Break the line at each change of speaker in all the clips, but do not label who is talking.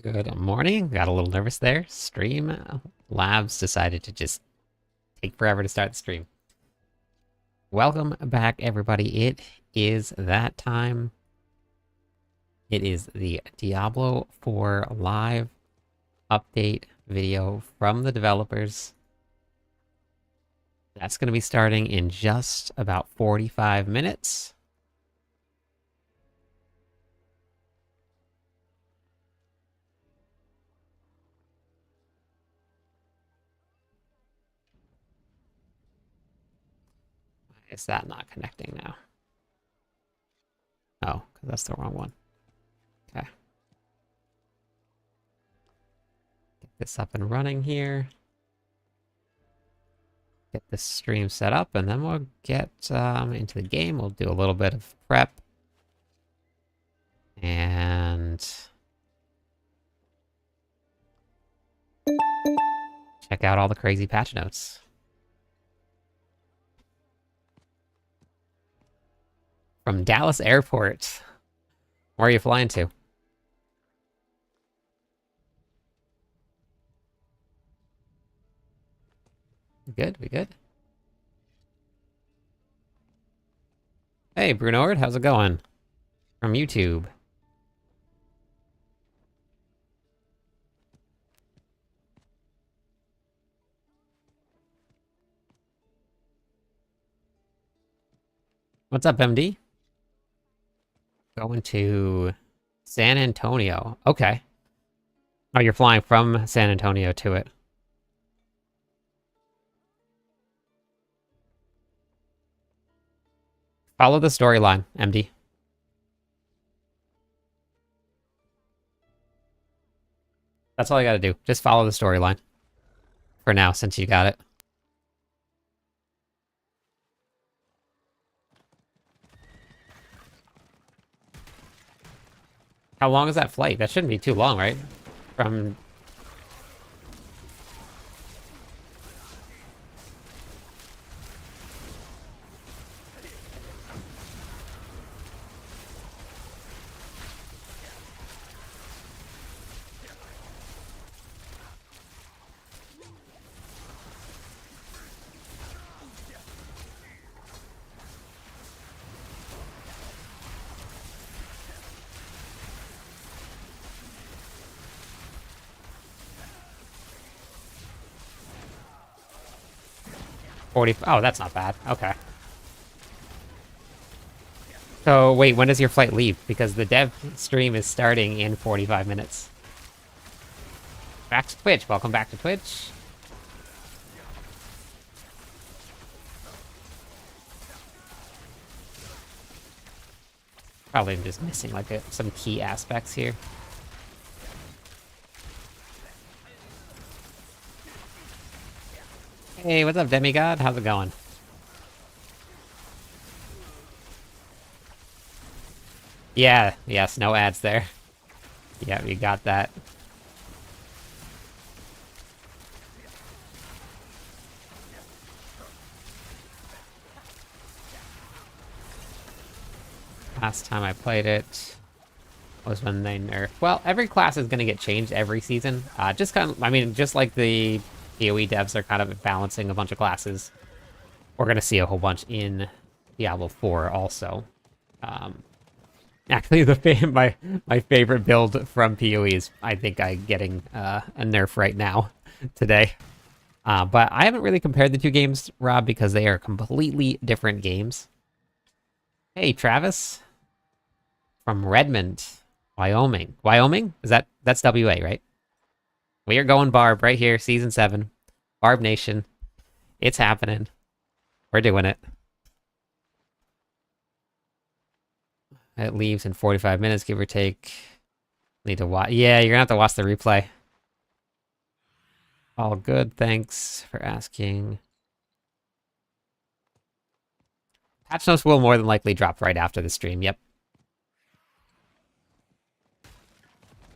Good morning. Got a little nervous there. Stream Labs decided to just take forever to start the stream. Welcome back, everybody. It is that time. It is the Diablo 4 live update video from the developers. That's going to be starting in just about 45 minutes. Is that not connecting now? Oh, because that's the wrong one. Okay. Get this up and running here. Get the stream set up, and then we'll get into the game. We'll do a little bit of prep. And check out all the crazy patch notes. From Dallas Airport. Where are you flying to? Good, we good? Hey, Brunord, how's it going? From YouTube. What's up, MD? Going to San Antonio. Okay. Oh, you're flying from San Antonio to it. Follow the storyline, MD. That's all I gotta do. Just follow the storyline. For now, since you got it. How long is that flight? That shouldn't be too long, right? From... Oh, that's not bad. Okay. So, wait, when does your flight leave? Because the dev stream is starting in 45 minutes. Back to Twitch. Welcome back to Twitch. Probably just missing, like, some key aspects here. Hey, what's up, Demigod? How's it going? Yeah, yes, no ads there. Yeah, we got that. Last time I played it was when they nerfed... Well, every class is going to get changed every season. Just kind of... I mean, just like the PoE devs are kind of balancing a bunch of classes. We're going to see a whole bunch in Diablo 4 also. Actually, my favorite build from PoE is, I think, I'm getting a nerf right now, today. But I haven't really compared the two games, Rob, because they are completely different games. Hey, Travis. From Redmond, Wyoming. Wyoming? That's WA, right? We are going Barb right here, Season 7. Barb Nation. It's happening. We're doing it. It leaves in 45 minutes, give or take. Need to watch. Yeah, you're gonna have to watch the replay. All good, thanks for asking. Patch notes will more than likely drop right after the stream, yep.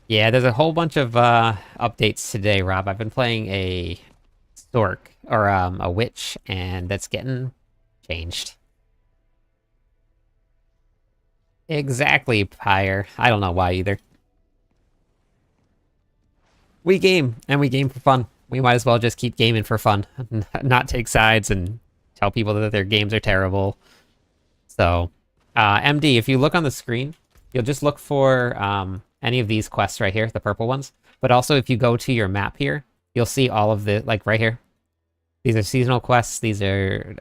Yeah, there's a whole bunch of updates today, Rob. I've been playing a Stork, or a Witch, and that's getting changed. Exactly, Pyre. I don't know why either. We game, and we game for fun. We might as well just keep gaming for fun, not take sides and tell people that their games are terrible. So, MD, if you look on the screen, you'll just look for any of these quests right here, the purple ones. But also, if you go to your map here, you'll see all of the, like right here. These are seasonal quests. These are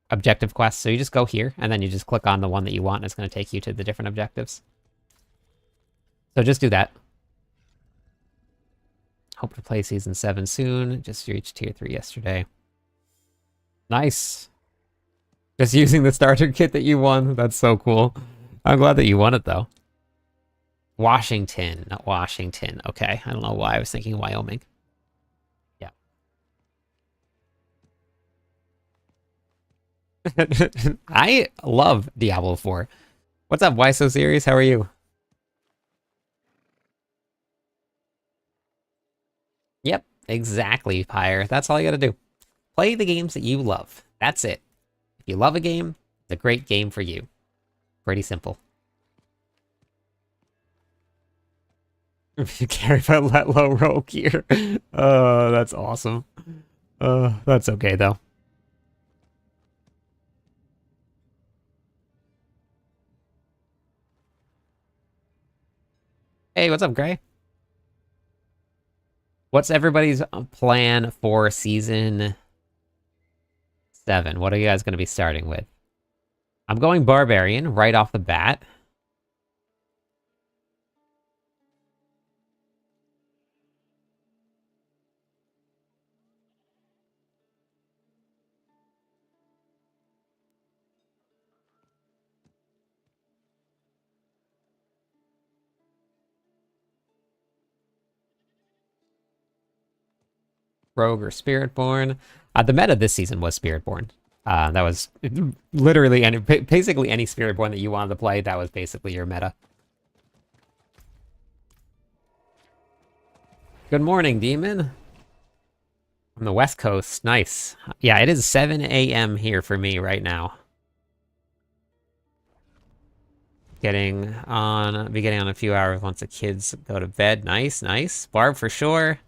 objective quests. So you just go here, and then you just click on the one that you want, and it's going to take you to the different objectives. So just do that. Hope to play Season 7 soon. Just reached Tier 3 yesterday. Nice. Just using the starter kit that you won. That's so cool. I'm glad that you won it, though. Washington, not Washington. Okay, I don't know why I was thinking Wyoming. Yeah. I love Diablo 4. What's up, Why So Serious? How are you? Yep, exactly, Pyre. That's all you gotta do. Play the games that you love. That's it. If you love a game, it's a great game for you. Pretty simple. Carry but let low roll gear. That's awesome. That's okay though. Hey, what's up, Gray? What's everybody's plan for Season 7? What are you guys going to be starting with? I'm going Barbarian right off the bat. Rogue or Spiritborn. The meta this season was Spiritborn. That was literally basically any Spiritborn that you wanted to play, that was basically your meta. Good morning, Demon. From the West Coast. Nice. Yeah, it is 7 a.m. here for me right now. Be getting on a few hours once the kids go to bed. Nice, nice. Barb for sure.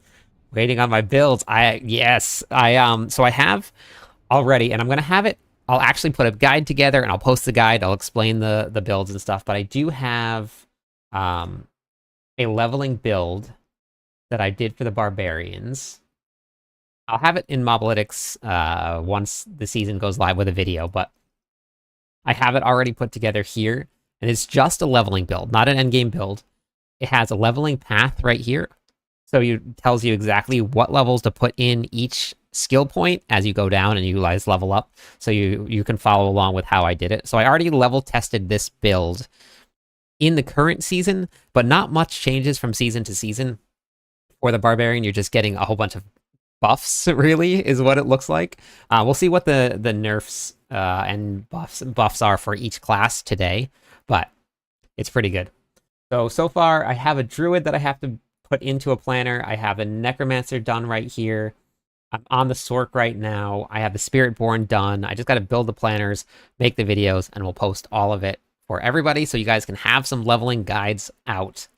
Waiting on my builds. So I have already, and I'm gonna have it. I'll actually put a guide together, and I'll post the guide. I'll explain the builds and stuff. But I do have a leveling build that I did for the Barbarians. I'll have it in Moblytics once the season goes live with a video, but I have it already put together here, and it's just a leveling build, not an endgame build. It has a leveling path right here. So it tells you exactly what levels to put in each skill point as you go down and utilize level up. So you can follow along with how I did it. So I already level tested this build in the current season, but not much changes from season to season. For the Barbarian, you're just getting a whole bunch of buffs, really, is what it looks like. We'll see what the nerfs and buffs are for each class today, but it's pretty good. So far, I have a Druid that I have to put into a planner. I have a Necromancer done right here. I'm on the Sork right now. I have the Spiritborn done. I just got to build the planners, make the videos, and we'll post all of it for everybody so you guys can have some leveling guides out.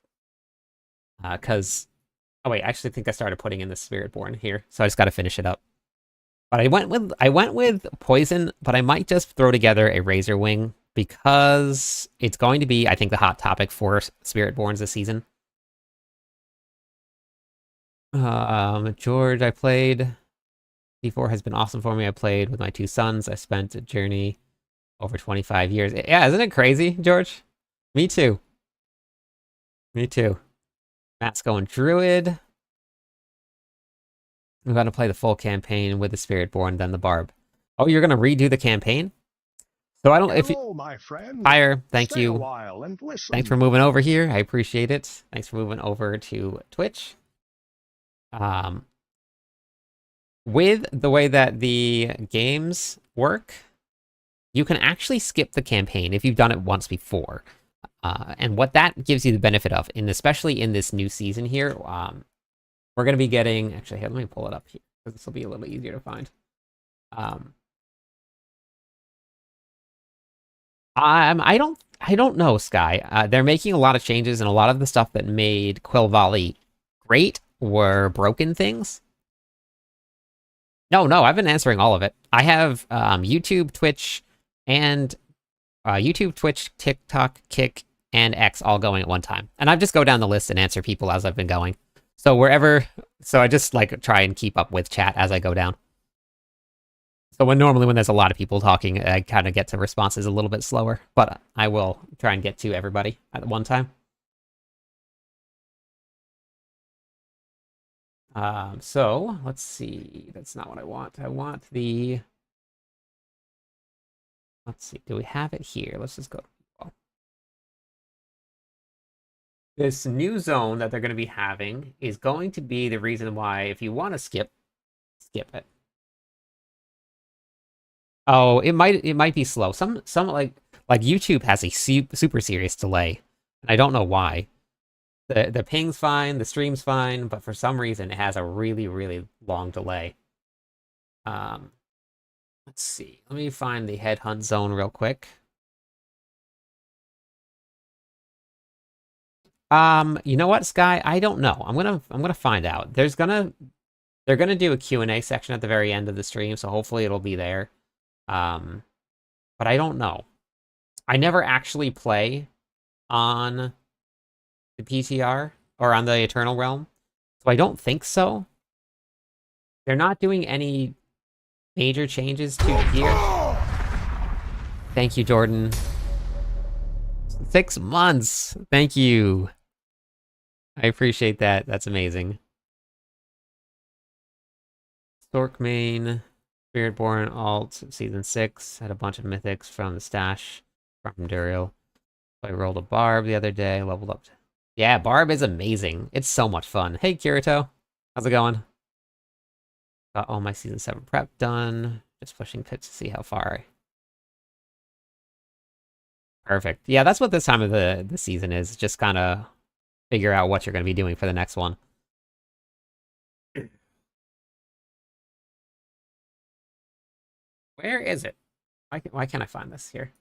Oh wait, I actually think I started putting in the Spiritborn here, so I just got to finish it up. But I went with Poison, but I might just throw together a Razor Wing because it's going to be, I think, the hot topic for Spiritborns this season. George, I played. D4 has been awesome for me. I played with my two sons. I spent a journey over 25 years. Yeah, isn't it crazy, George? Me too. Me too. Matt's going Druid. I'm going to play the full campaign with the Spiritborn, then the Barb. Oh, you're going to redo the campaign? So I don't...
Hello, my friend.
Fire, thank
Stay
you.
A while and listen.
Thanks for moving over here. I appreciate it. Thanks for moving over to Twitch. With the way that the games work, you can actually skip the campaign if you've done it once before. And what that gives you the benefit of, and especially in this new season here, we're going to be getting... Actually, here, let me pull it up here, because this will be a little easier to find. I don't know, Sky. They're making a lot of changes, and a lot of the stuff that made Quill Volley great were broken things. No, I've been answering all of it. I have YouTube, Twitch, and YouTube, Twitch, TikTok, Kick, and X all going at one time. And I just go down the list and answer people as I've been going. So I just like try and keep up with chat as I go down. So normally when there's a lot of people talking, I kind of get to responses a little bit slower, but I will try and get to everybody at one time. So let's see. That's not what I want. I want the. Let's see. Do we have it here? Let's just go. This new zone that they're going to be having is going to be the reason why, if you want to skip it. Oh, it might be slow. Some like YouTube has a super serious delay, and I don't know why. The ping's fine, the stream's fine, but for some reason it has a really long delay. Let's see. Let me find the headhunt zone real quick. You know what, Sky? I don't know. I'm gonna find out. They're gonna do a Q&A section at the very end of the stream, so hopefully it'll be there. But I don't know. I never actually play on the PTR or on the Eternal Realm, so I don't think so. They're not doing any major changes to gear. Thank you, Jordan. 6 months. Thank you. I appreciate that. That's amazing. Storkmane, Spiritborn, Alt, Season 6. Had a bunch of mythics from the stash from Duriel. I rolled a Barb the other day, leveled up. Yeah, Barb is amazing. It's so much fun. Hey, Kirito. How's it going? Got all my Season 7 prep done. Just pushing pits to see how far. Perfect. Yeah, that's what this time of the season is. Just kind of figure out what you're going to be doing for the next one. Where is it? Why can't I find this here?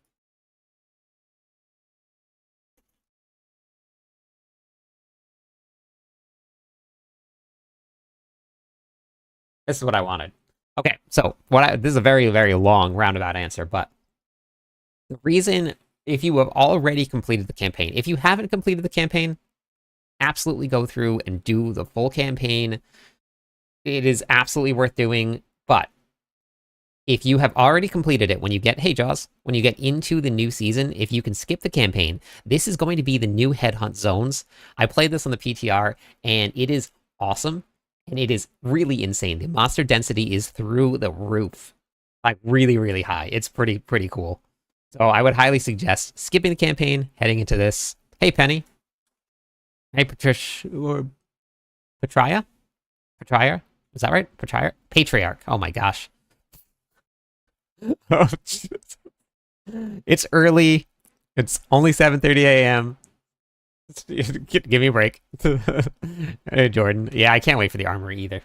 This is what I wanted. Okay, so this is a very long roundabout answer, but the reason, if you have already completed the campaign, if you haven't completed the campaign, absolutely go through and do the full campaign. It is absolutely worth doing, but if you have already completed it, when you get into the new season, if you can skip the campaign, this is going to be the new headhunt zones. I played this on the PTR, and it is awesome, and it is really insane. The monster density is through the roof, like really high. It's pretty cool. So I would highly suggest skipping the campaign, heading into this. Hey, Penny. Hey, Patria? Is that right? Patriarch. Oh my gosh. Oh, it's early. It's only 7:30 a.m. Give me a break. Hey, Jordan. Yeah, I can't wait for the armory either.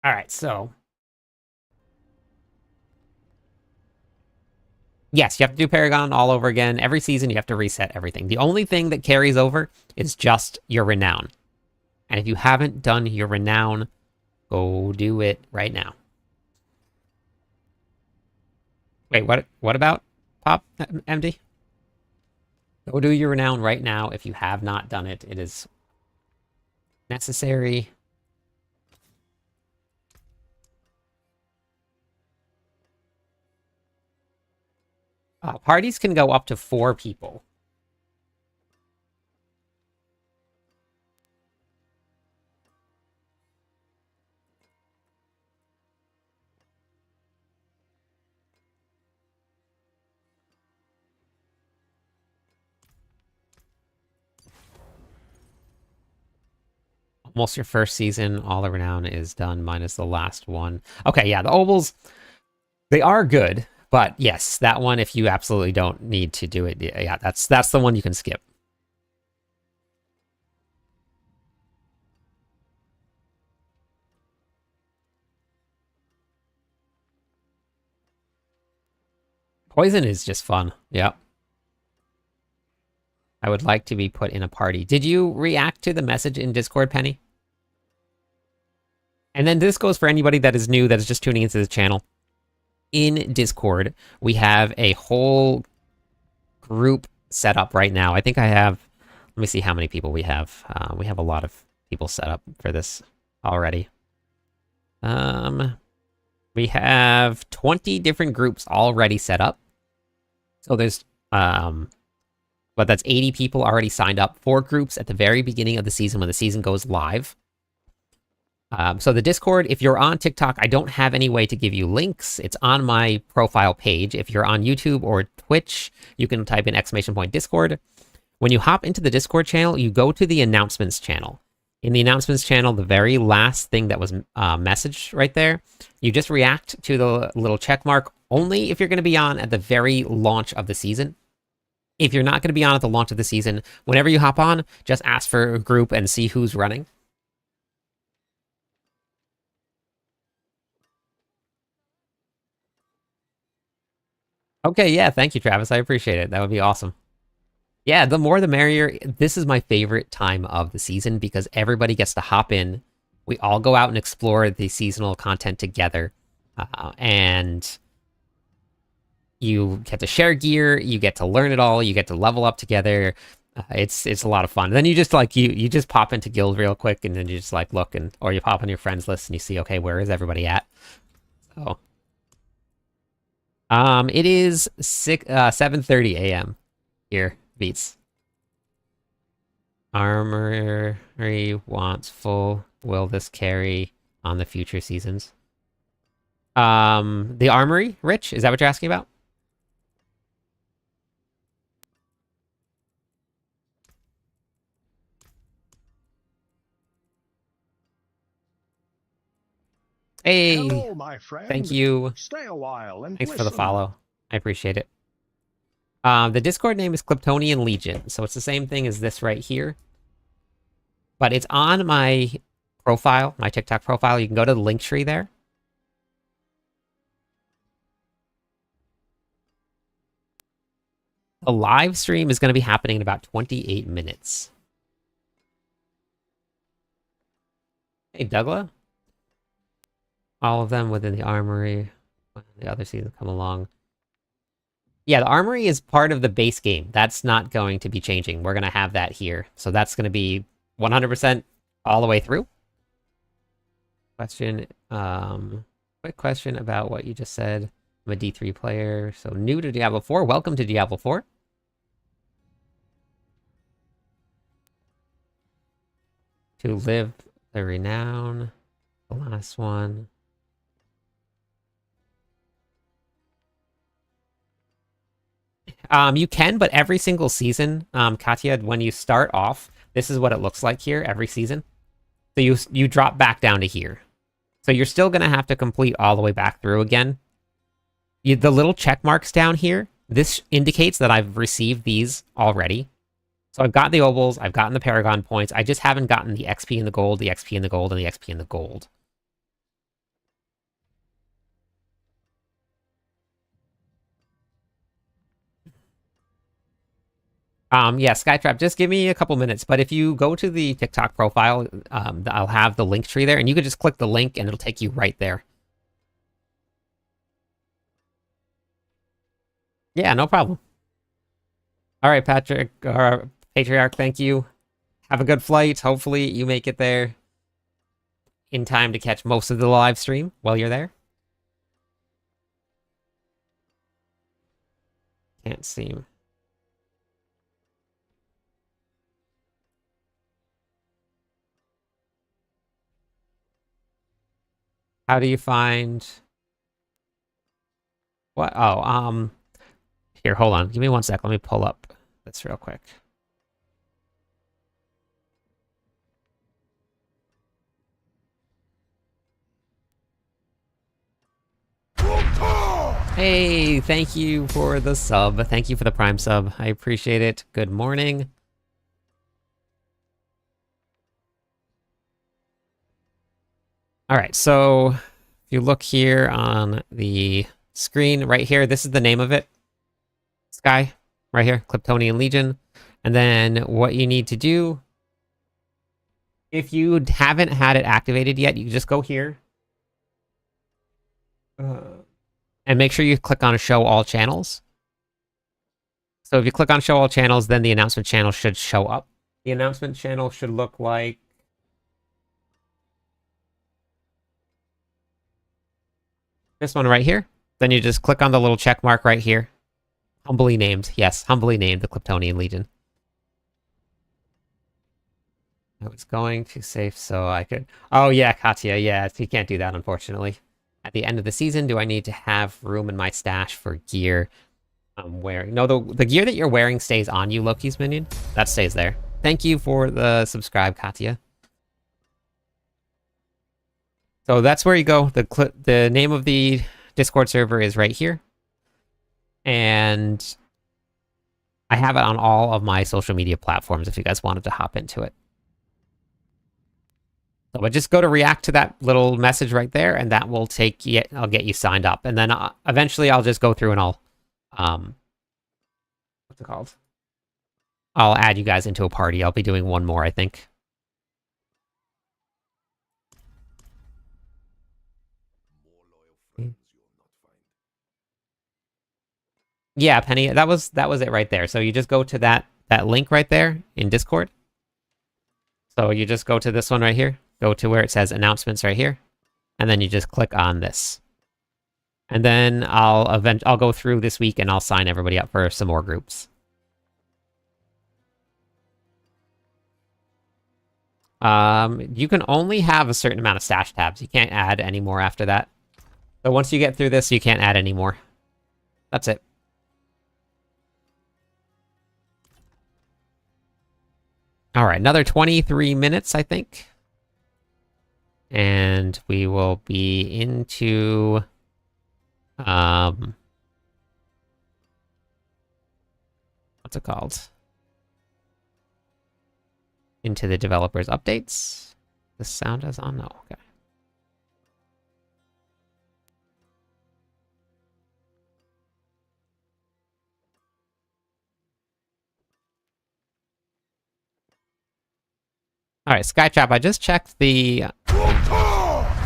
All right, so. Yes, you have to do Paragon all over again. Every season, you have to reset everything. The only thing that carries over is just your Renown. And if you haven't done your Renown, go do it right now. Wait, what about Pop MD? Go do your Renown right now if you have not done it. It is necessary. Parties can go up to 4 people. Almost your first season, all the Renown is done minus the last one. Okay, yeah, the Obels, they are good. But yes, that one, if you absolutely don't need to do it, yeah, that's the one you can skip. Poison is just fun. Yep. I would like to be put in a party. Did you react to the message in Discord, Penny? And then this goes for anybody that is new, that is just tuning into the channel. In Discord, we have a whole group set up right now. I think I have, let me see how many people we have. We have a lot of people set up for this already. We have 20 different groups already set up. So there's, but that's 80 people already signed up for groups at the very beginning of the season when the season goes live. So the Discord, if you're on TikTok, I don't have any way to give you links. It's on my profile page. If you're on YouTube or Twitch, you can type in !Discord. When you hop into the Discord channel, you go to the announcements channel. In the announcements channel, the very last thing that was messaged right there, you just react to the little check mark only if you're going to be on at the very launch of the season. If you're not going to be on at the launch of the season, whenever you hop on, just ask for a group and see who's running. Okay, yeah, thank you, Travis. I appreciate it. That would be awesome. Yeah, the more the merrier. This is my favorite time of the season because everybody gets to hop in. We all go out and explore the seasonal content together. And you get to share gear, you get to learn it all, you get to level up together. It's a lot of fun. Then you just like you just pop into guild real quick and then you just like look or you pop on your friends list and you see, okay, where is everybody at? So it is 7:30 a.m. here, Beats. Armory wants full. Will this carry on the future seasons? The Armory, Rich? Is that what you're asking about? Hey,
Hello, my friend.
thank you.
Stay a while and
Thanks for the
listen.
follow. I appreciate it. The Discord name is Klyptonian Legion, so it's the same thing as this right here. But it's on my profile, my TikTok profile. You can go to the link tree there. The live stream is going to be happening in about 28 minutes. Hey, Douglas. All of them within the Armory. When the other seasons come along. Yeah, the Armory is part of the base game. That's not going to be changing. We're going to have that here. So that's going to be 100% all the way through. Question, quick question about what you just said. I'm a D3 player, so new to Diablo 4. Welcome to Diablo 4. To live the renown. The last one. You can, but every single season, Katya, when you start off, this is what it looks like here every season. So you drop back down to here. So you're still going to have to complete all the way back through again. The little check marks down here, this indicates that I've received these already. So I've got the Obels, I've gotten the Paragon points, I just haven't gotten the XP and the gold, the XP and the gold, and the XP and the gold. Yeah, Skytrap, just give me a couple minutes. But if you go to the TikTok profile, I'll have the link tree there, and you can just click the link, and it'll take you right there. Yeah, no problem. All right, Patrick, Patriarch, thank you. Have a good flight. Hopefully you make it there in time to catch most of the live stream while you're there. Can't seem... How do you find... What? Oh, here, hold on. Give me 1 sec. Let me pull up this real quick. Hey, thank you for the sub. Thank you for the Prime sub. I appreciate it. Good morning. All right, so if you look here on the screen right here, this is the name of it. Sky, right here, Klyptonian Legion. And then what you need to do If you haven't had it activated yet, you can just go here. And make sure you click on Show All Channels. So if you click on Show All Channels, then the announcement channel should show up. The announcement channel should look like this one right here. Then you just click on the little check mark right here. Humbly named. Yes, humbly named the Klyptonian Legion. I was going to save so I could... Oh yeah, Katya, yeah, you can't do that, unfortunately. At the end of the season, do I need to have room in my stash for gear I'm wearing? No, the gear that you're wearing stays on you, Loki's minion. That stays there. Thank you for the subscribe, Katya. So that's where you go. The name of the Discord server is right here. And I have it on all of my social media platforms if you guys wanted to hop into it. So but just go to react to that little message right there, and that will take you, I'll get you signed up. And then eventually I'll just go through and I'll, what's it called? I'll add you guys into a party. I'll be doing one more, I think. Yeah, Penny, that was it right there. So you just go to that link right there in Discord. So you just go to this one right here. Go to where it says announcements right here. And then you just click on this. And then I'll go through this week and I'll sign everybody up for some more groups. You can only have a certain amount of stash tabs. You can't add any more after that. So once you get through this, you can't add any more. That's it. All right, another 23 minutes, I think. And we will be into... what's it called? Into the developers updates. The sound is on? No, okay. All right, Skytrap, I just checked the...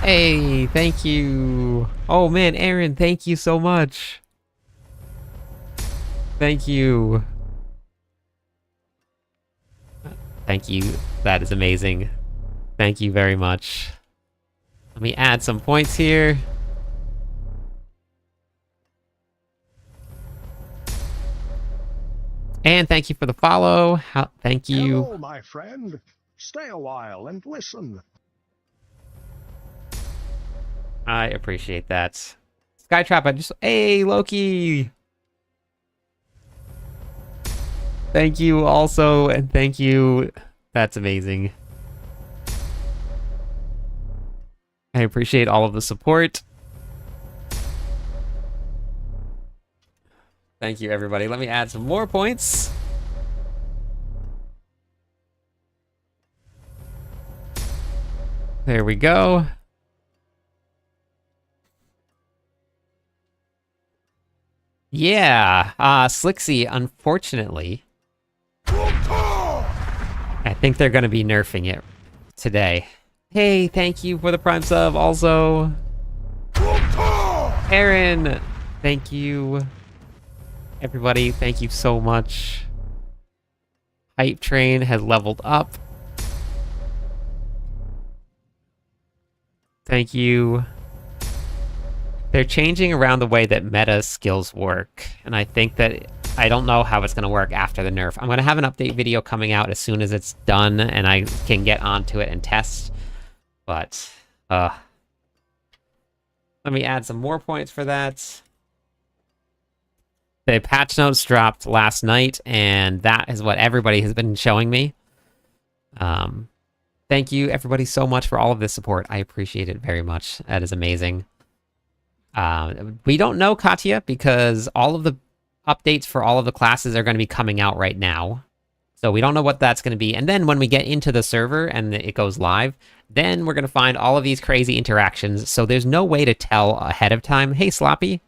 Hey, thank you. Oh man, Aaron, thank you so much. Thank you. Thank you. That is amazing. Thank you very much. Let me add some points here. And thank you for the follow. Thank you.
Hello, my friend. Stay a while and listen.
I appreciate that. Skytrap, I just... Hey, Loki! Thank you also, and thank you. That's amazing. I appreciate all of the support. Thank you, everybody. Let me add some more points. There we go. Yeah, Slixy, unfortunately, I think they're going to be nerfing it today. Hey, thank you for the Prime sub also. Aaron, thank you. Everybody, thank you so much. Hype Train has leveled up. Thank you. They're changing around the way that meta skills work, and I think that I don't know how it's going to work after the nerf. I'm going to have an update video coming out as soon as it's done, and I can get onto it and test. But, let me add some more points for that. The patch notes dropped last night, and that is what everybody has been showing me. Thank you, everybody, so much for all of this support. I appreciate it very much. That is amazing. We don't know, Katya, because all of the updates for all of the classes are going to be coming out right now. So we don't know what that's going to be. And then when we get into the server and it goes live, then we're going to find all of these crazy interactions. So there's no way to tell ahead of time, hey, Sloppy,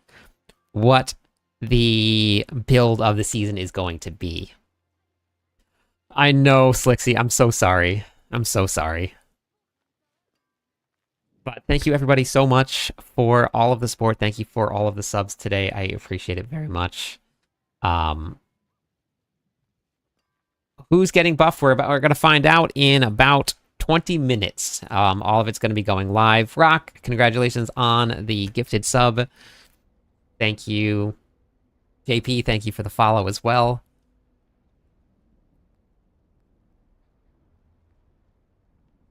what the build of the season is going to be. I know, Slixy, I'm so sorry. I'm so sorry. But thank you everybody so much for all of the support. Thank you for all of the subs today. I appreciate it very much. Who's getting buffed? We're going to find out in about 20 minutes. All of it's going to be going live. Rock, congratulations on the gifted sub. Thank you. JP, thank you for the follow as well.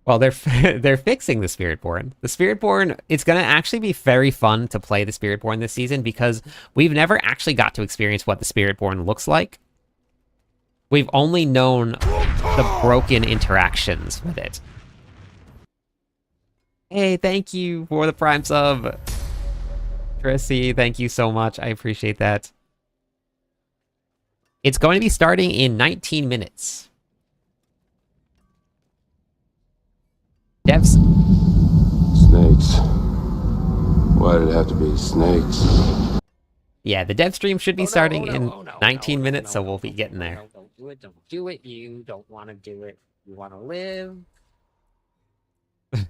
Well, they're fixing the Spiritborn. The Spiritborn, it's going to actually be very fun to play the Spiritborn this season because we've never actually got to experience what the Spiritborn looks like. We've only known the broken interactions with it. Hey, thank you for the Prime sub. Trissy, thank you so much. I appreciate that. It's going to be starting in 19 minutes. Devs.
Snakes. Why did it have to be snakes?
Yeah, the dev stream should be starting in 19 minutes, so we'll be getting there.
Don't do it. Don't do it. You don't want to do it. You want to live.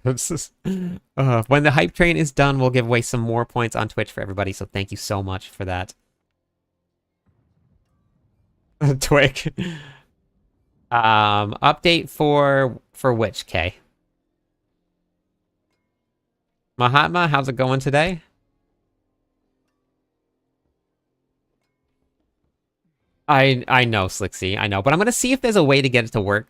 When the hype train is done, we'll give away some more points on Twitch for everybody, so thank you so much for that. Twig. Update for which, Kay? Mahatma, how's it going today? I know, Slixy, I know, but I'm gonna see if there's a way to get it to work.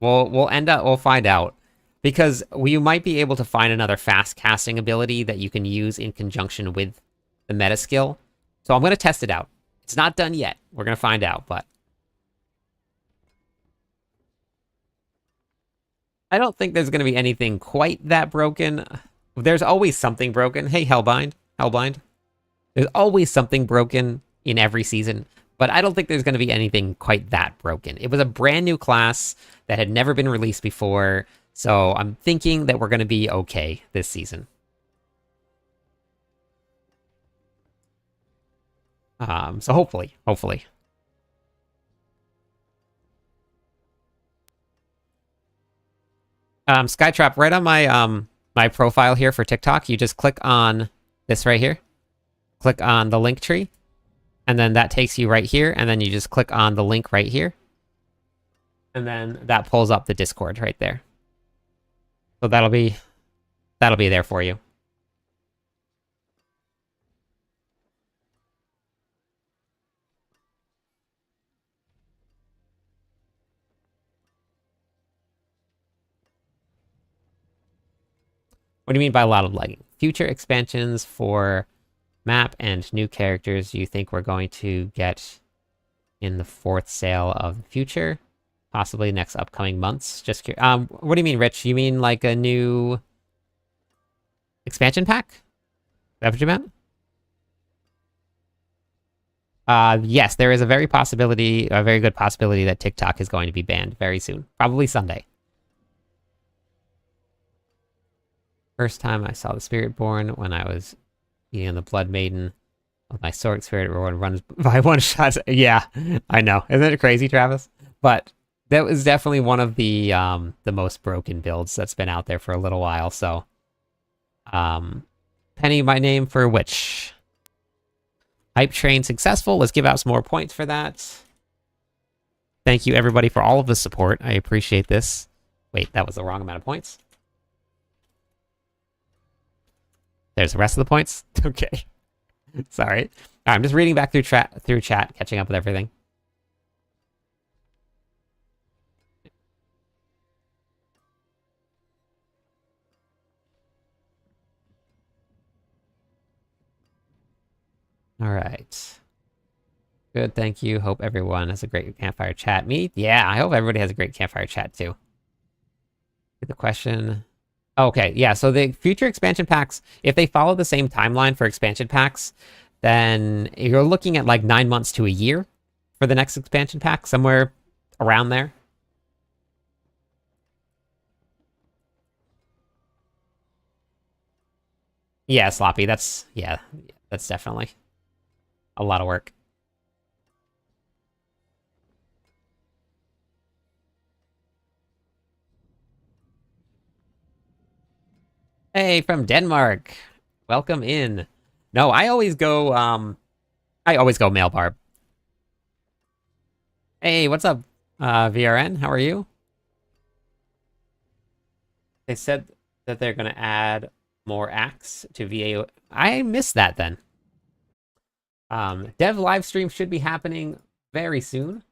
We'll find out. Because you might be able to find another fast casting ability that you can use in conjunction with the meta skill. So I'm gonna test it out. It's not done yet. We're gonna find out, but I don't think there's gonna be anything quite that broken. There's always something broken. Hey, Hellbind. There's always something broken in every season, but I don't think there's going to be anything quite that broken. It was a brand new class that had never been released before, so I'm thinking that we're going to be okay this season. So hopefully. Skytrap, right on my my profile here for TikTok, you just click on this right here. Click on the link tree. And then that takes you right here, and then you just click on the link right here. And then that pulls up the Discord right there. So that'll be there for you. What do you mean by a lot of lagging? Future expansions for map and new characters you think we're going to get in the 4th sale of the future? Possibly next upcoming months. Just what do you mean, Rich? You mean like a new expansion pack? Is that what you meant? Yes, there is a very good possibility that TikTok is going to be banned very soon. Probably Sunday. First time I saw the Spiritborn when I was eating the Blood Maiden with my Sorc Spiritborn runs by one shot. Yeah, I know. Isn't it crazy, Travis? But that was definitely one of the most broken builds that's been out there for a little while, so Penny, my name for which? Hype train successful. Let's give out some more points for that. Thank you everybody for all of the support. I appreciate this. Wait, that was the wrong amount of points. There's the rest of the points. Okay. Sorry. All right, I'm just reading back through chat, catching up with everything. All right. Good, thank you. Hope everyone has a great campfire chat. Me? Yeah, I hope everybody has a great campfire chat too. The question. Okay, yeah, so the future expansion packs, if they follow the same timeline for expansion packs, then you're looking at like 9 months to a year for the next expansion pack, somewhere around there. Yeah, Sloppy, that's definitely a lot of work. Hey, from Denmark. Welcome in. No, I always go male barb. Hey, what's up, VRN? How are you? They said that they're gonna add more acts to VA. I missed that then. Dev live stream should be happening very soon.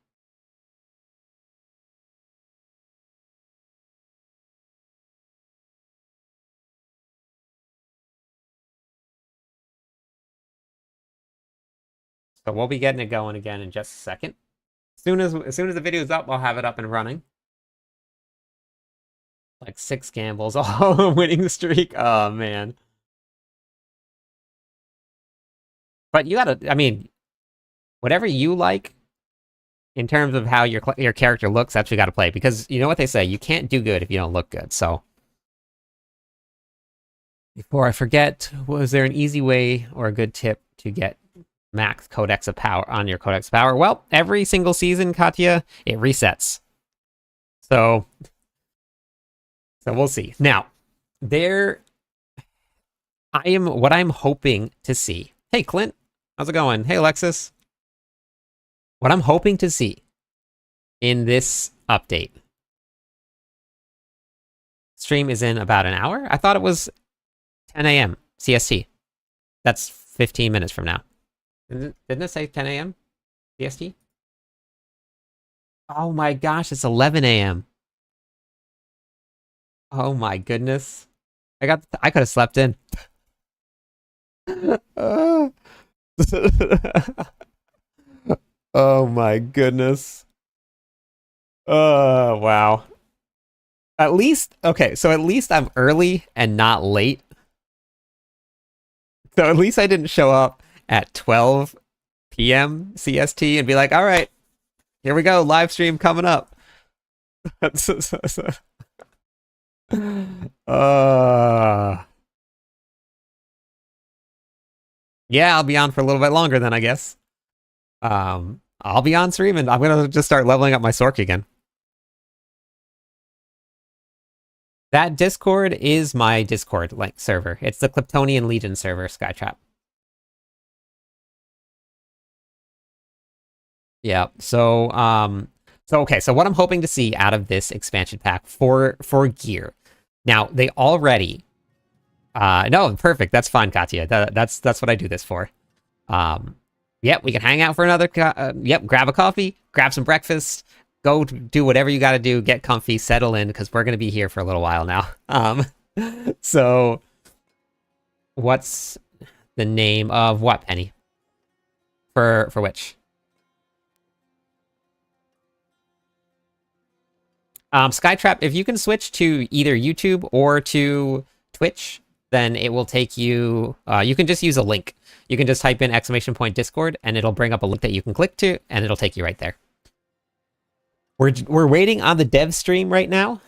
So we'll be getting it going again in just a second. As soon as the video's up, I'll have it up and running. Like 6 gambles, all winning streak. Oh man. But you gotta, I mean, whatever you like in terms of how your character looks, that's what you gotta play. Because you know what they say, you can't do good if you don't look good. So before I forget, was there an easy way or a good tip to get max codex of power on your codex of power? Well, every single season, Katya, it resets. So we'll see. Now, what I'm hoping to see. Hey, Clint, how's it going? Hey, Alexis. What I'm hoping to see in this update. Stream is in about an hour. I thought it was 10 a.m. CST. That's 15 minutes from now. Didn't it say 10 a.m. CST? Oh my gosh, it's 11 a.m. Oh my goodness. I could have slept in. Oh my goodness. Wow. At least I'm early and not late. So at least I didn't show up at 12 p.m. CST and be like, all right, here we go, live stream coming up. Yeah, I'll be on for a little bit longer then, I guess. I'll be on stream and I'm gonna just start leveling up my Sork again. That Discord is my Discord link server. It's the Klyptonian Legion server, Skytrap. Yeah. So okay. So what I'm hoping to see out of this expansion pack for gear. Now they already. No, perfect. That's fine, Katya. That's what I do this for. Yep, we can hang out for another. Yep, grab a coffee, grab some breakfast, go do whatever you got to do, get comfy, settle in, because we're gonna be here for a little while now. So what's the name of what, Penny? For which? Skytrap, if you can switch to either YouTube or to Twitch, then it will take you, you can just use a link. You can just type in !Discord and it'll bring up a link that you can click to and it'll take you right there. We're waiting on the dev stream right now.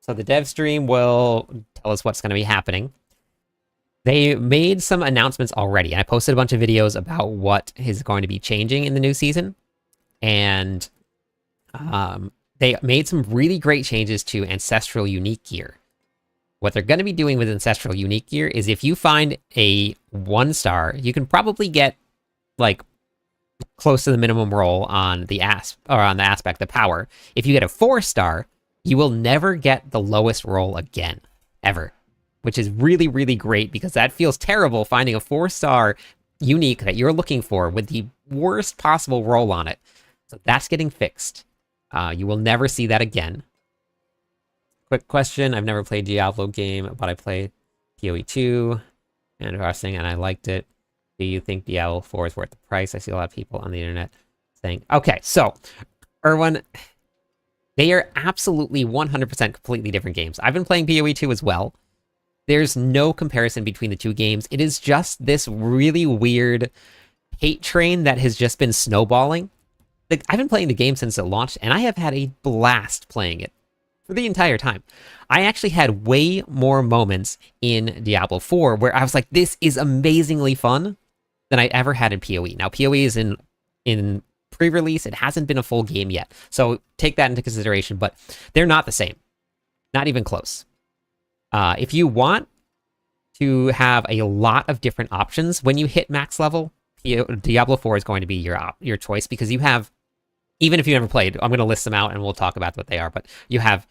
So the dev stream will tell us what's going to be happening. They made some announcements already. And I posted a bunch of videos about what is going to be changing in the new season. And they made some really great changes to Ancestral Unique Gear. What they're going to be doing with Ancestral Unique Gear is if you find a 1-star, you can probably get like close to the minimum roll on the aspect of power. If you get a 4-star, you will never get the lowest roll again, ever. Which is really, really great because that feels terrible finding a 4-star unique that you're looking for with the worst possible roll on it. So that's getting fixed. You will never see that again. Quick question, I've never played Diablo game, but I played PoE 2 and interesting, and I liked it. Do you think Diablo 4 is worth the price? I see a lot of people on the internet saying, okay, so, Erwin, they are absolutely 100% completely different games. I've been playing PoE 2 as well. There's no comparison between the two games. It is just this really weird hate train that has just been snowballing. Like, I've been playing the game since it launched, and I have had a blast playing it for the entire time. I actually had way more moments in Diablo 4 where I was like, this is amazingly fun than I ever had in PoE. Now, PoE is in pre-release. It hasn't been a full game yet. So take that into consideration, but they're not the same. Not even close. If you want to have a lot of different options when you hit max level, Diablo 4 is going to be your choice, because you have, even if you never played, I'm going to list them out and we'll talk about what they are, but you have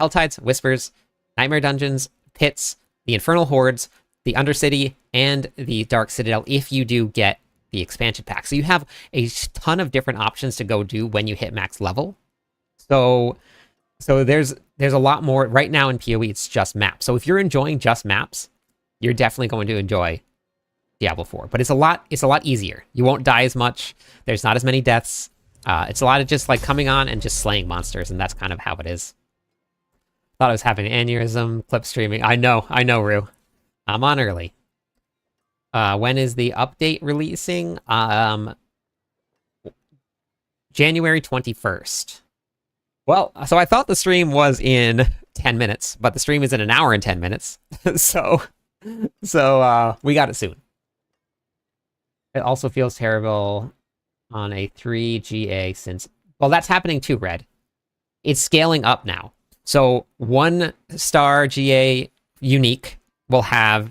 Helltides, Whispers, Nightmare Dungeons, Pits, the Infernal Hordes, the Undercity, and the Dark Citadel if you do get the expansion pack. So you have a ton of different options to go do when you hit max level. So there's a lot more. Right now in PoE, it's just maps. So if you're enjoying just maps, you're definitely going to enjoy Diablo 4. But it's a lot easier. You won't die as much. There's not as many deaths. It's a lot of just like coming on and just slaying monsters, and that's kind of how it is. Thought I was having an aneurysm, clip streaming. I know, Rue. I'm on early. When is the update releasing? January 21st. Well, so I thought the stream was in 10 minutes, but the stream is in an hour and 10 minutes. so we got it soon. It also feels terrible on a 3 GA since... Well, that's happening too, Red. It's scaling up now. So 1-star GA unique will have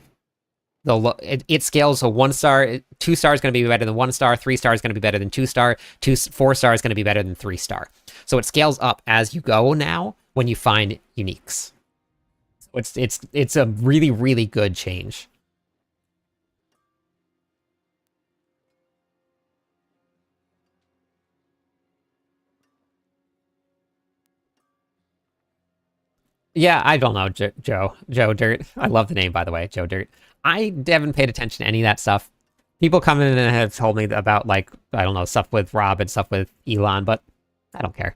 it scales. So 1 star, 2 star is going to be better than 1 star, 3 star is going to be better than 2 star, 4 star is going to be better than 3 star. So it scales up as you go now when you find uniques. So it's a really, really good change. Yeah, I don't know, Joe Dirt. I love the name, by the way, Joe Dirt. I haven't paid attention to any of that stuff. People come in and have told me about, like, I don't know, stuff with Rob and stuff with Elon, but I don't care.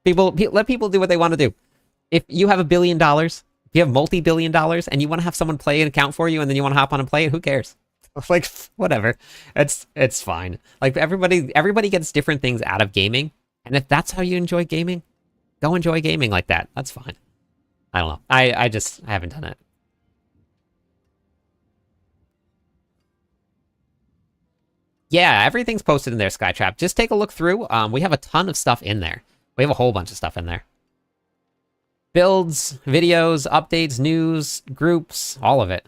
Let people do what they want to do. If you have $1 billion, if you have multi-billion dollars, and you want to have someone play an account for you, and then you want to hop on and play it, who cares? Like, whatever. It's fine. Like, everybody gets different things out of gaming, and if that's how you enjoy gaming, go enjoy gaming like that. That's fine. I don't know. I haven't done it. Yeah, everything's posted in there, Skytrap. Just take a look through. We have a ton of stuff in there. We have a whole bunch of stuff in there. Builds, videos, updates, news, groups, all of it.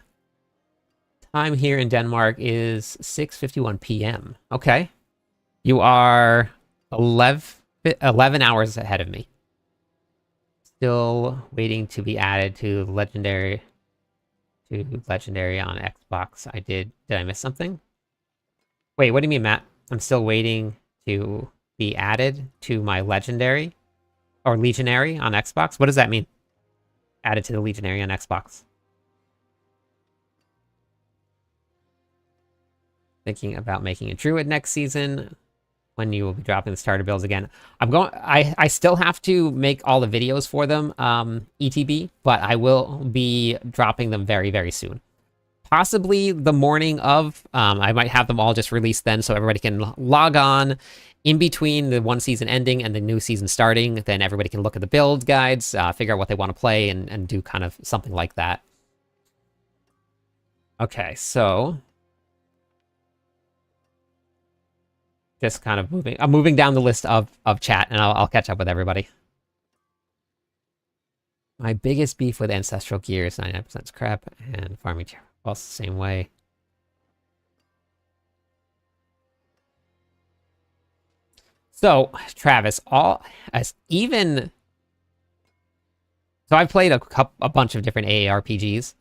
Time here in Denmark is 6:51 p.m. Okay. You are 11 hours ahead of me. Still waiting to be added to Legendary on Xbox. Did I miss something? Wait, what do you mean, Matt? I'm still waiting to be added to my Legendary or Legionary on Xbox? What does that mean? Added to the Legionary on Xbox. Thinking about making a Druid next season. When you will be dropping the starter builds again. I still have to make all the videos for them, ETB, but I will be dropping them very, very soon. Possibly the morning of. I might have them all just released then so everybody can log on in between the one season ending and the new season starting. Then everybody can look at the build guides, figure out what they want to play, and do kind of something like that. Okay, so... just kind of I'm moving down the list of chat, and I'll catch up with everybody. My biggest beef with Ancestral Gear is 99% crap, and Farming Chair also the same way. So, Travis, so I've played a bunch of different AARPGs.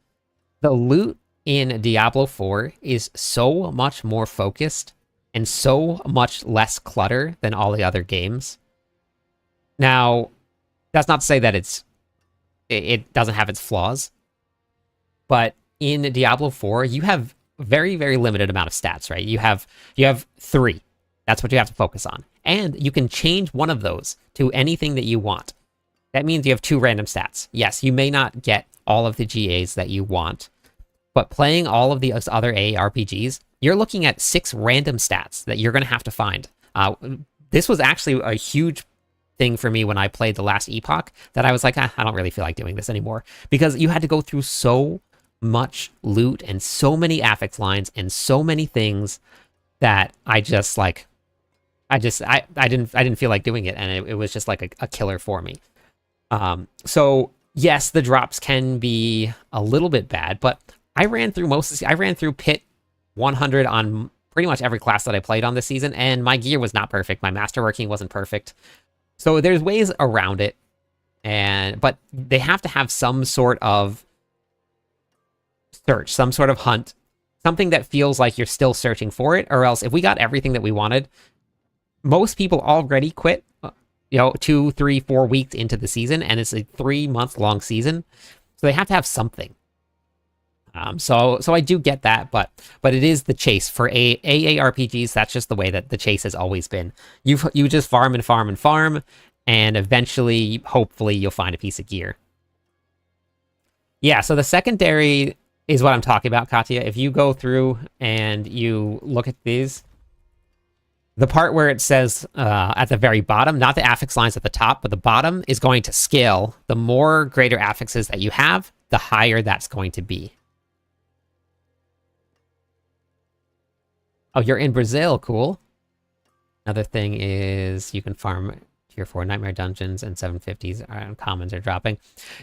The loot in Diablo 4 is so much more focused and so much less clutter than all the other games. Now, that's not to say that it doesn't have its flaws, but in Diablo 4, you have very, very limited amount of stats, right? You have 3. That's what you have to focus on. And you can change one of those to anything that you want. That means you have 2 random stats. Yes, you may not get all of the GAs that you want, but playing all of the other ARPGs, you're looking at 6 random stats that you're going to have to find. This was actually a huge thing for me when I played the last Epoch, that I was like, I don't really feel like doing this anymore. Because you had to go through so much loot and so many affix lines and so many things that I just like, I didn't feel like doing it, and it was just like a killer for me. So yes, the drops can be a little bit bad, but I ran through Pit 100 on pretty much every class that I played on this season, and my gear was not perfect. My masterworking wasn't perfect. So there's ways around it, but they have to have some sort of search, some sort of hunt, something that feels like you're still searching for it, or else if we got everything that we wanted, most people already quit, 2, 3, 4 weeks into the season, and it's a 3-month long season. So they have to have something. So I do get that, but it is the chase for AARPGs. That's just the way that the chase has always been. You just farm and farm and farm, and eventually, hopefully, you'll find a piece of gear. Yeah, so the secondary is what I'm talking about, Katya. If you go through and you look at these, the part where it says at the very bottom, not the affix lines at the top, but the bottom is going to scale. The more greater affixes that you have, the higher that's going to be. Oh, you're in Brazil. Cool. Another thing is you can farm tier 4 Nightmare Dungeons and 750s commons are dropping.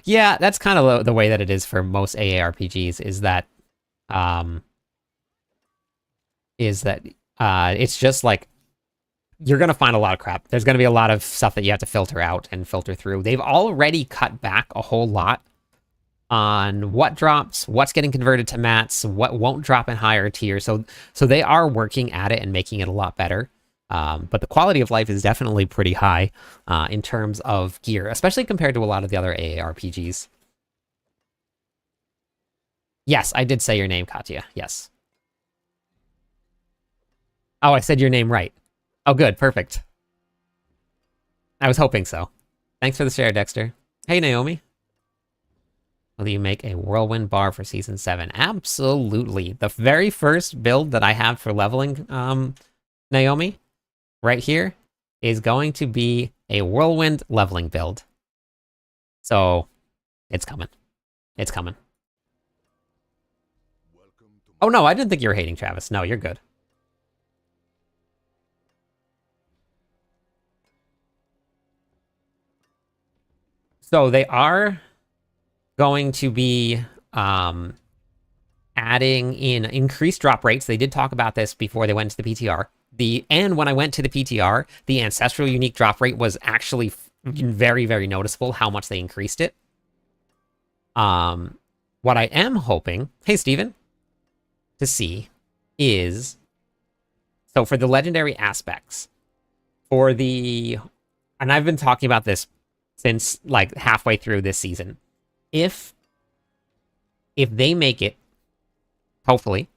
Yeah, that's kind of the way that it is for most AARPGs, is that it's just like you're going to find a lot of crap. There's going to be a lot of stuff that you have to filter out and filter through. They've already cut back a whole lot on what drops, what's getting converted to mats, what won't drop in higher tiers. So they are working at it and making it a lot better. But the quality of life is definitely pretty high in terms of gear, especially compared to a lot of the other AARPGs. Yes, I did say your name, Katya. Yes. Oh, I said your name right. Oh, good. Perfect. I was hoping so. Thanks for the share, Dexter. Hey, Naomi. Will you make a whirlwind bar for season 7? Absolutely. The very first build that I have for leveling, Naomi, right here, is going to be a whirlwind leveling build. So, it's coming. It's coming. Oh no, I didn't think you were hating, Travis. No, you're good. So they are going to be adding in increased drop rates. They did talk about this before they went to the PTR. And when I went to the PTR, the ancestral unique drop rate was actually very, very noticeable how much they increased it. What I am hoping, hey Steven, to see is, so for the legendary aspects, and I've been talking about this since like halfway through this season. If they make it, hopefully,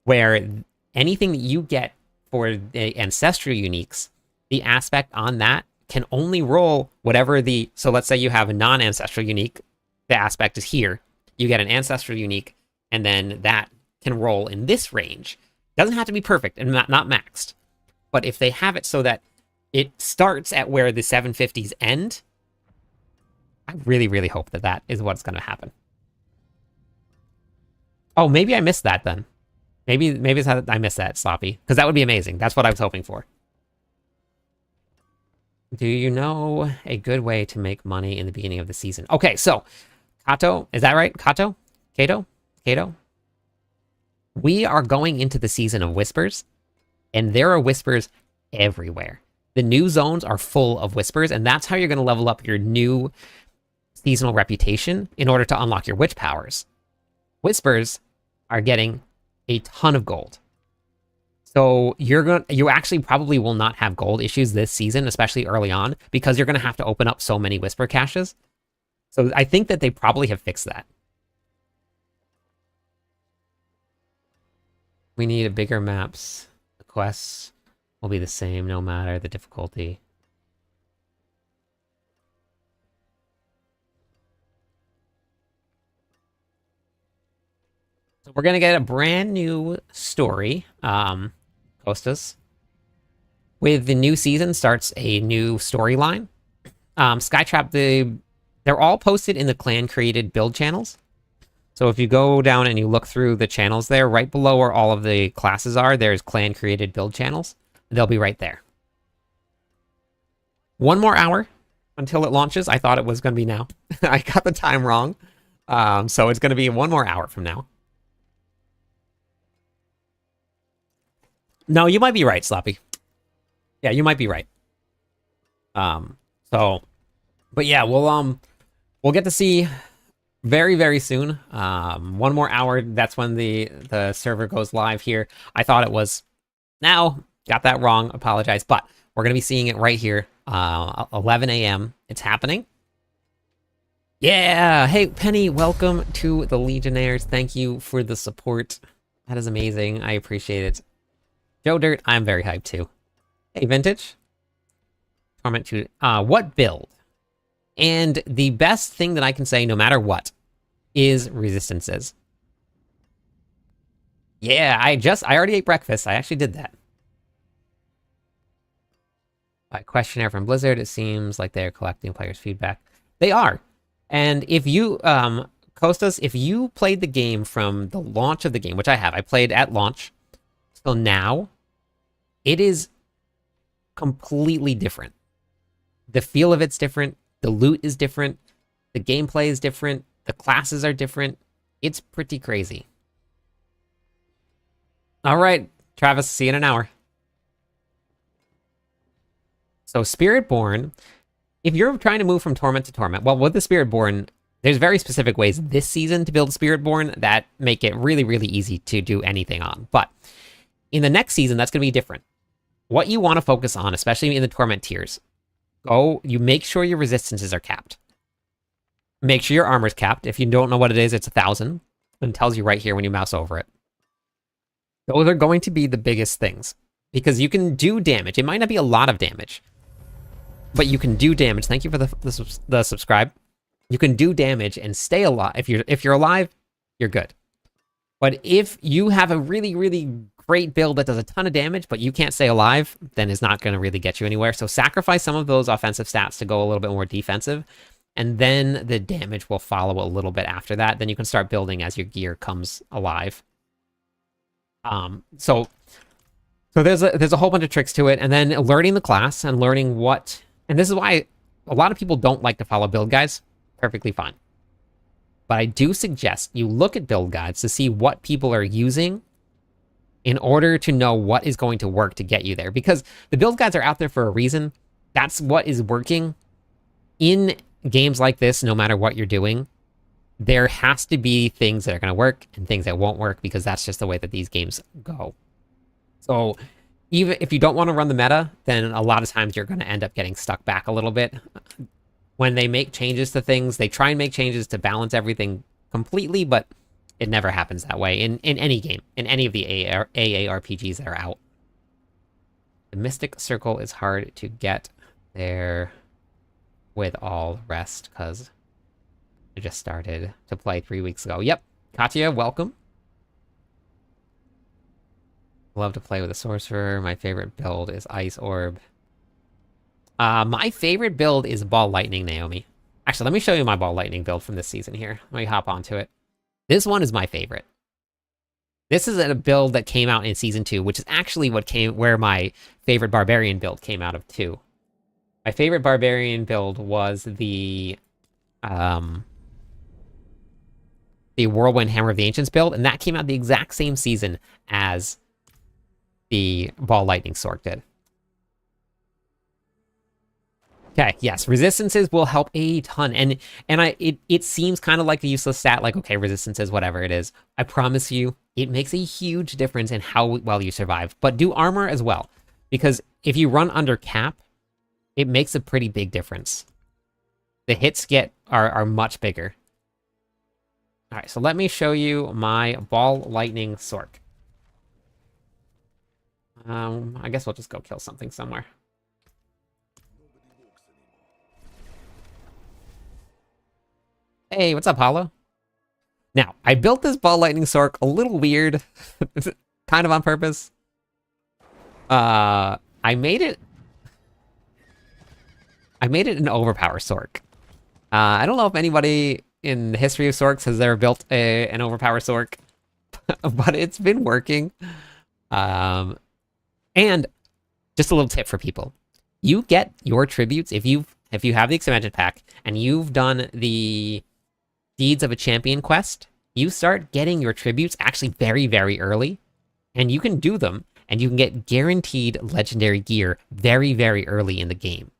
where anything that you get for the ancestral uniques, the aspect on that can only roll whatever so let's say you have a non-ancestral unique, the aspect is here, you get an ancestral unique, and then that can roll in this range. Doesn't have to be perfect and not maxed, but if they have it so that it starts at where the 750s end, I really, really hope that is what's going to happen. Oh, maybe I missed that then. Maybe it's how I missed that, Sloppy. Because that would be amazing. That's what I was hoping for. Do you know a good way to make money in the beginning of the season? Okay, so, Kato, is that right? Kato? Kato? We are going into the season of whispers, and there are whispers everywhere. The new zones are full of whispers, and that's how you're going to level up your new seasonal reputation in order to unlock your witch powers. Whispers are getting a ton of gold. So you actually probably will not have gold issues this season, especially early on, because you're going to have to open up so many whisper caches. So I think that they probably have fixed that. We need a bigger maps. The quests will be the same no matter the difficulty. So we're going to get a brand new story, Costas. With the new season starts a new storyline. Skytrap, they're all posted in the clan-created build channels. So if you go down and you look through the channels there, right below where all of the classes are, there's clan-created build channels. They'll be right there. 1 more hour, until it launches. I thought it was going to be now. I got the time wrong. So it's going to be 1 more hour from now. No, you might be right, Sloppy. Yeah, you might be right. But yeah, we'll get to see very, very soon. 1 more hour, that's when the server goes live here. I thought it was now, got that wrong, apologize, but we're going to be seeing it right here, 11 a.m. It's happening. Yeah, hey, Penny, welcome to the Legionnaires. Thank you for the support. That is amazing. I appreciate it. Joe Dirt, I'm very hyped too. Hey, Vintage. Torment 2. What build? And the best thing that I can say, no matter what, is resistances. Yeah, I already ate breakfast. I actually did that. Questionnaire from Blizzard. It seems like they're collecting players' feedback. They are. And if you, Kostas, if you played the game from the launch of the game, which I have, I played at launch, till now, it is completely different. The feel of it's different. The loot is different. The gameplay is different. The classes are different. It's pretty crazy. All right, Travis, see you in an hour. So Spiritborn, if you're trying to move from Torment to Torment, well, with the Spiritborn, there's very specific ways this season to build Spiritborn that make it really, really easy to do anything on. But in the next season, that's going to be different. What you want to focus on, especially in the Torment tiers, you make sure your resistances are capped. Make sure your armor's capped. If you don't know what it is, it's 1,000. And it tells you right here when you mouse over it. Those are going to be the biggest things. Because you can do damage. It might not be a lot of damage. But you can do damage. Thank you for the subscribe. You can do damage and stay alive. If you're alive, you're good. But if you have a really, really great build that does a ton of damage, but you can't stay alive, then it's not going to really get you anywhere. So sacrifice some of those offensive stats to go a little bit more defensive, and then the damage will follow a little bit after that. Then you can start building as your gear comes alive. So there's a whole bunch of tricks to it, and then learning the class and learning what, and this is why a lot of people don't like to follow build guides. Perfectly fine. But I do suggest you look at build guides to see what people are using in order to know what is going to work to get you there. Because the build guides are out there for a reason. That's what is working. In games like this, no matter what you're doing, there has to be things that are going to work and things that won't work, because that's just the way that these games go. So even if you don't want to run the meta, then a lot of times you're going to end up getting stuck back a little bit. When they make changes to things, they try and make changes to balance everything completely, but it never happens that way in any game, in any of the AARPGs that are out. The Mystic Circle is hard to get there with all the rest, because I just started to play 3 weeks ago. Yep, Katya, welcome. Love to play with a sorcerer. My favorite build is Ice Orb. My favorite build is Ball Lightning, Naomi. Actually, let me show you my Ball Lightning build from this season here. Let me hop onto it. This one is my favorite. This is a build that came out in Season 2, which is actually where my favorite Barbarian build came out of, too. My favorite Barbarian build was the Whirlwind Hammer of the Ancients build, and that came out the exact same season as the Ball Lightning Sork did. Okay, yes, resistances will help a ton, and it seems kind of like a useless stat, like, okay, resistances, whatever it is. I promise you, it makes a huge difference in how well you survive. But do armor as well, because if you run under cap, it makes a pretty big difference. The hits are much bigger. All right, so let me show you my Ball Lightning Sork. I guess we'll just go kill something somewhere. Hey, what's up, Hollow? Now, I built this Ball Lightning Sork a little weird, kind of on purpose. I made it an Overpower Sork. I don't know if anybody in the history of Sorks has ever built an Overpower Sork, but it's been working. And just a little tip for people. You get your tributes, if you've if you have the expansion pack and you've done the Deeds of a Champion quest, you start getting your tributes actually very, very early, and you can do them, and you can get guaranteed legendary gear very, very early in the game.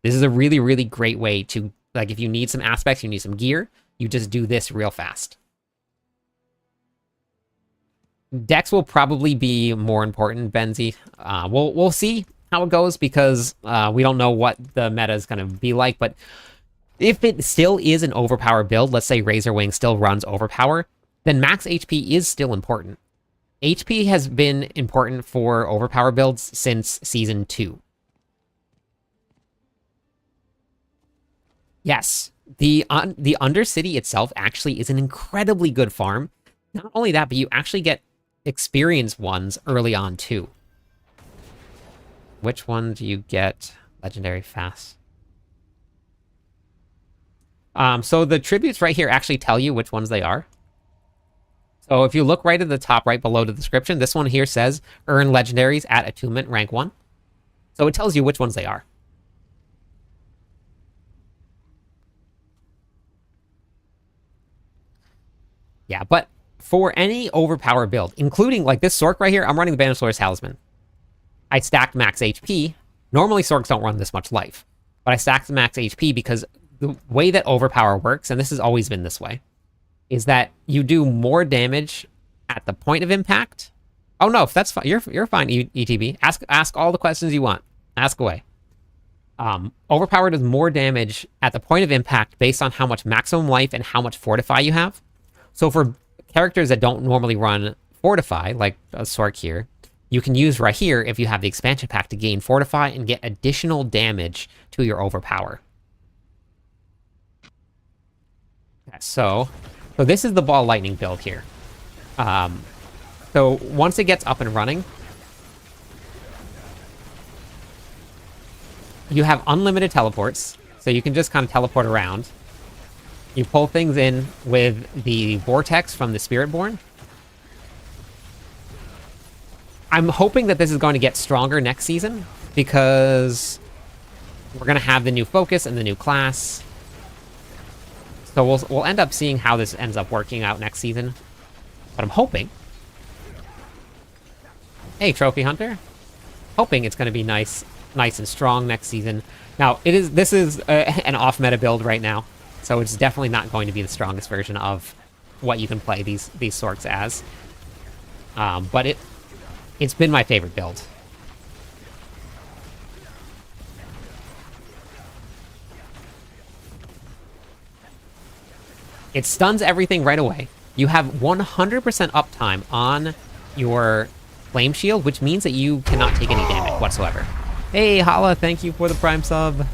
This is a really, really great way to, like, if you need some aspects, you need some gear, you just do this real fast. Dex will probably be more important, Benzie. We'll see how it goes, because we don't know what the meta is going to be like, but if it still is an overpower build, let's say Razorwing still runs overpower, then max HP is still important. HP has been important for overpower builds since Season 2. Yes, the Undercity itself actually is an incredibly good farm. Not only that, but you actually get experienced ones early on too. Which one do you get legendary fast? So the tributes right here actually tell you which ones they are. So if you look right at the top, right below the description, this one here says, earn legendaries at attunement rank 1. So it tells you which ones they are. Yeah, but for any overpower build, including like this Sork right here, I'm running the Banishlor's Talisman. I stacked max HP. Normally Sorks don't run this much life, but I stacked max HP because the way that overpower works, and this has always been this way, is that you do more damage at the point of impact. Oh no, that's fine. You're fine, ETB. Ask all the questions you want. Ask away. Overpower does more damage at the point of impact based on how much maximum life and how much fortify you have. So for characters that don't normally run fortify, like a Sork here, you can use right here if you have the expansion pack to gain fortify and get additional damage to your overpower. So this is the ball lightning build here. So once it gets up and running, you have unlimited teleports, so you can just kind of teleport around. You pull things in with the vortex from the Spiritborn. I'm hoping that this is going to get stronger next season, because we're going to have the new focus and the new class. So we'll end up seeing how this ends up working out next season. But I'm hoping... Hey, Trophy Hunter. Hoping it's going to be nice and strong next season. Now, this is an off-meta build right now, so it's definitely not going to be the strongest version of what you can play these Sorks as. But it's been my favorite build. It stuns everything right away. You have 100% uptime on your Flame Shield, which means that you cannot take any damage whatsoever. Hey, Hala, thank you for the Prime sub.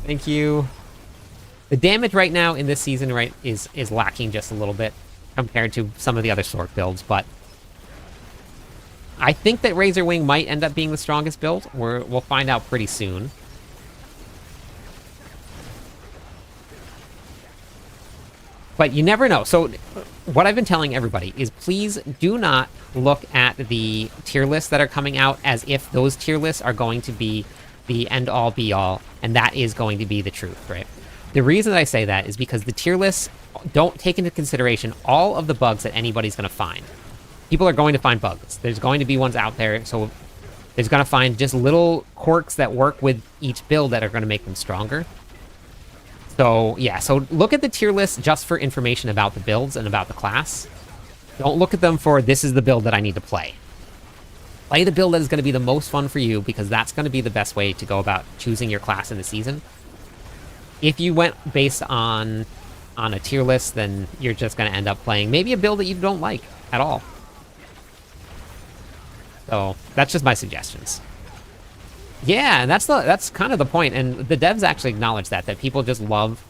Thank you. The damage right now in this season, right, is lacking just a little bit compared to some of the other Sork builds, but I think that Razorwing might end up being the strongest build. We'll find out pretty soon. But you never know. So what I've been telling everybody is please do not look at the tier lists that are coming out as if those tier lists are going to be the end-all, be-all, and that is going to be the truth, right? The reason that I say that is because the tier lists don't take into consideration all of the bugs that anybody's going to find. People are going to find bugs. There's going to be ones out there, so there's going to find just little quirks that work with each build that are going to make them stronger. So, yeah, so look at the tier list just for information about the builds and about the class. Don't look at them for, this is the build that I need to play. Play the build that is going to be the most fun for you, because that's going to be the best way to go about choosing your class in the season. If you went based on a tier list, then you're just going to end up playing maybe a build that you don't like at all. So, that's just my suggestions. Yeah, that's kind of the point, and the devs actually acknowledge that people just love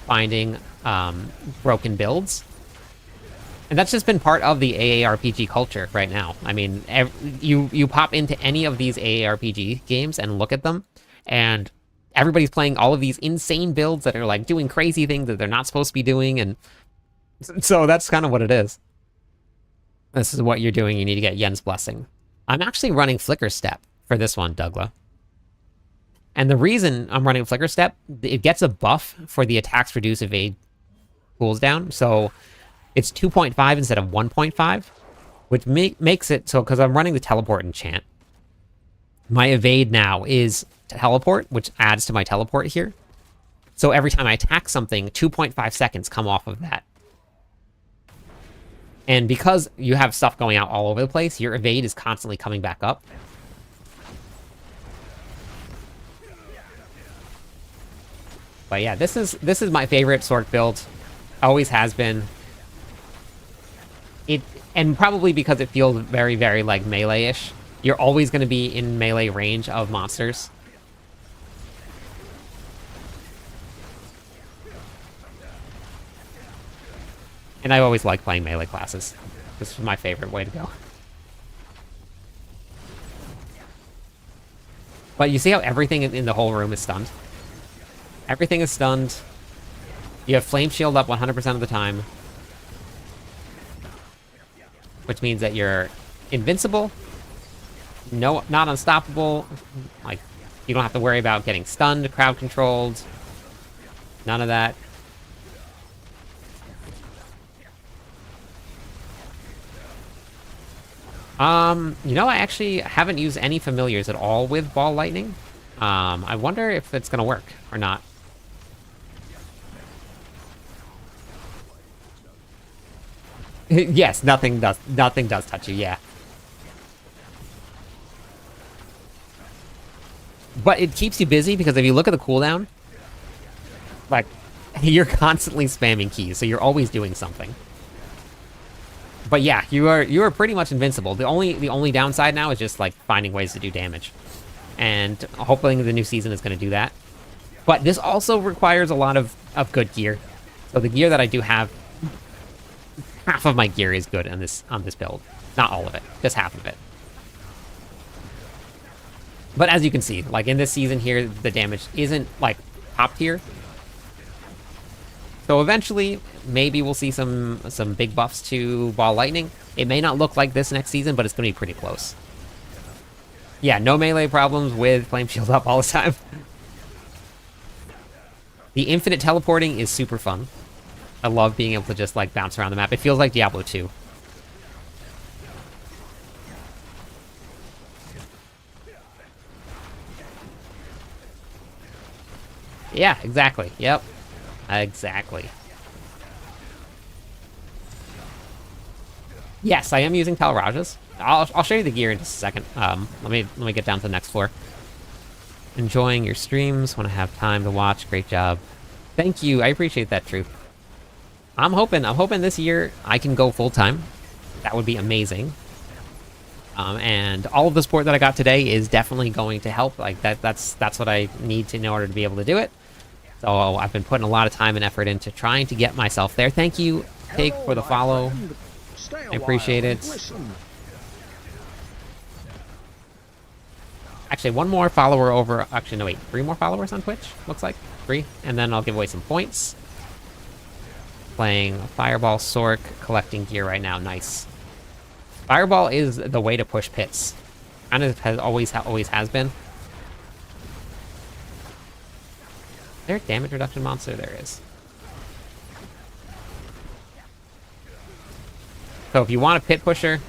finding broken builds. And that's just been part of the AARPG culture right now. I mean, you pop into any of these AARPG games and look at them, and everybody's playing all of these insane builds that are like doing crazy things that they're not supposed to be doing, and so that's kind of what it is. This is what you're doing. You need to get Yen's Blessing. I'm actually running Flicker Step for this one, Dougla. And the reason I'm running Flicker Step, it gets a buff for the attacks reduce evade cooldown. So it's 2.5 instead of 1.5, which makes it so, because I'm running the teleport enchant, my evade now is teleport, which adds to my teleport here. So every time I attack something, 2.5 seconds come off of that. And because you have stuff going out all over the place, your evade is constantly coming back up. But yeah, this is my favorite Sorc build. Always has been. And probably because it feels very, very like melee-ish. You're always going to be in melee range of monsters. And I always like playing melee classes. This is my favorite way to go. But you see how everything in the whole room is stunned? Everything is stunned. You have Flame Shield up 100% of the time. Which means that you're invincible. No, not unstoppable. Like, you don't have to worry about getting stunned, crowd controlled. None of that. You know, I actually haven't used any familiars at all with Ball Lightning. I wonder if it's gonna work or not. Yes, nothing does touch you, yeah. But it keeps you busy because if you look at the cooldown, like, you're constantly spamming keys, so you're always doing something. But yeah, you are pretty much invincible. The only downside now is just like finding ways to do damage. And hopefully the new season is going to do that. But this also requires a lot of good gear. So the gear that I do have, half of my gear is good on this build. Not all of it, just half of it. But as you can see, like in this season here, the damage isn't like top tier. So eventually, maybe we'll see some big buffs to Ball Lightning. It may not look like this next season, but it's going to be pretty close. Yeah, no melee problems with Flame Shield up all the time. The infinite teleporting is super fun. I love being able to just like bounce around the map. It feels like Diablo 2. Yeah, exactly. Yep. Exactly. Yes, I am using Talarajas. I'll show you the gear in just a second. Let me get down to the next floor. Enjoying your streams when I have time to watch. Great job. Thank you. I appreciate that, Truth. I'm hoping this year I can go full time. That would be amazing. And all of the support that I got today is definitely going to help. Like that's what I need to in order to be able to do it. So I've been putting a lot of time and effort into trying to get myself there. Thank you, Take, for the follow. I appreciate it. Actually, one more follower over. Actually, no, wait. 3 more followers on Twitch, looks like. 3. And then I'll give away some points. Playing Fireball Sorc, collecting gear right now. Nice. Fireball is the way to push pits. Kind of has always has been. Is there a damage reduction monster? There is. So if you want a pit pusher,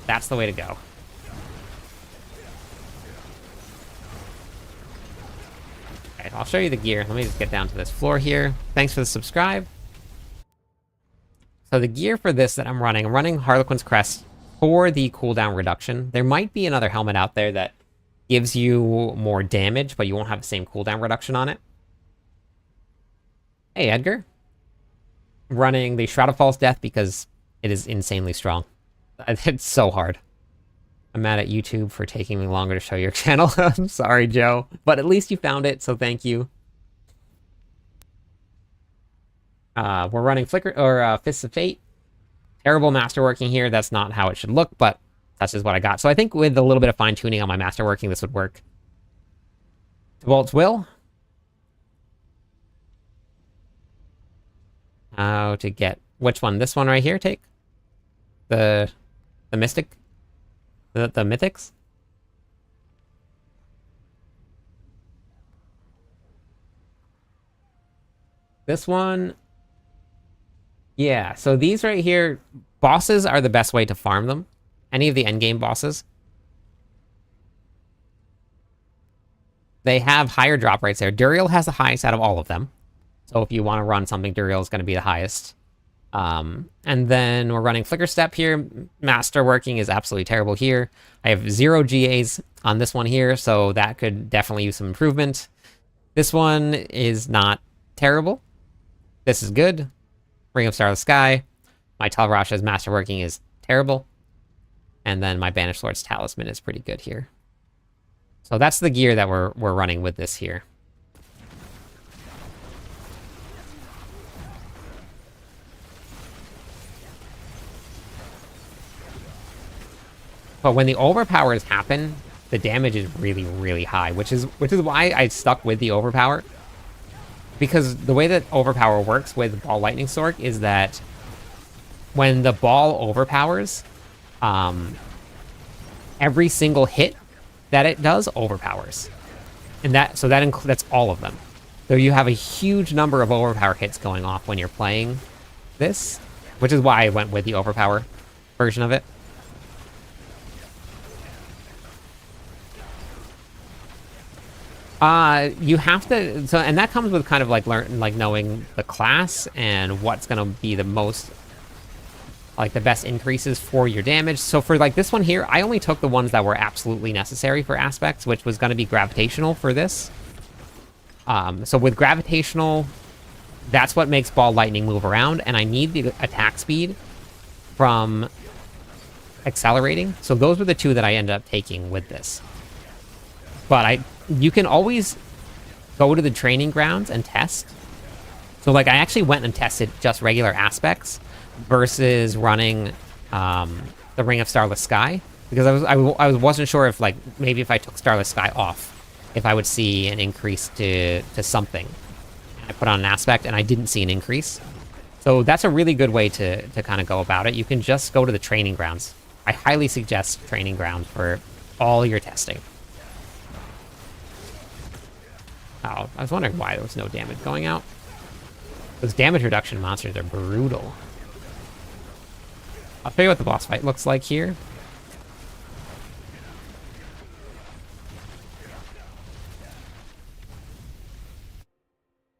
that's the way to go. Okay, I'll show you the gear. Let me just get down to this floor here. Thanks for the subscribe. So the gear for this that I'm running Harlequin's Crest for the cooldown reduction. There might be another helmet out there that gives you more damage, but you won't have the same cooldown reduction on it. Hey, Edgar. I'm running the Shroud of False Death because it is insanely strong. It's so hard. I'm mad at YouTube for taking me longer to show your channel. I'm sorry, Joe. But at least you found it, so thank you. We're running Flicker or Fists of Fate. Terrible masterworking here. That's not how it should look, but that's just what I got. So I think with a little bit of fine-tuning on my masterworking, this would work. Tibalt's Will. How to get... Which one? This one right here, Take? The Mystic? The Mythics? This one... Yeah, so these right here, bosses are the best way to farm them. Any of the endgame bosses. They have higher drop rates there. Duriel has the highest out of all of them. So if you want to run something, Duriel is going to be the highest. And then we're running Flicker Step here. Masterworking is absolutely terrible here. I have 0 GAs on this one here, so that could definitely use some improvement. This one is not terrible. This is good. Ring of Starless Sky. My Tel'Rash's Masterworking is terrible. And then my Banished Lord's Talisman is pretty good here. So that's the gear that we're running with this here. But when the overpowers happen, the damage is really, really high, which is why I stuck with the overpower. Because the way that overpower works with Ball Lightning Stork is that when the ball overpowers, every single hit that it does overpowers. And that's all of them. So you have a huge number of overpower hits going off when you're playing this, which is why I went with the overpower version of it. You have to, so, and that comes with kind of like knowing the class and what's gonna be the most, like the best increases for your damage. So for like this one here, I only took the ones that were absolutely necessary for aspects, which was gonna be gravitational for this. So with gravitational, that's what makes Ball Lightning move around, and I need the attack speed from accelerating. So those were the two that I ended up taking with this. But you can always go to the training grounds and test. So like I actually went and tested just regular aspects versus running the Ring of Starless Sky, because I wasn't sure if like maybe if I took Starless Sky off, if I would see an increase to something. I put on an aspect and I didn't see an increase. So that's a really good way to kind of go about it. You can just go to the training grounds. I highly suggest training grounds for all your testing. Oh, I was wondering why there was no damage going out. Those damage reduction monsters are brutal. I'll show you what the boss fight looks like here.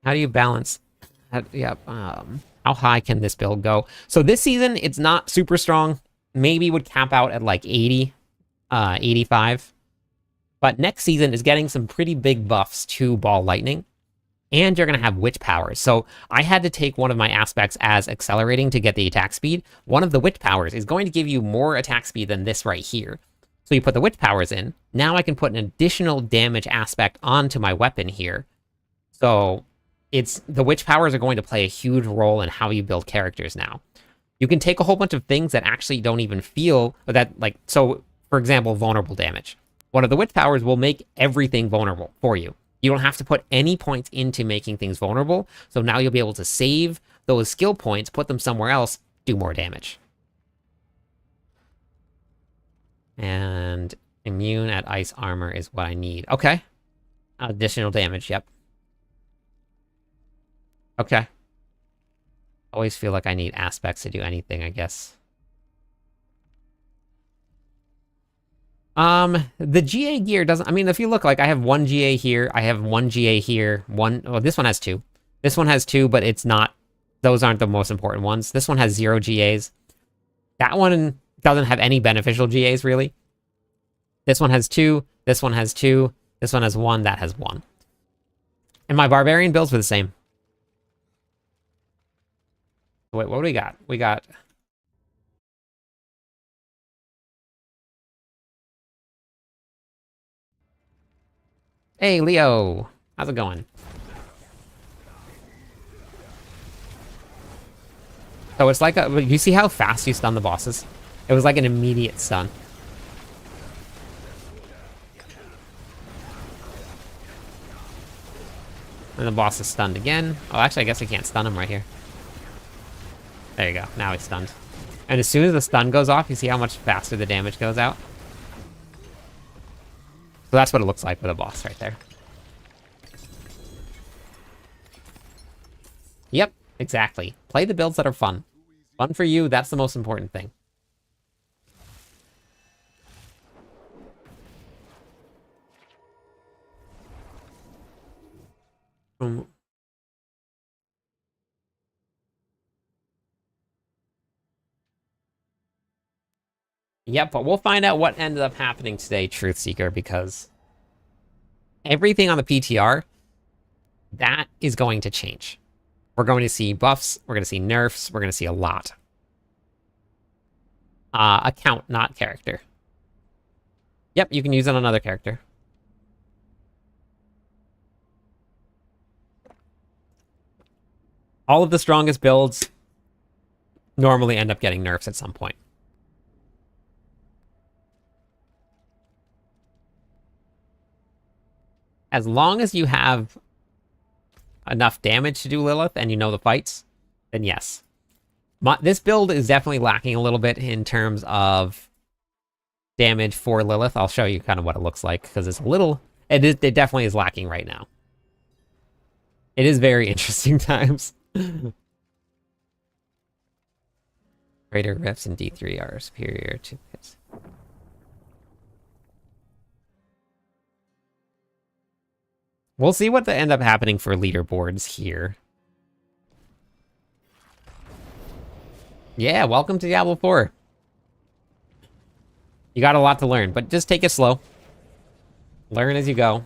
How do you balance? How high can this build go? So this season, it's not super strong. Maybe would cap out at like 80, 85. But next season is getting some pretty big buffs to Ball Lightning. And you're going to have Witch Powers. So I had to take one of my aspects as accelerating to get the attack speed. One of the Witch Powers is going to give you more attack speed than this right here. So you put the Witch Powers in. Now I can put an additional damage aspect onto my weapon here. So the Witch Powers are going to play a huge role in how you build characters now. You can take a whole bunch of things that actually don't even feel that, like, so for example, vulnerable damage. One of the Witch Powers will make everything vulnerable for you. You don't have to put any points into making things vulnerable, so now you'll be able to save those skill points, put them somewhere else, do more damage. And immune at ice armor is what I need. Okay. Additional damage, yep. Okay. Always feel like I need aspects to do anything, I guess. The GA gear doesn't, I mean, if you look, like, I have 1 GA here, I have 1 GA here, well, this one has 2. This one has 2, but it's not, those aren't the most important ones. This one has 0 GAs. That one doesn't have any beneficial GAs, really. This one has 2, this one has 2, this one has 1, that has 1. And my Barbarian builds were the same. Wait, what do we got? We got... Hey, Leo! How's it going? So it's like you see how fast you stun the bosses? It was like an immediate stun. And the boss is stunned again. Oh, actually, I guess I can't stun him right here. There you go. Now he's stunned. And as soon as the stun goes off, you see how much faster the damage goes out? So that's what it looks like with a boss right there. Yep, exactly. Play the builds that are fun. Fun for you, that's the most important thing. Yep, but we'll find out what ended up happening today, Truthseeker, because everything on the PTR, that is going to change. We're going to see buffs, we're going to see nerfs, we're going to see a lot. Account, not character. Yep, you can use it on another character. All of the strongest builds normally end up getting nerfs at some point. As long as you have enough damage to do Lilith and you know the fights, then yes. This build is definitely lacking a little bit in terms of damage for Lilith. I'll show you kind of what it looks like, because it's a little... It definitely is lacking right now. It is very interesting times. Greater rifts in D3 are superior to hits. We'll see what end up happening for leaderboards here. Yeah, welcome to Diablo 4. You got a lot to learn, but just take it slow. Learn as you go.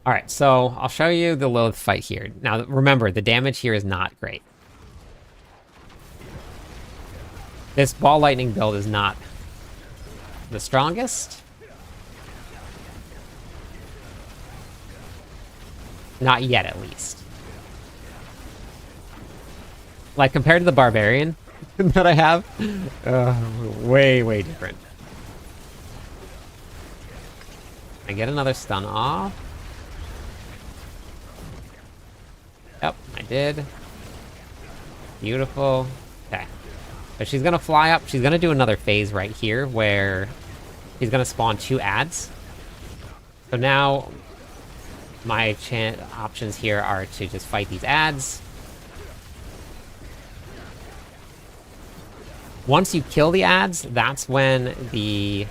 Alright, so I'll show you the Lilith fight here. Now, remember, the damage here is not great. This ball lightning build is not the strongest. Not yet, at least. Like, compared to the barbarian that I have, way, way different. I get another stun off. Yep, I did. Beautiful. Okay. But she's gonna fly up. She's gonna do another phase right here where he's gonna spawn 2 adds. So now my options here are to just fight these adds. Once you kill the adds, that's when the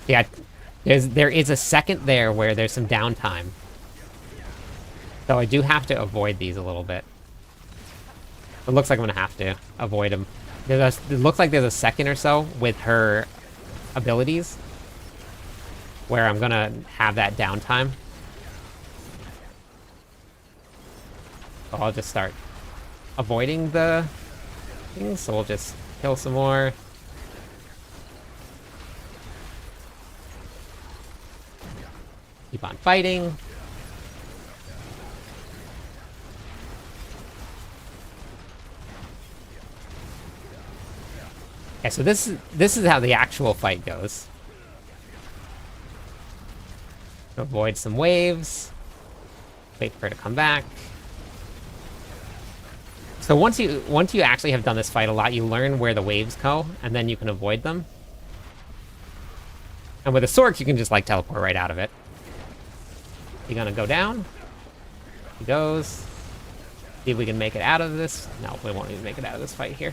yeah, there is a second there where there's some downtime. So I do have to avoid these a little bit. It looks like I'm gonna have to avoid them. It looks like there's a second or so with her abilities where I'm gonna have that downtime. So I'll just start avoiding the things. So we'll just kill some more. Keep on fighting. Okay, so this is how the actual fight goes. Avoid some waves. Wait for her to come back. So once you actually have done this fight a lot, you learn where the waves go, and then you can avoid them. And with a sword, you can just like teleport right out of it. You're gonna go down. He goes. See if we can make it out of this. No, we won't even make it out of this fight here.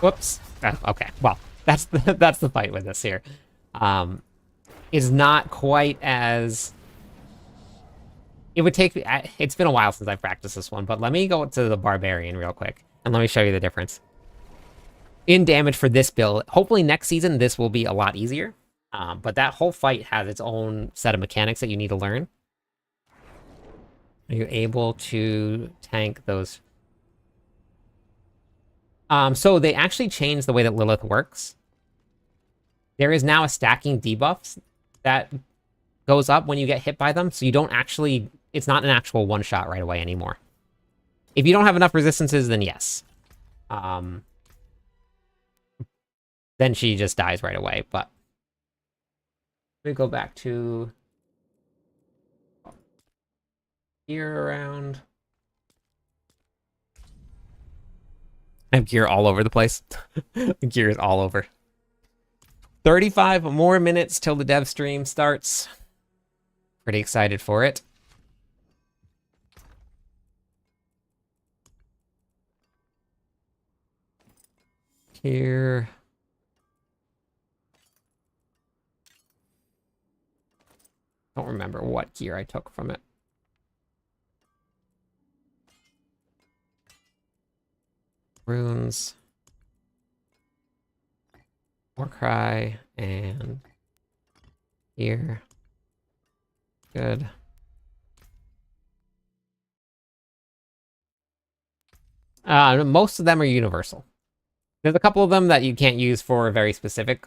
Whoops. Okay. Well, that's the fight with us here. Is not quite as... It would take... It's been a while since I've practiced this one, but let me go to the Barbarian real quick, and let me show you the difference. In damage for this build, hopefully next season this will be a lot easier, but that whole fight has its own set of mechanics that you need to learn. Are you able to tank those? So they actually changed the way that Lilith works. There is now a stacking debuffs that goes up when you get hit by them, so you don't actually... It's not an actual one-shot right away anymore. If you don't have enough resistances, then yes. then she just dies right away. But we go back to gear around. I have gear all over the place. Gear is all over. 35 more minutes till the dev stream starts. Pretty excited for it. Here. Don't remember what gear I took from it. Runes. Warcry and here. Good. Most of them are universal. There's a couple of them that you can't use for very specific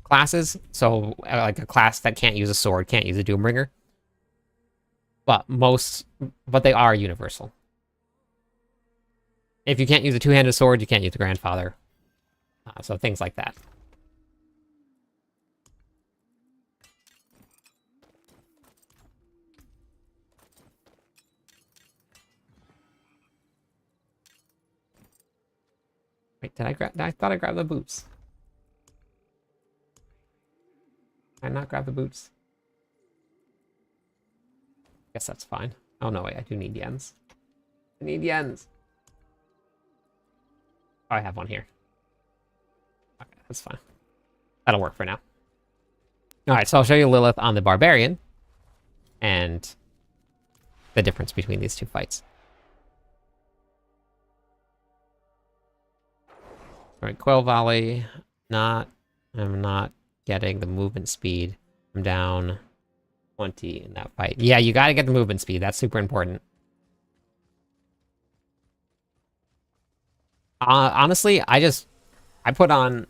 classes. So, like a class that can't use a sword, can't use a Doombringer. But they are universal. If you can't use a two-handed sword, you can't use the Grandfather. So things like that. Wait, did I grab? I thought I grabbed the boots. Did I not grab the boots? Guess that's fine. Oh no, wait, I do need yens. I need yens. Oh, I have one here. Okay, that's fine. That'll work for now. Alright, so I'll show you Lilith on the Barbarian and the difference between these two fights. Alright, Quail Volley. I'm not getting the movement speed. I'm down 20 in that fight. Yeah, you gotta get the movement speed. That's super important. Honestly, I put on...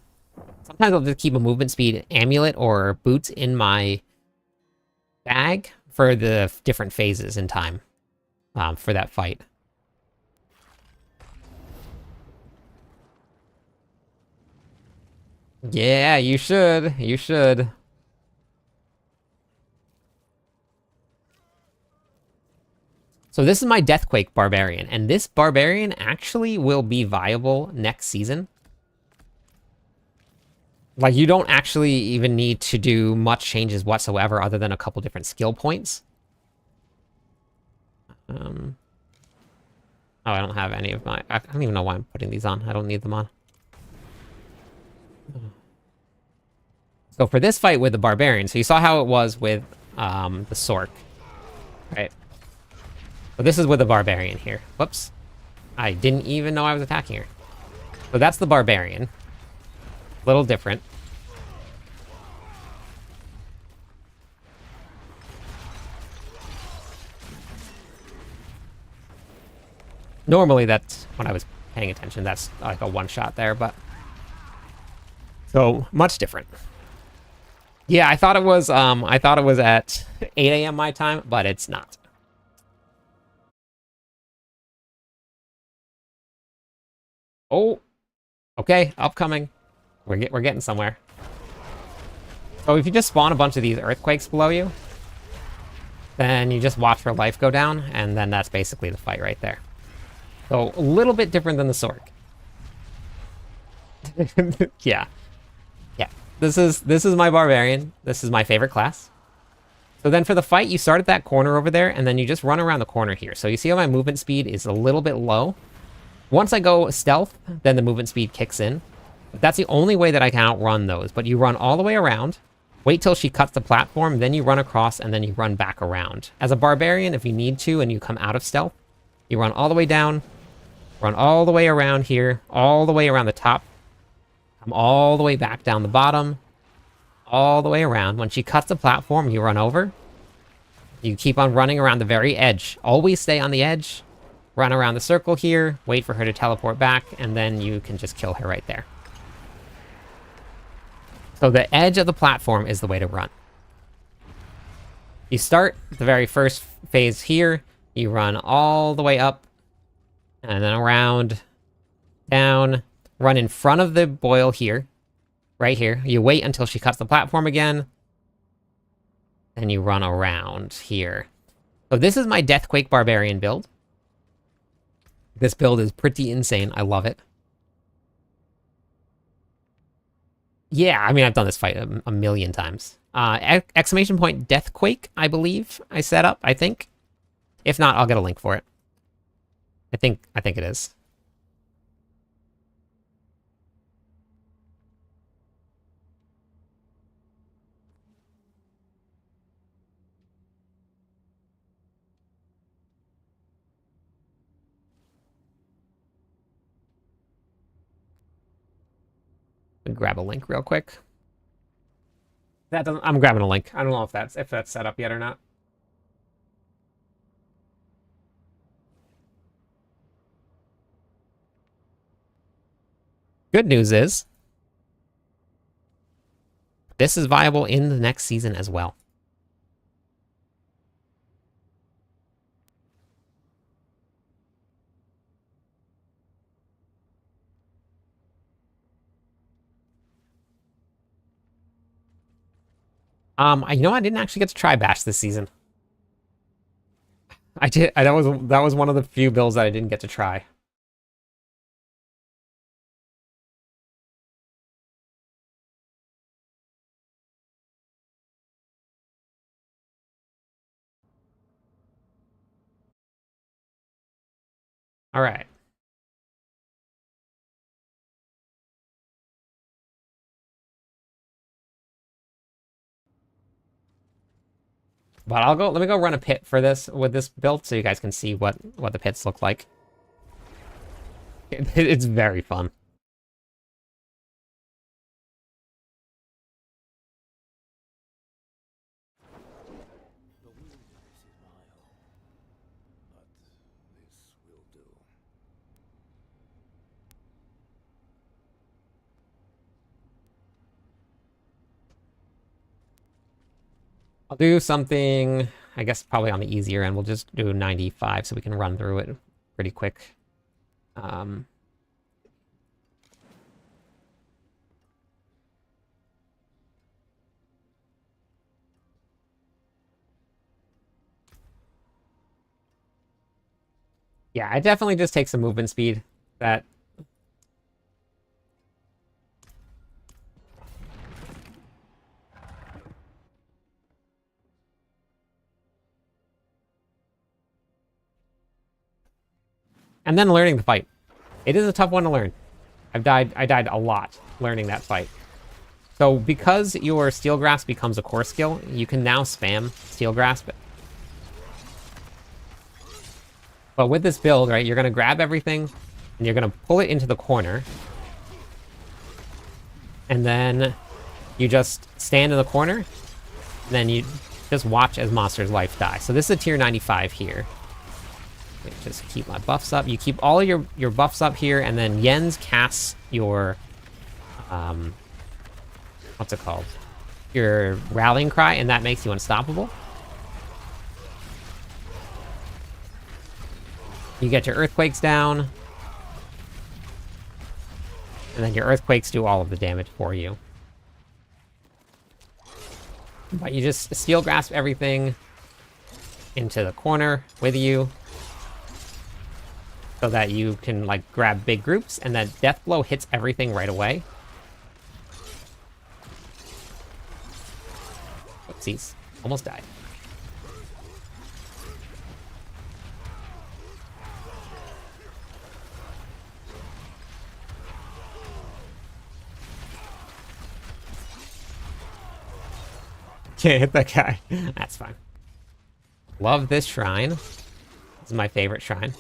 Sometimes I'll just keep a movement speed amulet or boots in my bag for the different phases in time for that fight. Yeah, you should. You should. So this is my Deathquake Barbarian, and this Barbarian actually will be viable next season. Like, you don't actually even need to do much changes whatsoever other than a couple different skill points. Oh, I don't have any of my... I don't even know why I'm putting these on. I don't need them on. So for this fight with the Barbarian, so you saw how it was with the Sork, right? So this is with the Barbarian here. Whoops. I didn't even know I was attacking her. So that's the Barbarian. A little different. Normally that's, when I was paying attention, that's like a one-shot there, but... So, much different. Yeah, I thought it was at 8 a.m. my time, but it's not. Oh, okay, upcoming. We're getting somewhere. So if you just spawn a bunch of these earthquakes below you, then you just watch for life go down, and then that's basically the fight right there. So a little bit different than the Sork. Yeah. Yeah. This is my Barbarian. This is my favorite class. So then for the fight, you start at that corner over there, and then you just run around the corner here. So you see how my movement speed is a little bit low? Once I go stealth, then the movement speed kicks in. But that's the only way that I can outrun those. But you run all the way around, wait till she cuts the platform, then you run across, and then you run back around. As a Barbarian, if you need to and you come out of stealth, you run all the way down, run all the way around here, all the way around the top, come all the way back down the bottom, all the way around. When she cuts the platform, you run over. You keep on running around the very edge. Always stay on the edge. Run around the circle here, wait for her to teleport back, and then you can just kill her right there. So the edge of the platform is the way to run. You start the very first phase here, you run all the way up, and then around, down, run in front of the boil here, right here. You wait until she cuts the platform again, then you run around here. So this is my Deathquake Barbarian build. This build is pretty insane. I love it. Yeah, I mean, I've done this fight a million times. Exclamation point Deathquake, I believe I set up, I think. If not, I'll get a link for it. I think it is. Grab a link real quick. That doesn't, I'm grabbing a link. I don't know if that's set up yet or not. Good news is this is viable in the next season as well. I didn't actually get to try Bash this season. I did. That was one of the few builds that I didn't get to try. All right. But let me go run a pit for this with this build so you guys can see what the pits look like. It's very fun. I'll do something, I guess, probably on the easier end. We'll just do 95 so we can run through it pretty quick. Yeah, it definitely just takes some movement speed. That and then learning the fight. It is a tough one to learn. I died a lot learning that fight. So because your Steel Grasp becomes a core skill, you can now spam Steel Grasp. But with this build, right, you're going to grab everything, and you're going to pull it into the corner. And then you just stand in the corner, and then you just watch as Monster's Life die. So this is a tier 95 here. Just keep my buffs up. You keep all of your buffs up here, and then Jens casts your, what's it called? Your Rallying Cry, and that makes you unstoppable. You get your Earthquakes down, and then your Earthquakes do all of the damage for you. But you just Steel Grasp everything into the corner with you, so that you can, like, grab big groups, and that Death Blow hits everything right away. Oopsies. Almost died. Can't hit that guy. That's fine. Love this shrine. This is my favorite shrine.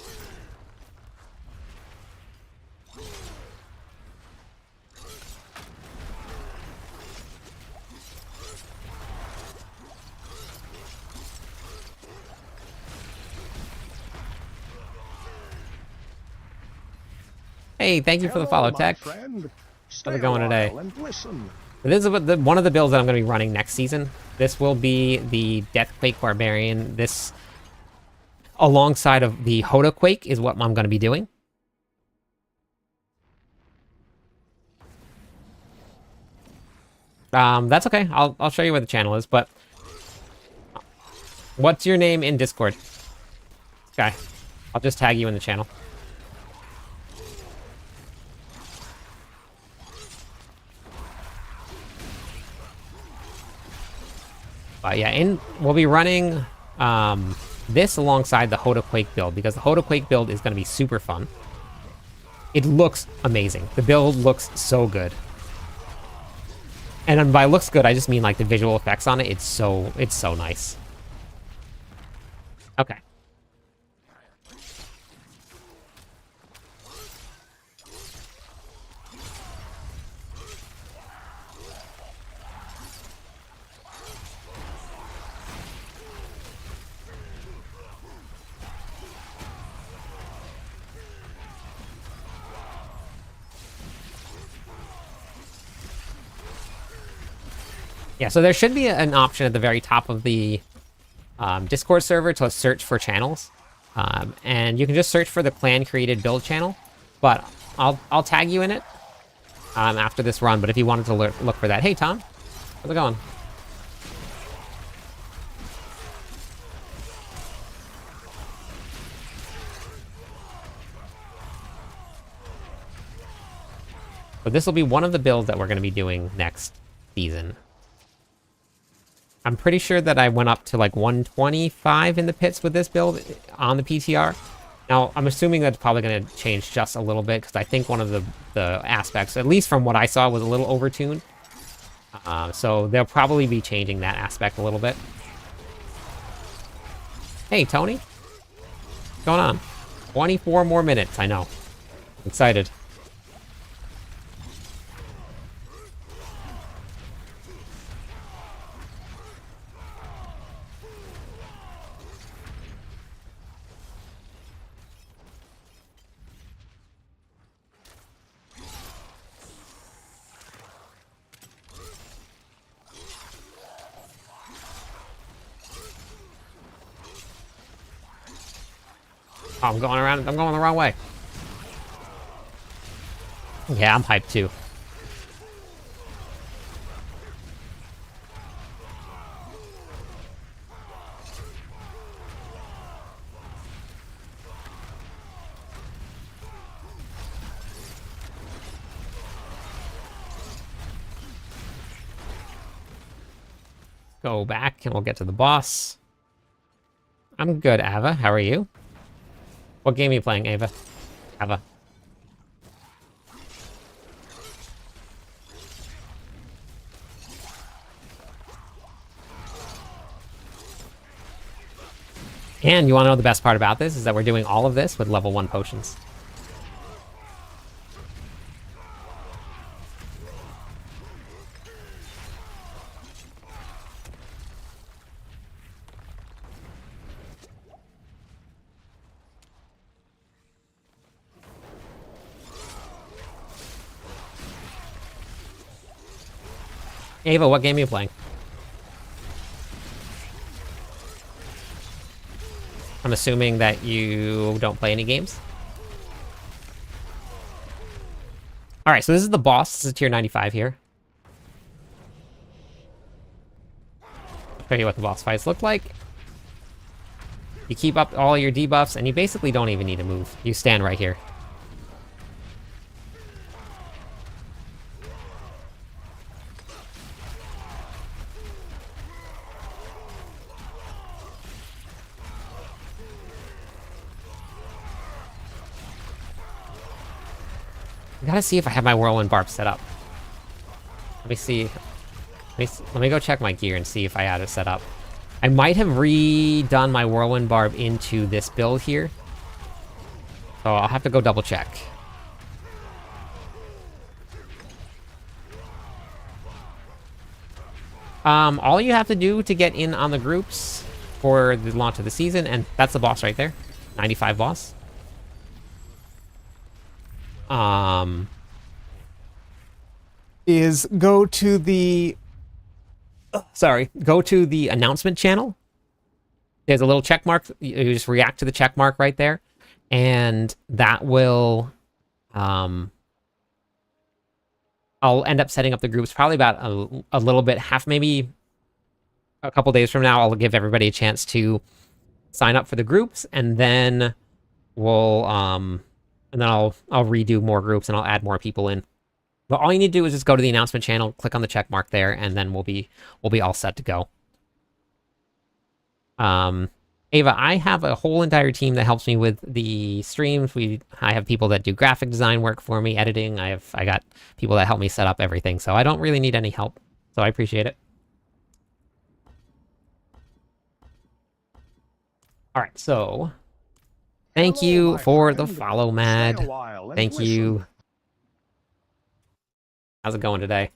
Hey, thank you for the follow, Tech. How's it going today? This is one of the builds that I'm going to be running next season. This will be the Deathquake Barbarian. This, alongside of the Hoda Quake, is what I'm going to be doing. That's okay. I'll show you where the channel is, but what's your name in Discord? Okay. I'll just tag you in the channel. Yeah, we'll be running this alongside the Hoda Quake build, because the Hoda Quake build is going to be super fun. It looks amazing. The build looks so good. And by looks good, I just mean like the visual effects on it. It's so nice. Okay. Yeah, so there should be an option at the very top of the Discord server to search for channels. And you can just search for the clan created build channel, but I'll tag you in it after this run. But if you wanted to look for that, hey Tom, how's it going? But this will be one of the builds that we're going to be doing next season. I'm pretty sure that I went up to like 125 in the pits with this build on the PTR. Now, I'm assuming that's probably going to change just a little bit, because I think one of the aspects, at least from what I saw, was a little overtuned. So they'll probably be changing that aspect a little bit. Hey, Tony. What's going on? 24 more minutes, I know. Excited. Oh, I'm going the wrong way. Yeah, I'm hyped too. Go back and we'll get to the boss. I'm good, Ava. How are you? What game are you playing, Ava? Ava. And you want to know the best part about this is that we're doing all of this with level 1 potions. Ava, what game are you playing? I'm assuming that you don't play any games. Alright, so this is the boss. This is tier 95 here. I'll show you what the boss fights look like. You keep up all your debuffs, and you basically don't even need to move. You stand right here. I gotta see if I have my Whirlwind Barb set up. Let me see. Let me go check my gear and see if I had it set up. I might have redone my Whirlwind Barb into this build here. So I'll have to go double check. All you have to do to get in on the groups for the launch of the season, and that's the boss right there. 95 boss. Is go to the announcement channel. There's a little check mark. You just react to the check mark right there, and that will I'll end up setting up the groups probably about a little bit, maybe a couple days from now. I'll give everybody a chance to sign up for the groups, and then I'll redo more groups and I'll add more people in. But all you need to do is just go to the announcement channel, click on the check mark there, and then we'll be all set to go. Ava, I have a whole entire team that helps me with the streams. I have people that do graphic design work for me, editing. I got people that help me set up everything, so I don't really need any help. So I appreciate it. All right, so thank you for the follow, Mad. Thank you. How's it going today?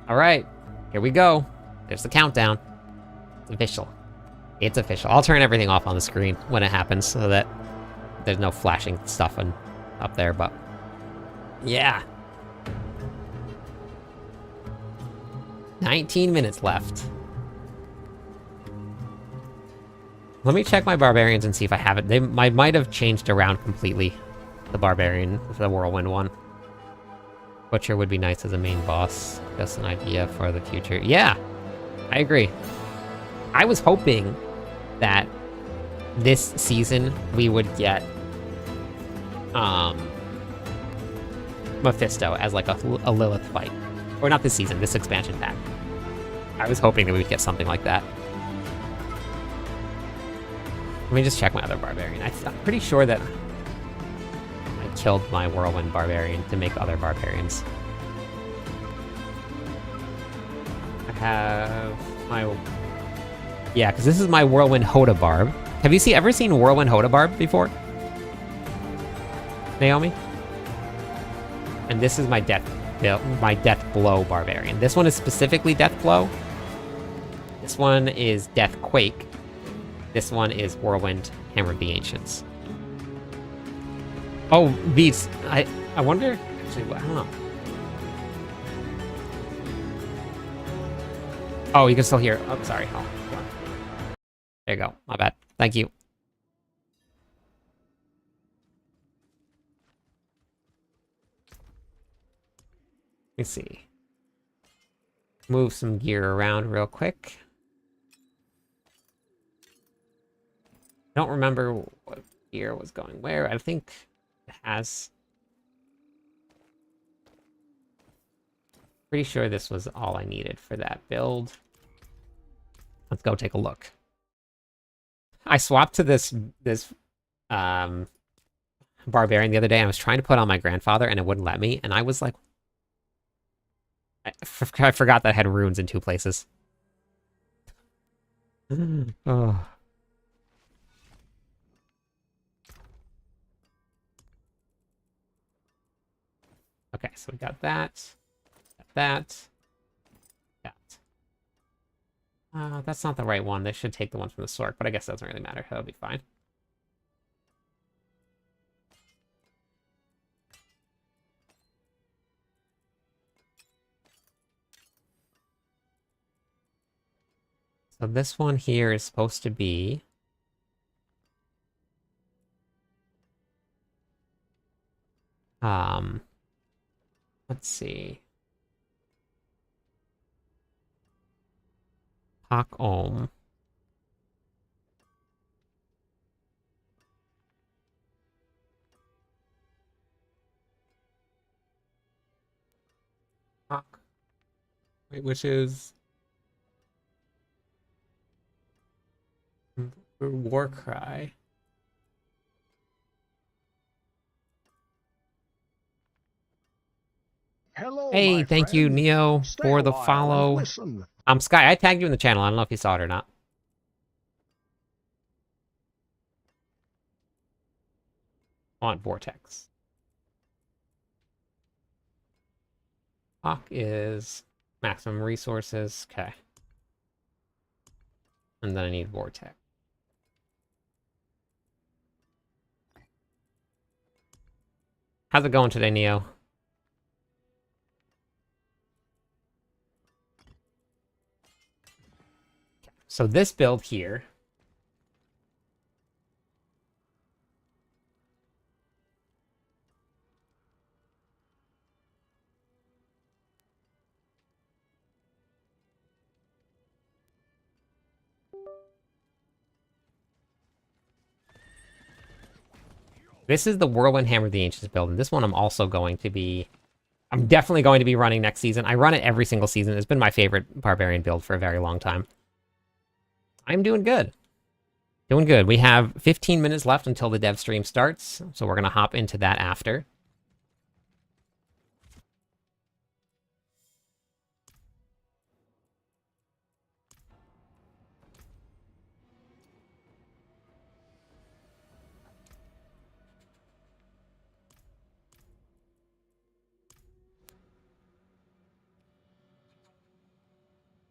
All right, here we go. There's the countdown. It's official. It's official. I'll turn everything off on the screen when it happens so that there's no flashing stuff up there, but yeah. 19 minutes left. Let me check my barbarians and see if I have it. They might have changed around completely. The barbarian, the whirlwind one. Butcher would be nice as a main boss. Just an idea for the future. Yeah, I agree. I was hoping that this season we would get Mephisto as like a Lilith fight. Or not this season, this expansion pack. I was hoping that we would get something like that. Let me just check my other barbarian. I'm pretty sure that I killed my whirlwind barbarian to make other barbarians. I have my... Yeah, because this is my whirlwind Hoda barb. Have you ever seen whirlwind Hoda barb before? Naomi? And this is my death blow barbarian. This one is specifically death blow. This one is death quake. This one is whirlwind hammer of the ancients. Oh, Beats. I wonder. Actually, I don't know. Oh, you can still hear. Oh, sorry. Oh, hold on. There you go. My bad. Thank you. Let me see. Move some gear around real quick. I don't remember what gear was going where. I think it has. Pretty sure this was all I needed for that build. Let's go take a look. I swapped to this barbarian the other day. And I was trying to put on my grandfather and it wouldn't let me. And I was like, I forgot that I had runes in 2 places. Oh. Okay, so we got that. That. That's not the right one. They should take the one from the sword, but I guess that doesn't really matter. That'll be fine. So this one here is supposed to be... let's see. Hak Ohm. Hak. Wait, which is... War Cry.
Hello,
Hey, thank you,
friend.
Neo,
Stay
for
a
the
while and
follow.
listen.
Sky, I tagged you in the channel. I don't know if you saw it or not. On Vortex. Hawk is maximum resources. Okay. And then I need Vortex. How's it going today, Neo? So this build here This is the Whirlwind Hammer of the Ancients build, and this one I'm definitely going to be running next season. I run it every single season. It's been my favorite Barbarian build for a very long time. I'm doing good. Doing good. We have 15 minutes left until the dev stream starts, so we're going to hop into that after.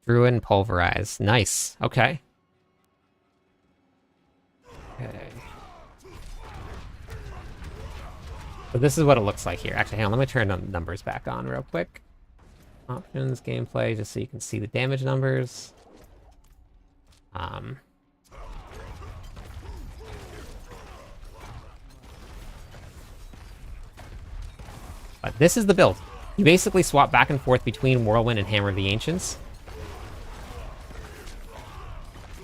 Druid and Pulverize. Nice. Okay. Okay. So this is what it looks like here. Actually, hang on. Let me turn the numbers back on real quick. Options, gameplay, just so you can see the damage numbers. But this is the build. You basically swap back and forth between Whirlwind and Hammer of the Ancients.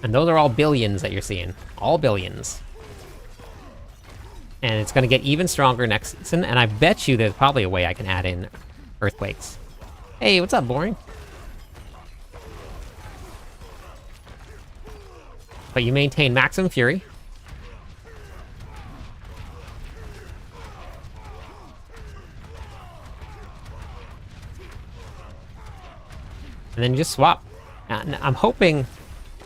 And those are all billions that you're seeing. All billions. And it's going to get even stronger next season, and I bet you there's probably a way I can add in Earthquakes. Hey, what's up, Boring? But you maintain Maximum Fury. And then you just swap. And I'm hoping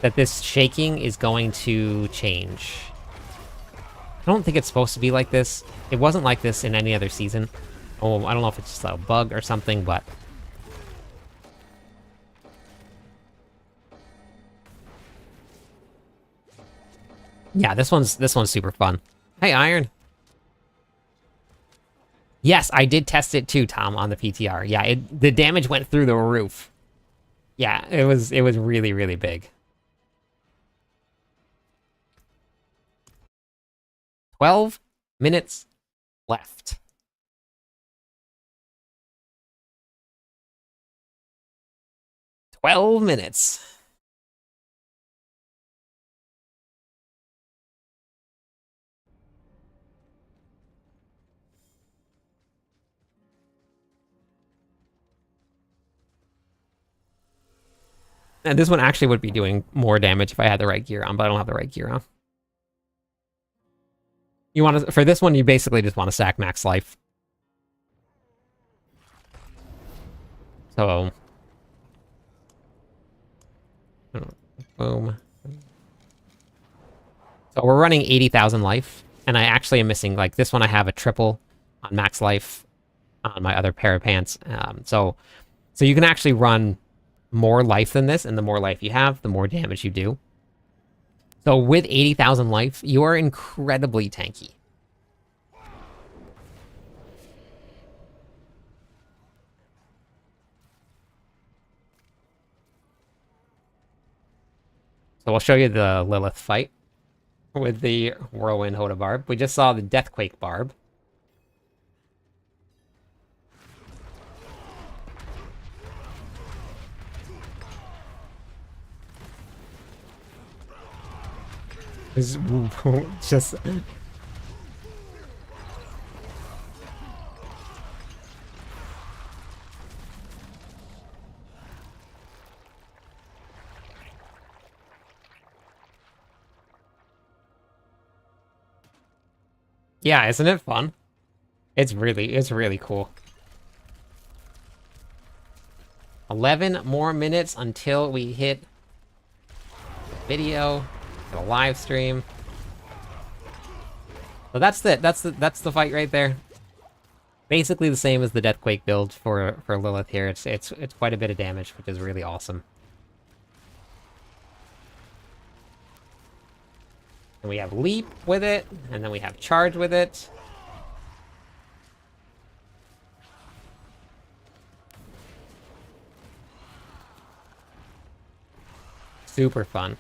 that this shaking is going to change. I don't think it's supposed to be like this. It wasn't like this in any other season. Oh, I don't know if it's just a bug or something, but... yeah, this one's super fun. Hey, Iron. Yes, I did test it too, Tom, on the PTR. Yeah, the damage went through the roof. Yeah, it was really, really big. 12 minutes left. "12 minutes. And this one actually would be doing more damage if I had the right gear on, but I don't have the right gear on. You want to, for this one, you basically just want to stack max life. So, boom. So we're running 80,000 life, and I actually am missing, like, this one I have a triple on max life on my other pair of pants. So you can actually run more life than this, and the more life you have, the more damage you do. So with 80,000 life, you are incredibly tanky. So I'll show you the Lilith fight with the Whirlwind Hoda Barb. We just saw the Deathquake Barb. It's just... yeah, isn't it fun? It's really cool. 11 more minutes until we hit video, the live stream. So that's the fight right there. Basically the same as the Deathquake build for Lilith here. It's quite a bit of damage, which is really awesome. And we have Leap with it, and then we have Charge with it. Super fun.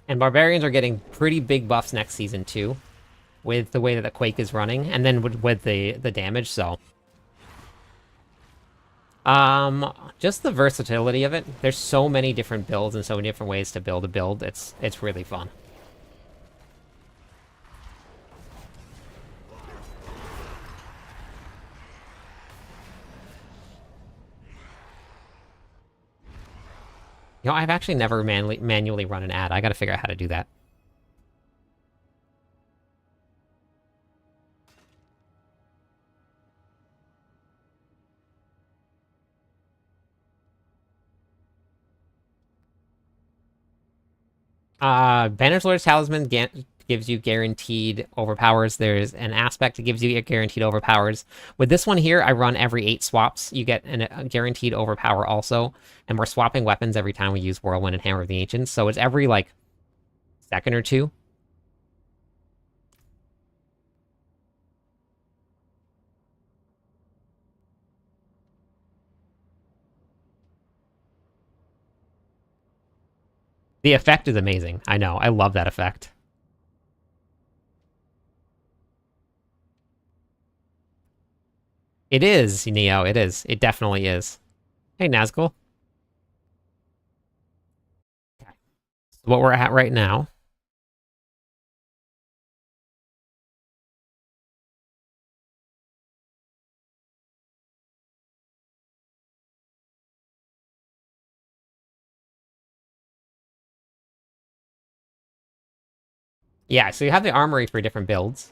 And Barbarians are getting pretty big buffs next season too, with the way that the Quake is running, and then with the damage, so... just the versatility of it. There's so many different builds and so many different ways to build a build. It's really fun. You know, I've actually never manually run an ad. I gotta figure out how to do that. Bannerlord's Talisman gives you guaranteed overpowers. There's an aspect that gives you guaranteed overpowers. With this one here, I run every 8 swaps. You get a guaranteed overpower also. And we're swapping weapons every time we use Whirlwind and Hammer of the Ancients. So it's every, like, second or two. The effect is amazing. I know. I love that effect. It is, Neo. It is. It definitely is. Hey, Nazgul. Okay. So what we're at right now. Yeah, so you have the armory for different builds.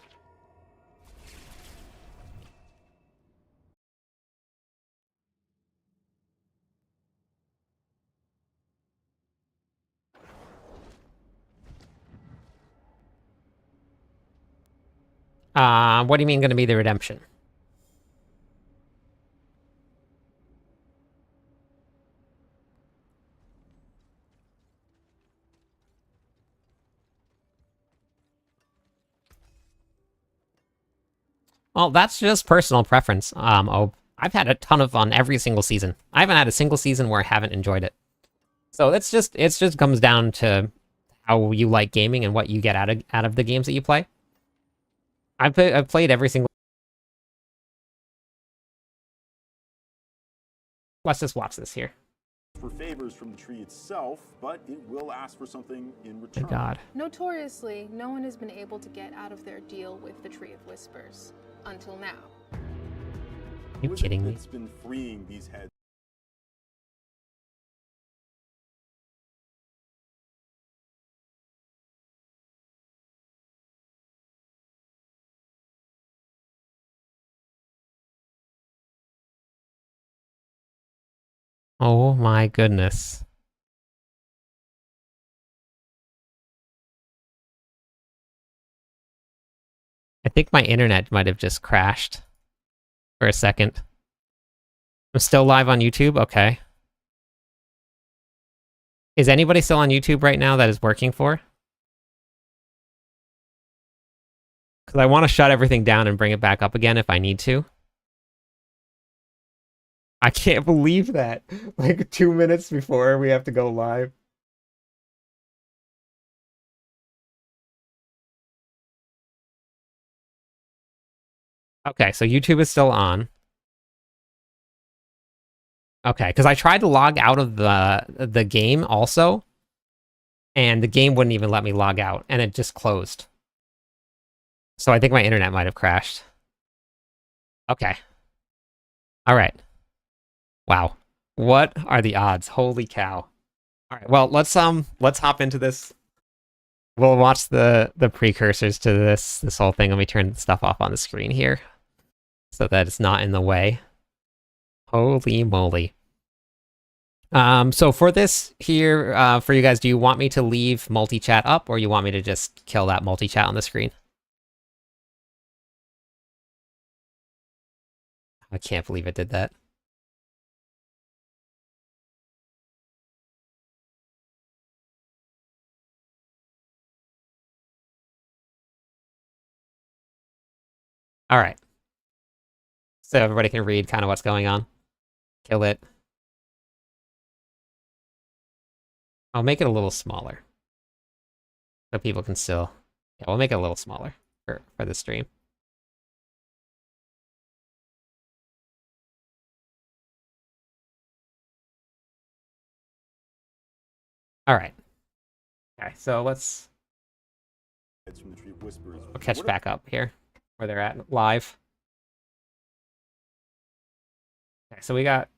What do you mean going to be the redemption? Well, that's just personal preference. I've had a ton of fun every single season. I haven't had a single season where I haven't enjoyed it. So it just comes down to how you like gaming and what you get out of the games that you play. I've played every single. Let's just watch this here.
For favors from the tree itself, but it will ask for something in
My
return.
God.
Notoriously, no one has been able to get out of their deal with the Tree of Whispers. Until now.
Are you
Who is it
kidding me?
that's been freeing these heads?
Oh my goodness. I think my internet might have just crashed for a second. I'm still live on YouTube? Okay. Is anybody still on YouTube right now that is working for? Because I want to shut everything down and bring it back up again if I need to. I can't believe that. Like 2 minutes before we have to go live. Okay, so YouTube is still on. Okay, because I tried to log out of the game also, and the game wouldn't even let me log out, and it just closed. So I think my internet might have crashed. Okay. All right. Wow. What are the odds? Holy cow. All right, well, let's hop into this. We'll watch the precursors to this whole thing. Let me turn the stuff off on the screen here so that it's not in the way. Holy moly. So for this here, for you guys, do you want me to leave multi-chat up or you want me to just kill that multi-chat on the screen? I can't believe it did that. All right. So everybody can read kind of what's going on. Kill it. I'll make it a little smaller. So people can still... Yeah, we'll make it a little smaller for the stream. All right. Okay, so let's...
Heads from the Tree of Whispers.
We'll catch
What
back up here where they're at live. Okay, so we got...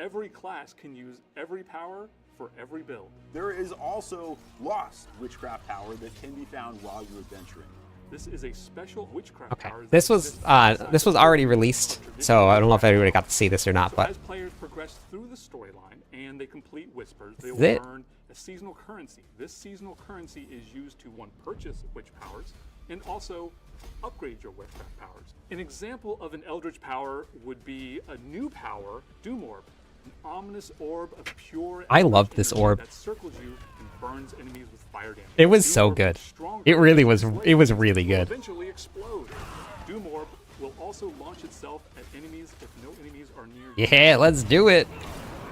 Every class can use every power for every build.
There is also lost witchcraft power that can be found while you're adventuring.
This is a special witchcraft
Okay.
power. that
This was
exists outside
this was
the
already
traditional
released,
tradition
so I don't know if
of
everybody got to see this or not,
So
but
as players progress through the storyline and they complete Whispers, they
This
will
is it.
earn a seasonal currency. This seasonal currency is used to, one, purchase witch powers, and also upgrade your witchcraft powers. An example of an Eldritch power would be a new power, Doom Orb, an ominous orb of pure
I
eldritch
loved this
energy
orb.
that circles you and burns enemies with fire damage.
It was
Doom
so
Orb
good.
is stronger
It really was-
as
it was
flames
really
will
good.
Eventually explode. Doom Orb will also launch itself at enemies if no enemies are near you.
yeah, let's do it.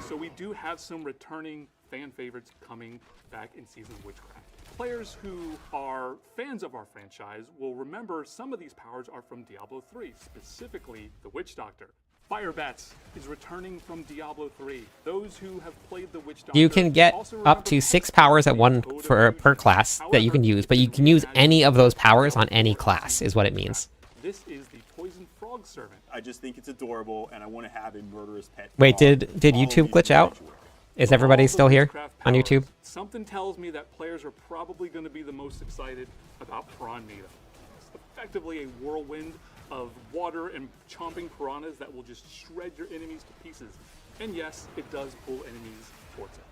So we do have some returning fan favorites coming back in Season of Witchcraft. Players who are fans of our franchise will remember some of these powers are from Diablo 3, specifically the Witch Doctor. Fire Bats is returning from Diablo 3. Those who have played the Witch Doctor
You can get
also
up
remember
to 6
Pest
powers at
Bats,
one
Ode of
per
Fusion.
class that you can
However,
use, but you can use any of those powers on any class, is what it means.
This is the Poison Frog Servant.
I just think it's adorable, and I want to have a murderous pet.
Wait,
frog
did
in all of
YouTube
these
glitch out?
sanctuaries.
Is everybody
All the
still here
witchcraft
on
powers,
YouTube?
Something tells me that players are probably going to be the most excited about Prawn Nita. It's effectively a whirlwind of water and chomping piranhas that will just shred your enemies to pieces. And yes, it does pull enemies towards it.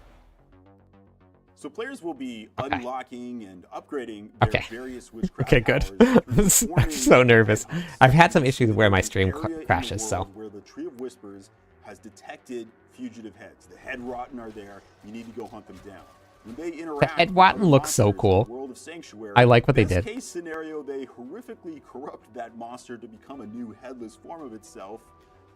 So players will be unlocking and upgrading their
Okay.
various witchcraft
Okay, good.
powers through
I'm so nervous.
head hunts.
I've had some issues where my
An
stream
area in the
crashes, so.
world where the Tree of Whispers has detected fugitive heads. The head rotten are there. You need to go hunt them down. When they interact
head
with
rotten
other
looks so
monsters in
cool.
the world of Sanctuary,
I like what they
best
did.
case scenario, they horrifically corrupt that monster to become a new headless form of itself.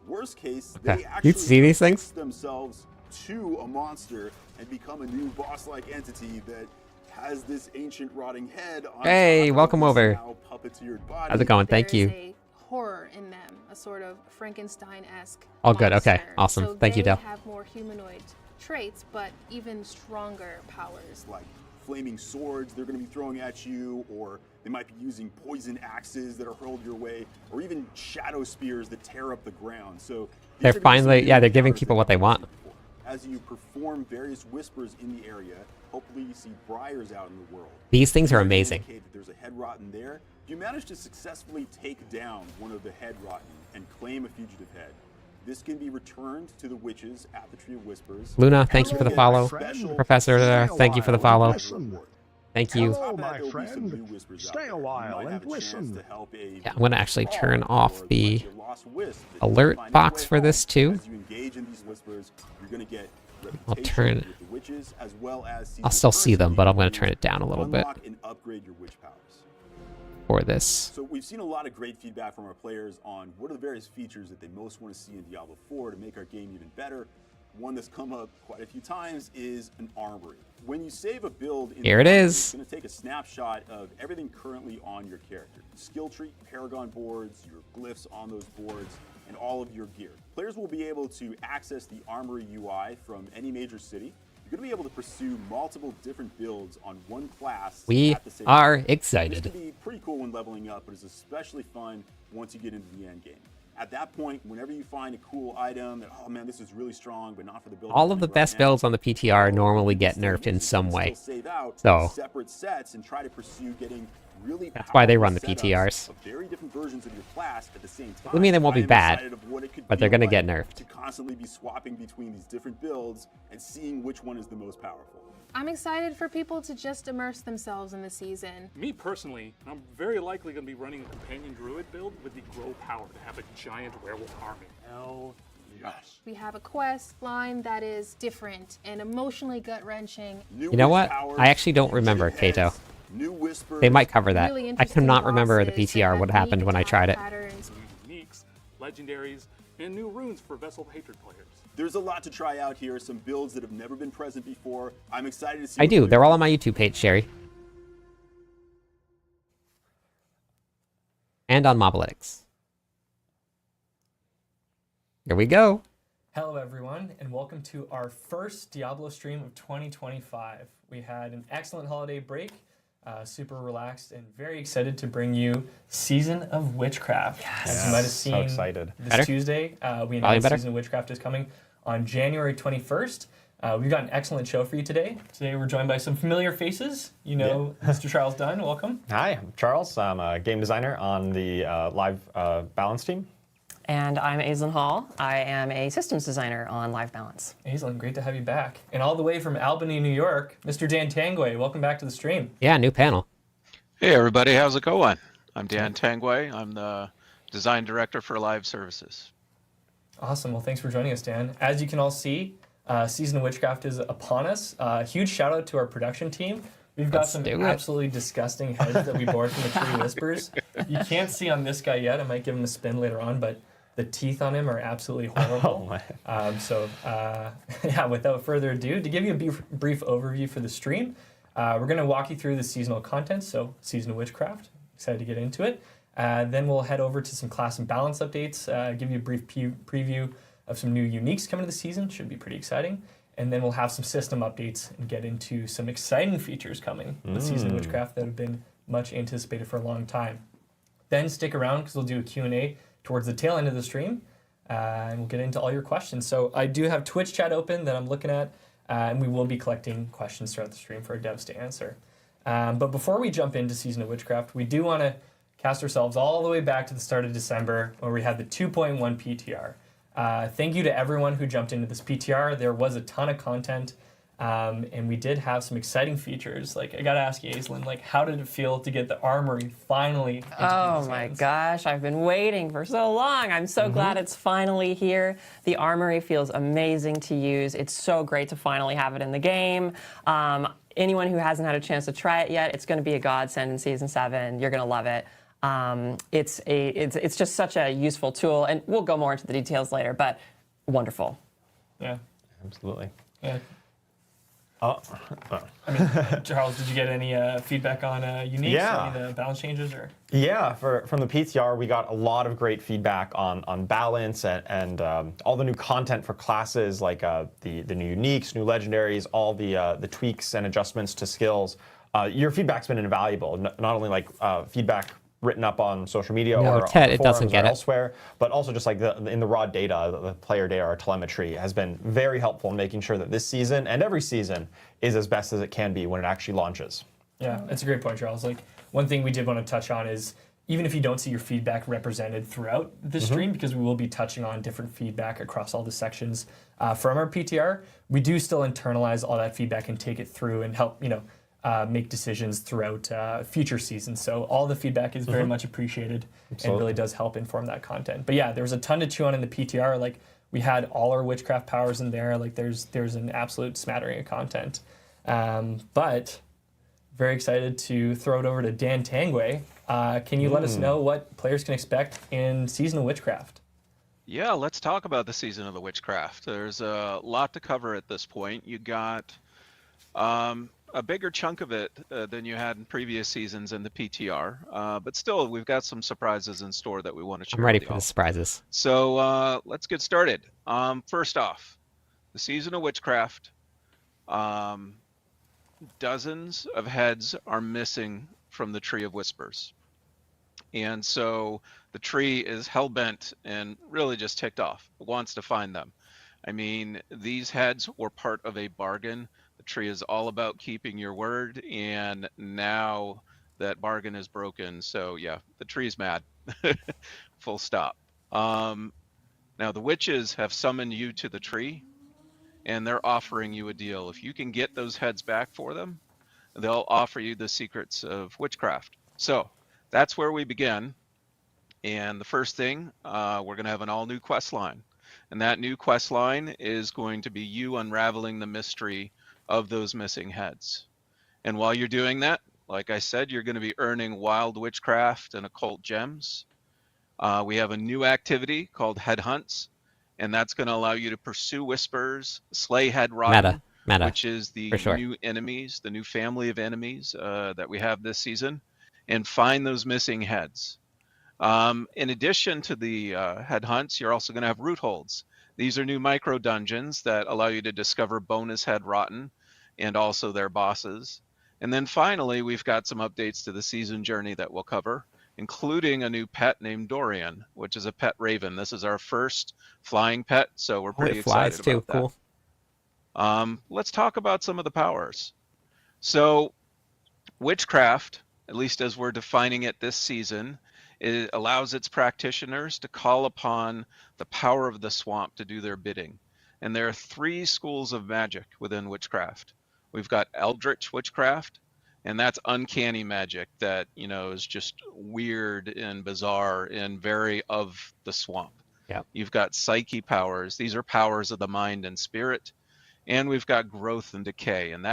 Worst case,
Okay.
they actually
You see these things?
fix themselves to a monster and become a new boss-like entity that has this ancient rotting head on
Hey,
top of
welcome
this
over.
now puppeteered body.
How's it going? Thank
There is
you.
a horror in them, a sort of Frankenstein-esque
Oh, good. Okay.
monster.
Awesome.
So
Thank you,
they
Del.
have more humanoid traits, but even stronger powers.
Like flaming swords they're going to be throwing at you, or they might be using poison axes that are hurled your way, or even shadow spears that tear up the ground. So these
They're
are gonna be some
finally-
new
yeah, they're giving
encounters
people
that
what they
you've
want.
never seen before. As you perform various whispers in the area, hopefully you see briars out in the world.
These things are
These
amazing.
indicate that there's a head rotten there. If you manage to successfully take down one of the head rotten and claim a fugitive head, this can be returned to the witches at the Tree of Whispers.
Luna, thank you for the follow.
Special
Professor, thank you for the follow.
Listen.
Thank you.
Hello,
On top of that,
my
there'll be some
friend.
new whispers out
Stay a
there. You
while
might
and
have a chance
listen.
to help a
Yeah, I'm gonna actually turn off
or
the
there might be a lost wisp that
alert
doesn't find its
box
way
for this
home.
too.
As you engage in these whispers, you're going to get
I'll
reputation
turn-
with the witches, as well as
I'll
seasonal
still see them,
currency
but I'm gonna
used
turn it down a little bit.
unlock and upgrade your witch powers.
for this.
So we've seen a lot of great feedback from our players on what are the various features that they most want to see in Diablo 4 to make our game even better. One that's come up quite a few times is an armory. When you save a build, in
Here
the
it
armory,
is.
It's going to take a snapshot of everything currently on your character: skill tree, paragon boards, your glyphs on those boards, and all of your gear. Players will be able to access the armory UI from any major city. You're going to be able to pursue multiple different builds on one class.
We
at the same
are
time.
excited.
This can be pretty cool when leveling up, but it's especially fun once you get into the end game. At that point, whenever you find a cool item that, oh man, this is really strong, but not for the build.
All of the best builds on the PTR normally get nerfed in some way. So
separate sets and try to pursue getting really
that's why they run the
powerful setups
PTRs.
of very different versions of your class at the same time.
I mean, they won't
I
be
am
bad,
excited of what it could
but they're
feel
gonna get
like
nerfed.
to constantly be swapping between these different builds and seeing which one is the most powerful.
I'm excited for people to just immerse themselves in the season.
Me personally, I'm very likely going to be running a companion druid build with the grow power to have a giant werewolf army. Hell yes.
We have a quest line that is different and emotionally gut-wrenching.
New
You know
witch
what?
powers,
I actually don't remember,
fugitive
Kato.
heads, new whispers.
They might cover that.
Really
I
interesting
cannot remember the
bosses that
PTR
have
what happened
unique
when I
attack
tried it.
patterns.
New uniques, legendaries, and new runes for Vessel of Hatred players.
There's a lot to try out here, some builds that have never been present before. I'm excited to see
I
what
do.
players
They're all on my YouTube page, Sherry. And on Mobalytics. Here we go.
Hello everyone, and welcome to our first Diablo stream of 2025. We had an excellent holiday break, super relaxed, and very excited to bring you Season of Witchcraft. As you might have seen
excited.
this
Better?
Tuesday, we
Volume
announced
better?
Season of Witchcraft is coming on January 21st. We've got an excellent show for you today. Today we're joined by some familiar faces. You know, Mr. Charles Dunn, welcome.
Hi, I'm Charles. I'm a game designer on the Live Balance team.
And I'm Aislinn Hall. I am a systems designer on Live Balance.
Aislinn, great to have you back. And all the way from Albany, New York, Mr. Dan Tangway, welcome back to the stream.
Yeah, new panel.
Hey everybody, how's it going? I'm Dan Tangway. I'm the design director for Live Services.
Awesome. Well, thanks for joining us, Dan. As you can all see, Season of Witchcraft is upon us. Huge shout out to our production team. We've got some absolutely disgusting heads that we bored from the Tree Whispers. You can't see on this guy yet. I might give him a spin later on, but the teeth on him are absolutely horrible. Yeah, without further ado, to give you a brief overview for the stream, we're going to walk you through the seasonal content, so Season of Witchcraft. Excited to get into it. Then we'll head over to some class and balance updates, give you a brief preview of some new uniques coming to the season. Should be pretty exciting. And then we'll have some system updates and get into some exciting features coming with Season of Witchcraft that have been much anticipated for a long time. Then stick around because we'll do a Q&A towards the tail end of the stream, and we'll get into all your questions. So I do have Twitch chat open that I'm looking at, and we will be collecting questions throughout the stream for our devs to answer. But before we jump into Season of Witchcraft, we do want to cast ourselves all the way back to the start of December where we had the 2.1 PTR. Thank you to everyone who jumped into this PTR. There was a ton of content, and we did have some exciting features. Like, I gotta ask you, Aislinn, like, how did it feel to get the armory finally into
Oh my gosh, I've been waiting for so long. I'm so glad it's finally here. The armory feels amazing to use. It's so great to finally have it in the game. Anyone who hasn't had a chance to try it yet, it's going to be a godsend in Season 7. You're going to love it. It's just such a useful tool, and we'll go more into the details later, but wonderful.
Yeah.
Absolutely.
Yeah. I mean, Charles, did you get any feedback on uniques, any of the balance changes? Or?
Yeah, from the PTR, we got a lot of great feedback on balance and all the new content for classes, like the new uniques, new legendaries, all the tweaks and adjustments to skills. Your feedback's been invaluable, not only like feedback written up on social media or
Ted, it
forums
doesn't get
or
it.
elsewhere, but also just like in the raw data, the player data, our telemetry has been very helpful in making sure that this season and every season is as best as it can be when it actually launches.
Yeah, that's a great point, Charles. Like, one thing we did want to touch on is, even if you don't see your feedback represented throughout the stream, because we will be touching on different feedback across all the sections from our PTR, we do still internalize all that feedback and take it through and help, make decisions throughout future seasons. So all the feedback is very much appreciated and really does help inform that content. But yeah, there was a ton to chew on in the PTR. Like, we had all our witchcraft powers in there. Like, there's an absolute smattering of content. But very excited to throw it over to Dan Tangway. Can you let us know what players can expect in Season of Witchcraft?
Yeah, let's talk about the Season of the Witchcraft. There's a lot to cover at this point. You got a bigger chunk of it than you had in previous seasons in the PTR, but still, we've got some surprises in store that we want to share.
I'm ready
with
for
y'all.
the surprises.
So let's get started. First off, the Season of Witchcraft. Dozens of heads are missing from the Tree of Whispers. And so the tree is hell-bent and really just ticked off. It wants to find them. I mean, these heads were part of a bargain. The tree is all about keeping your word, and now that bargain is broken. So yeah, the tree's mad. Full stop. Now the witches have summoned you to the tree, and they're offering you a deal. If you can get those heads back for them, they'll offer you the secrets of witchcraft. So that's where we begin. And the first thing, we're going to have an all-new quest line. And that new quest line is going to be you unraveling the mystery of those missing heads. And while you're doing that, like I said, you're going to be earning wild witchcraft and occult gems. We have a new activity called Head Hunts, and that's going to allow you to pursue whispers, slay head rotten,
Meta,
which is the new enemies, the new family of enemies that we have this season, and find those missing heads. In addition to the head hunts, you're also going to have root holds. These are new micro dungeons that allow you to discover bonus head rotten and also their bosses. And then finally, we've got some updates to the season journey that we'll cover, including a new pet named Dorian, which is a pet raven. This is our first flying pet, so we're pretty excited about that. Cool. Let's talk about some of the powers. So, witchcraft, at least as we're defining it this season, it allows its practitioners to call upon the power of the swamp to do their bidding. And there are 3 schools of magic within witchcraft. We've got Eldritch witchcraft, and that's uncanny magic that, is just weird and bizarre and very of the swamp.
Yep.
You've got Psyche powers. These are powers of the mind and spirit. And we've got Growth and Decay, and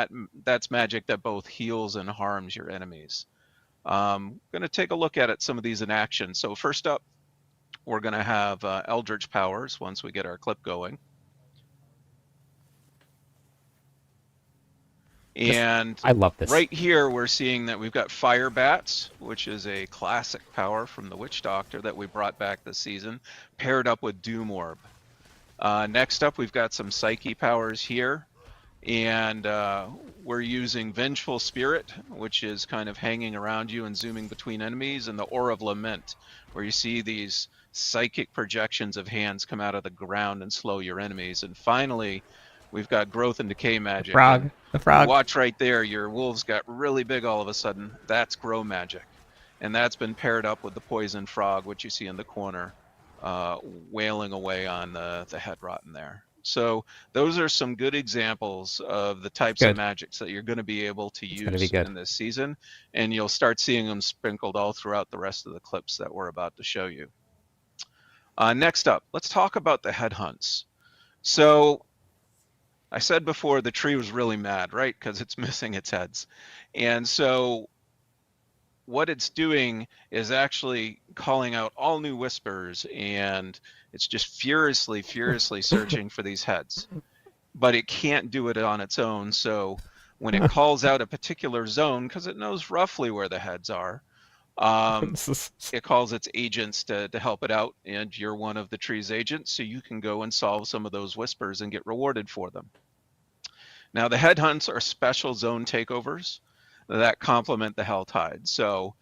that's magic that both heals and harms your enemies. Going to take a look at some of these in action. So first up, we're going to have Eldritch powers once we get our clip going. And
I love this.
Right here, we're seeing that we've got Fire Bats, which is a classic power from the Witch Doctor that we brought back this season, paired up with Doom Orb. Next up, we've got some Psyche powers here, and we're using Vengeful Spirit, which is kind of hanging around you and zooming between enemies, and the Aura of Lament, where you see these psychic projections of hands come out of the ground and slow your enemies. And finally, we've got Growth and Decay magic.
The frog.
Watch right there, your wolves got really big all of a sudden. That's Grow magic, and that's been paired up with the Poison Frog, which you see in the corner. Wailing away on the head rotten there. So those are some good examples of the types of magics that you're going to be able to use in this season, and you'll start seeing them sprinkled all throughout the rest of the clips that we're about to show you. Next up, let's talk about the headhunts. So I said before the tree was really mad, right? Because it's missing its heads. And so what it's doing is actually calling out all new whispers, and it's just furiously searching for these heads. But it can't do it on its own, so when it calls out a particular zone, because it knows roughly where the heads are, it calls its agents to help it out, and you're one of the tree's agents, so you can go and solve some of those whispers and get rewarded for them. Now, the headhunts are special zone takeovers that complement the Hell Tides. So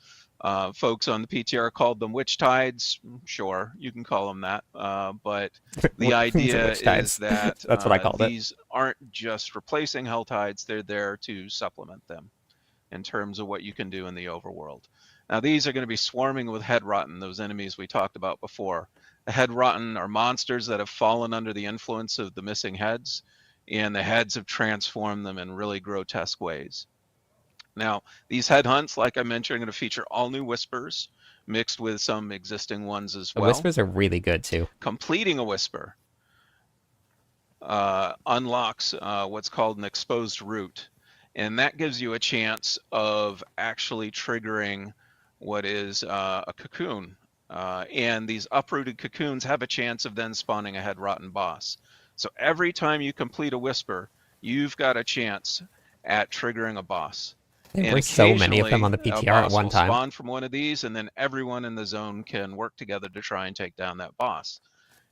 folks on the PTR called them Witch Tides. Sure, you can call them that. But the idea is that
that's what I called
these aren't just replacing Hell Tides, they're there to supplement them in terms of what you can do in the overworld. Now, these are going to be swarming with Head Rotten, those enemies we talked about before. The Head Rotten are monsters that have fallen under the influence of the missing heads, and the heads have transformed them in really grotesque ways. Now, these headhunts, like I mentioned, are going to feature all new whispers mixed with some existing ones as well.
The whispers are really good too.
Completing a whisper unlocks what's called an exposed root, and that gives you a chance of actually triggering what is a cocoon. And these uprooted cocoons have a chance of then spawning a Head Rotten boss. So every time you complete a whisper, you've got a chance at triggering a boss.
There were so many of them on the PTR at one time.
Spawn from one of these, and then everyone in the zone can work together to try and take down that boss.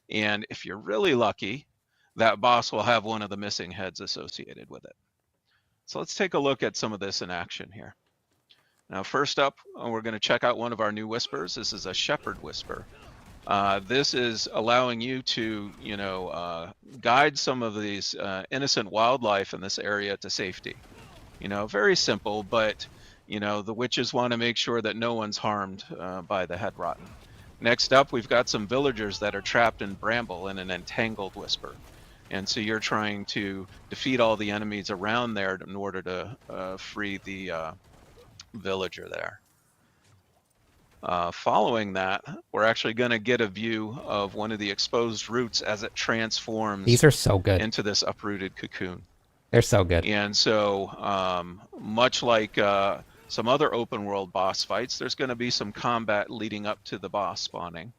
And if you're really lucky, that boss will have one of the missing heads associated with it. So let's take a look at some of this in action here. Now, first up, we're going to check out one of our new whispers. This is a Shepherd Whisper. This is allowing you to, guide some of these innocent wildlife in this area to safety. Very simple, but, the witches want to make sure that no one's harmed by the Head Rotten. Next up, we've got some villagers that are trapped in bramble in an entangled whisper. And so you're trying to defeat all the enemies around there in order to free the villager there. Following that, we're actually going to get a view of one of the exposed roots as it transforms.
These are so good.
Into this uprooted cocoon.
They're so good.
And so, much like some other open world boss fights, there's going to be some combat leading up to the boss spawning.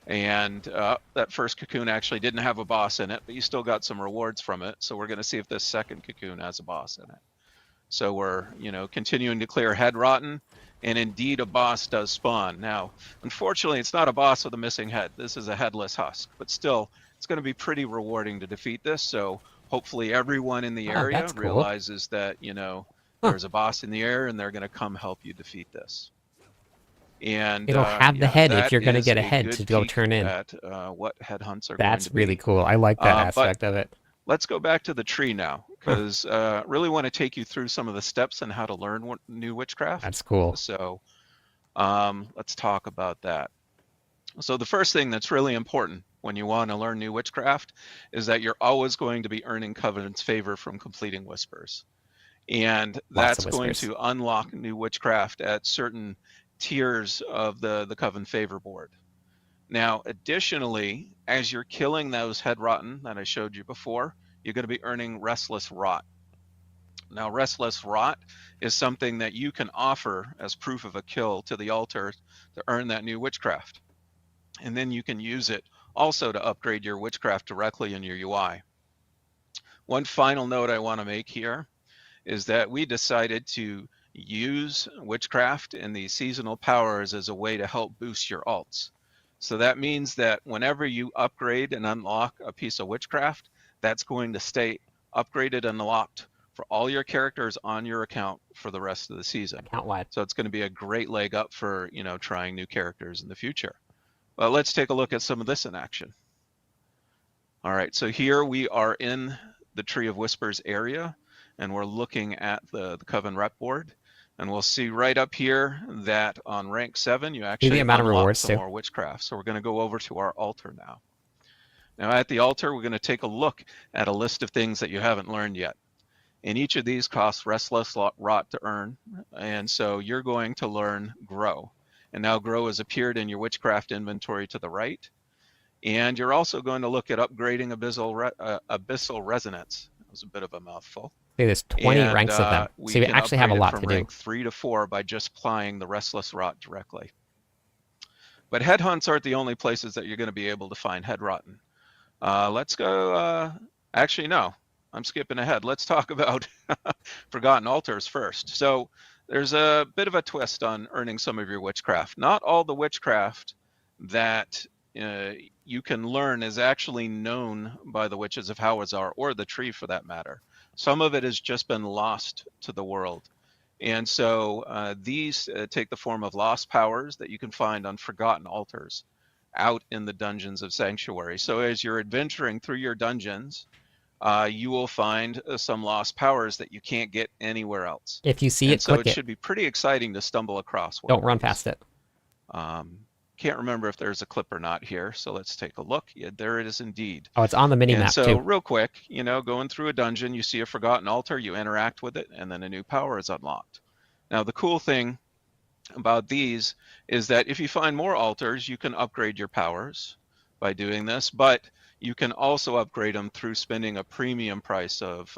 And that first cocoon actually didn't have a boss in it, but you still got some rewards from it. So we're going to see if this second cocoon has a boss in it. So we're, continuing to clear Head Rotten, and indeed a boss does spawn. Now, unfortunately, it's not a boss with a missing head. This is a headless husk, but still, it's going to be pretty rewarding to defeat this. So hopefully everyone in the area realizes that, there's a boss in the area, and they're going to come help you defeat this. And
it'll have the head if you're going to get a head to go turn in.
At, what headhunts are
That's
going to
really
be.
cool. I like that aspect of it.
let's go back to the tree now, because really want to take you through some of the steps on how to learn new witchcraft.
That's cool.
So let's talk about that. So the first thing that's really important when you want to learn new witchcraft is that you're always going to be earning Covenant's favor from completing Whispers. And that's going to unlock new witchcraft at certain tiers of the Coven favor board. Now, additionally, as you're killing those head rotten that I showed you before, you're going to be earning Restless Rot. Now, Restless Rot is something that you can offer as proof of a kill to the altar to earn that new witchcraft. And then you can use it also to upgrade your witchcraft directly in your UI. One final note I want to make here is that we decided to use witchcraft and these seasonal powers as a way to help boost your alts. So that means that whenever you upgrade and unlock a piece of witchcraft, that's going to stay upgraded and unlocked for all your characters on your account for the rest of the season.
Account-wide.
So it's going to be a great leg up for, you know, trying new characters in the future. Well, let's take a look at some of this in action. All right, so here we are in the Tree of Whispers area, and we're looking at the Coven rep board. And we'll see right up here that on rank 7, you actually
amount of
unlock
rewards
some
too.
more witchcraft. So we're going to go over to our altar now. Now at the altar, we're going to take a look at a list of things that you haven't learned yet. And each of these costs Restless Rot to earn. And so you're going to learn Grow. And now Grow has appeared in your witchcraft inventory to the right. And you're also going to look at upgrading Abyssal Resonance. That was a bit of a mouthful.
See, there's 20 ranks of them. So we actually have a lot to do.
Rank 3 to 4 by just applying the Restless Rot directly. But headhunts aren't the only places that you're going to be able to find head rotten. Let's go. Actually, no, I'm skipping ahead. Let's talk about Forgotten Altars first. So there's a bit of a twist on earning some of your witchcraft. Not all the witchcraft that you can learn is actually known by the Witches of Hawazar, or the tree for that matter. Some of it has just been lost to the world. And so these take the form of lost powers that you can find on Forgotten Altars out in the dungeons of Sanctuary. So as you're adventuring through your dungeons, you will find some lost powers that you can't get anywhere else.
If you see it,
so
click
it should be pretty exciting to stumble across one.
Don't run past it.
Can't remember if there's a clip or not here, so let's take a look. Yeah, there it is indeed.
Oh, it's on the mini map
so,
too.
real quick, you know, going through a dungeon, you see a Forgotten Altar, you interact with it, and then a new power is unlocked. Now, the cool thing about these is that if you find more altars, you can upgrade your powers by doing this, but you can also upgrade them through spending a premium price of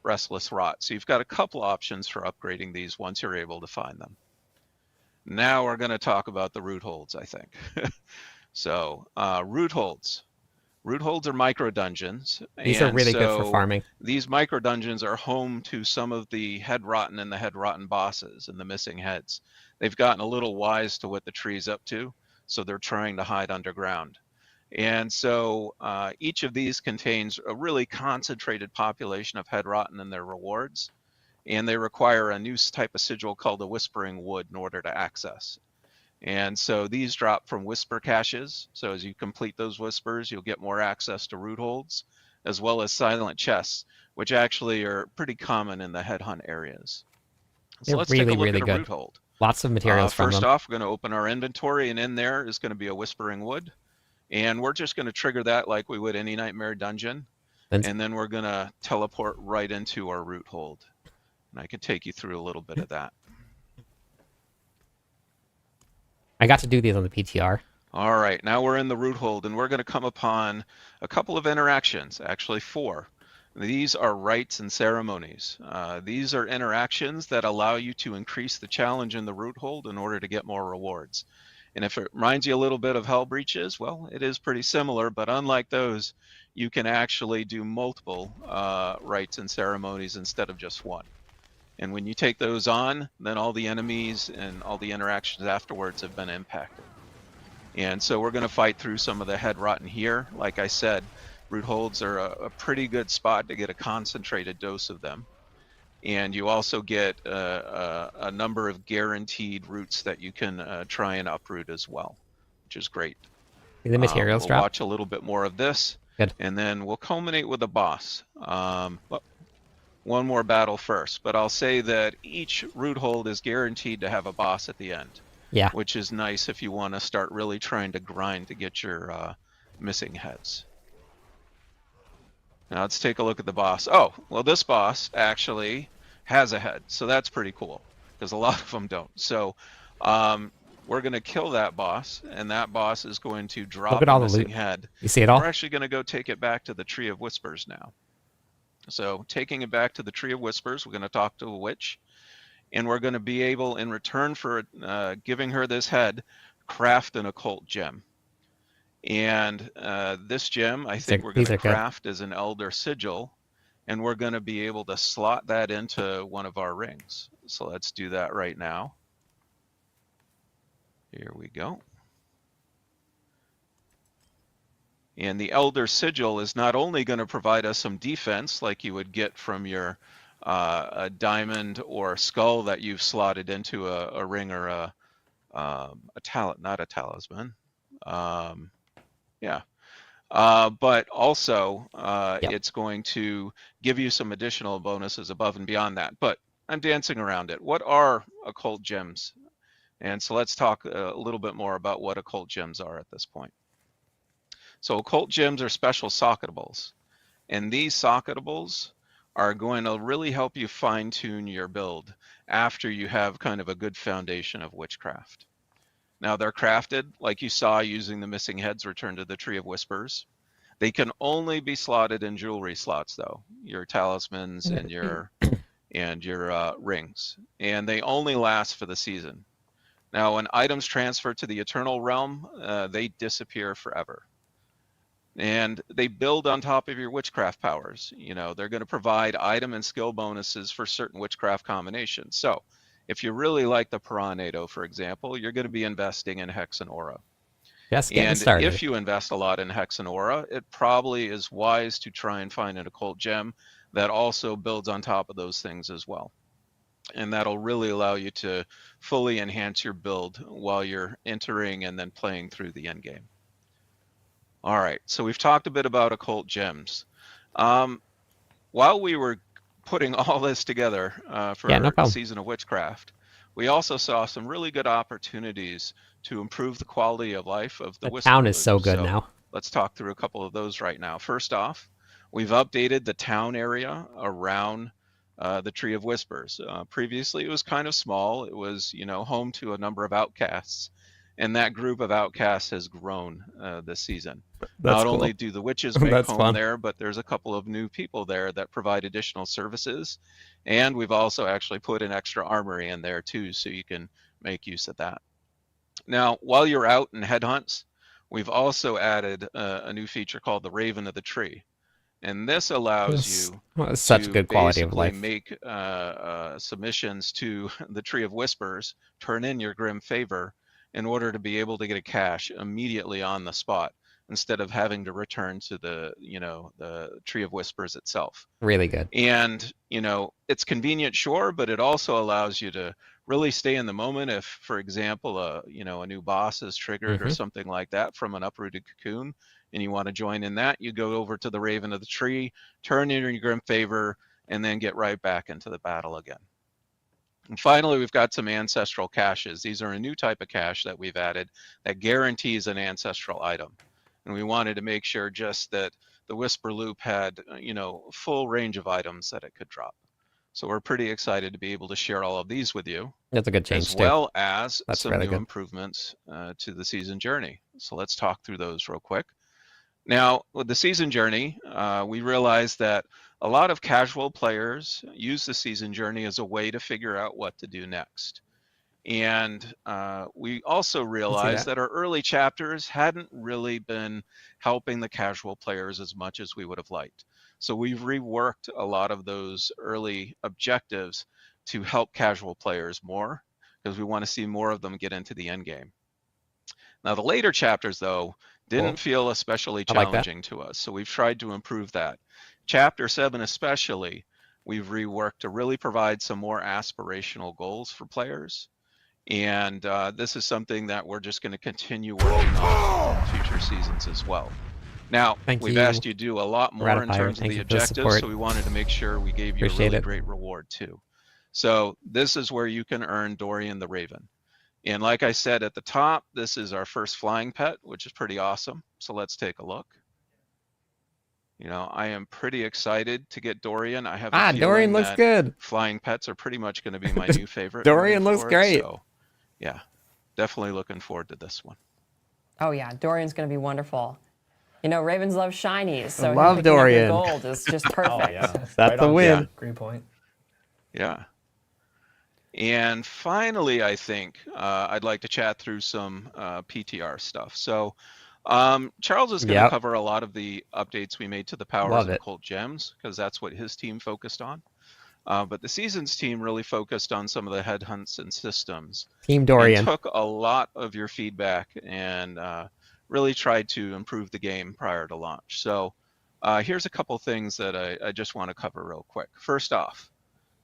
Restless Rot. So you've got a couple options for upgrading these once you're able to find them. Now we're going to talk about the root holds, I think. So root holds. Root holds are micro dungeons.
These are really good for farming.
These micro dungeons are home to some of the head rotten and the head rotten bosses and the missing heads. They've gotten a little wise to what the tree's up to, so they're trying to hide underground. And so each of these contains a really concentrated population of head rotten and their rewards. And they require a new type of sigil called a Whispering Wood in order to access. And so these drop from whisper caches. So as you complete those whispers, you'll get more access to root holds, as well as silent chests, which actually are pretty common in the headhunt areas. So
They're
let's
really,
take a look
really
at a
good.
root hold.
Lots of materials from
First
them.
off, we're going to open our inventory, and in there is going to be a Whispering Wood. And we're just going to trigger that like we would any Nightmare dungeon. And then we're going to teleport right into our root hold. And I could take you through a little bit of that.
I got to do these on the PTR.
All right, now we're in the root hold, and we're going to come upon a couple of interactions, actually 4. These are rites and ceremonies. These are interactions that allow you to increase the challenge in the root hold in order to get more rewards. And if it reminds you a little bit of Hell Breaches, well, it is pretty similar, but unlike those, you can actually do multiple rites and ceremonies instead of just one. And when you take those on, then all the enemies and all the interactions afterwards have been impacted. And so we're going to fight through some of the head rotten here. Like I said, root holds are a pretty good spot to get a concentrated dose of them. And you also get a number of guaranteed roots that you can try and uproot as well, which is great.
The materials
we'll
drop.
Watch a little bit more of this.
Good.
And then we'll culminate with a boss. But one more battle first, but I'll say that each root hold is guaranteed to have a boss at the end.
Yeah.
Which is nice if you want to start really trying to grind to get your missing heads. Now let's take a look at the boss. Oh, well, this boss actually has a head, so that's pretty cool, because a lot of them don't. So we're going to kill that boss, and that boss is going to drop
at all
a
the
missing
loot.
head.
You see it all?
We're actually going to go take it back to the Tree of Whispers now. So taking it back to the Tree of Whispers, we're going to talk to a witch, and we're going to be able, in return for giving her this head, craft an occult gem. And this gem, I think we're going to craft as an Elder Sigil, and we're going to be able to slot that into one of our rings. So let's do that right now. Here we go. And the Elder Sigil is not only going to provide us some defense like you would get from your a diamond or skull that you've slotted into a ring or a not a talisman. But also it's going to give you some additional bonuses above and beyond that. But I'm dancing around it. What are occult gems? And so let's talk a little bit more about what occult gems are at this point. So occult gems are special socketables, and these socketables are going to really help you fine-tune your build after you have kind of a good foundation of witchcraft. Now they're crafted, like you saw, using the missing heads returned to the Tree of Whispers. They can only be slotted in jewelry slots, though, your talismans and your rings, and they only last for the season. Now, when items transfer to the Eternal Realm, they disappear forever. And they build on top of your witchcraft powers. You know, they're going to provide item and skill bonuses for certain witchcraft combinations. So if you really like the Piranado, for example, you're going to be investing in Hex and Aura.
Yes, getting
and
started.
If you invest a lot in Hex and Aura, it probably is wise to try and find an occult gem that also builds on top of those things as well. And that'll really allow you to fully enhance your build while you're entering and then playing through the end game. All right, so we've talked a bit about occult gems. While we were putting all this together for the Season of Witchcraft, we also saw some really good opportunities to improve the quality of life of the Whisper
town is
Loop.
so good now.
Let's talk through a couple of those right now. First off, we've updated the town area around the Tree of Whispers. Previously, it was kind of small. It was, you know, home to a number of outcasts. And that group of outcasts has grown this season. Not only do the witches make home there, but there's a couple of new people there that provide additional services. And we've also actually put an extra armory in there too, so you can make use of that. Now, while you're out in headhunts, we've also added a new feature called the Raven of the Tree. And this allows you
such good quality of life.
Make submissions to the Tree of Whispers, turn in your Grim Favor, in order to be able to get a cache immediately on the spot instead of having to return to the Tree of Whispers itself.
Really good.
And, you know, it's convenient, sure, but it also allows you to really stay in the moment. If, for example, a new boss is triggered or something like that from an uprooted cocoon, and you want to join in that, you go over to the Raven of the Tree, turn in your Grim Favor, and then get right back into the battle again. And finally, we've got some ancestral caches. These are a new type of cache that we've added that guarantees an ancestral item. And we wanted to make sure just that the Whisper Loop had, full range of items that it could drop. So we're pretty excited to be able to share all of these with you.
That's a good change,
as well as some
really
new
good.
improvements to the season journey. So let's talk through those real quick. Now, with the season journey, we realized that a lot of casual players use the season journey as a way to figure out what to do next. And we also realized that our early chapters hadn't really been helping the casual players as much as we would have liked. So we've reworked a lot of those early objectives to help casual players more, because we want to see more of them get into the end game. Now, the later chapters, though, didn't feel especially challenging to us, so we've tried to improve that. Chapter 7 especially, we've reworked to really provide some more aspirational goals for players. And this is something that we're just going to continue working on in future seasons as well. Now,
Thank
we've
you,
asked you to do a lot more in
Ratifier.
terms of
Thank
the
you for the
objectives,
support.
so we wanted to make sure we gave you
Appreciate
a really
it.
great reward too. So this is where you can earn Dorian the Raven. And like I said at the top, this is our first flying pet, which is pretty awesome. So let's take a look. You know, I am pretty excited to get Dorian. I have a feeling
Dorian looks
that
good.
flying pets are pretty much going to be my new favorite.
Dorian
moving
looks
forward,
great.
So, yeah, definitely looking forward to this one.
Oh yeah, Dorian's going to be wonderful. You know, Ravens love shinies, so him
Love
picking up your
Dorian.
gold is just perfect.
Oh, yeah.
That's
Right
the
on.
win.
Yeah.
Great point.
Yeah. And finally, I think I'd like to chat through some PTR stuff. So Charles is going to
Yep.
cover a lot of the updates we made to the powers
Love
of
it.
Cult Gems, because that's what his team focused on. But the Seasons team really focused on some of the headhunts and systems.
Team
And
Dorian.
took a lot of your feedback and really tried to improve the game prior to launch. So here's a couple things that I just want to cover real quick. First off,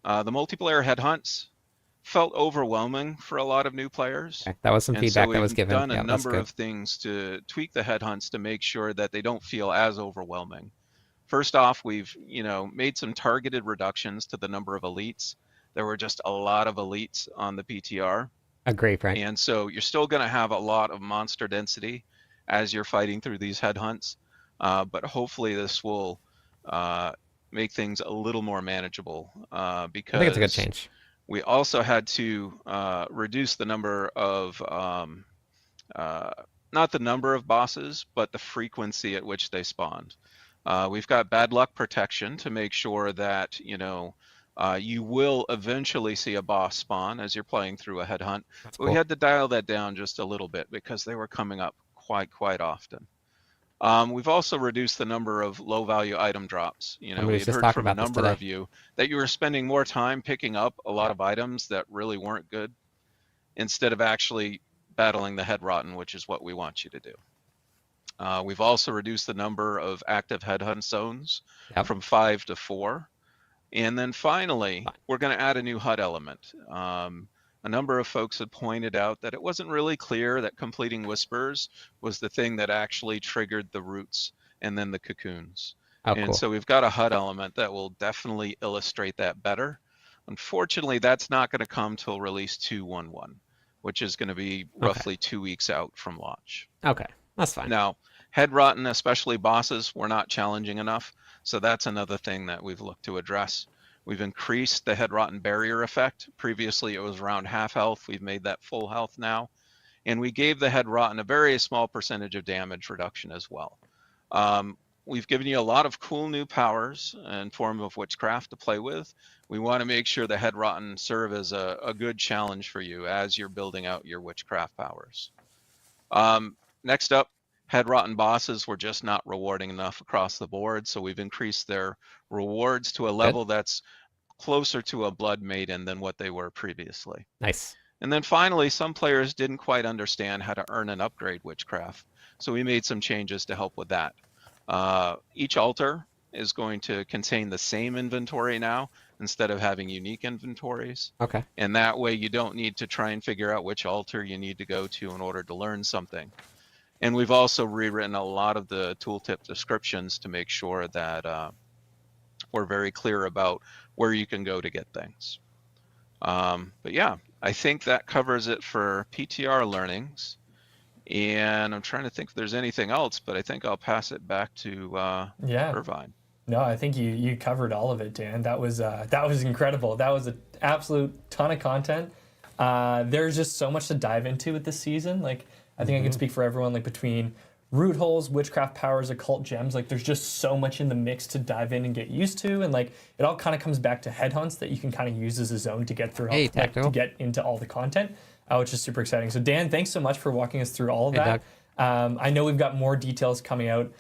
the multiplayer headhunts felt overwhelming for a lot of new players.
Okay, that was some
And
feedback
so
that was
we've
given.
done a
Yeah, that's
number
good.
of things to tweak the headhunts to make sure that they don't feel as overwhelming. First off, we've made some targeted reductions to the number of elites. There were just a lot of elites on the PTR.
Agree, Frank.
And so you're still going to have a lot of monster density as you're fighting through these headhunts. But hopefully this will make things a little more manageable because
I think it's a good change.
we also had to reduce the number of, not the number of bosses, but the frequency at which they spawned. We've got bad luck protection to make sure that, you will eventually see a boss spawn as you're playing through a headhunt.
That's
But we
cool.
had to dial that down just a little bit because they were coming up quite often. We've also reduced the number of low-value item drops. We
Somebody was
had
just
heard
talking
from a
about this
number
today.
of you that you were spending more time picking up a lot of items that really weren't good instead of actually battling the head rotten, which is what we want you to do. We've also reduced the number of active headhunt zones
Yep.
from 5 to 4. And then finally, we're going to add a new HUD element. A number of folks had pointed out that it wasn't really clear that completing Whispers was the thing that actually triggered the roots and then the cocoons.
Oh,
And
cool.
so we've got a HUD element that will definitely illustrate that better. Unfortunately, that's not going to come till release 2.1.1, which is going to be roughly 2 weeks out from launch.
Okay, that's fine.
Now, head rotten, especially bosses, were not challenging enough. So that's another thing that we've looked to address. We've increased the head rotten barrier effect. Previously, it was around half health. We've made that full health now. And we gave the head rotten a very small percentage of damage reduction as well. We've given you a lot of cool new powers in form of witchcraft to play with. We want to make sure the head rotten serve as a good challenge for you as you're building out your witchcraft powers. Next up, head rotten bosses were just not rewarding enough across the board, so we've increased their rewards to a level that's closer to a Blood Maiden than what they were previously.
Nice.
And then finally, some players didn't quite understand how to earn and upgrade witchcraft, so we made some changes to help with that. Each altar is going to contain the same inventory now instead of having unique inventories.
Okay.
And that way you don't need to try and figure out which altar you need to go to in order to learn something. And we've also rewritten a lot of the tooltip descriptions to make sure that we're very clear about where you can go to get things. But yeah, I think that covers it for PTR learnings. And I'm trying to think if there's anything else, but I think I'll pass it back to Irvine.
No, I think you covered all of it, Dan. That was incredible. That was an absolute ton of content. There's just so much to dive into with this season. Like, I think I can speak for everyone. Like, between root holes, witchcraft powers, occult gems, like there's just so much in the mix to dive in and get used to. And like, it all kind of comes back to headhunts that you can kind of use as a zone to get through, to get into all the content, which is super exciting. So Dan, thanks so much for walking us through all of that. I know we've got more details coming out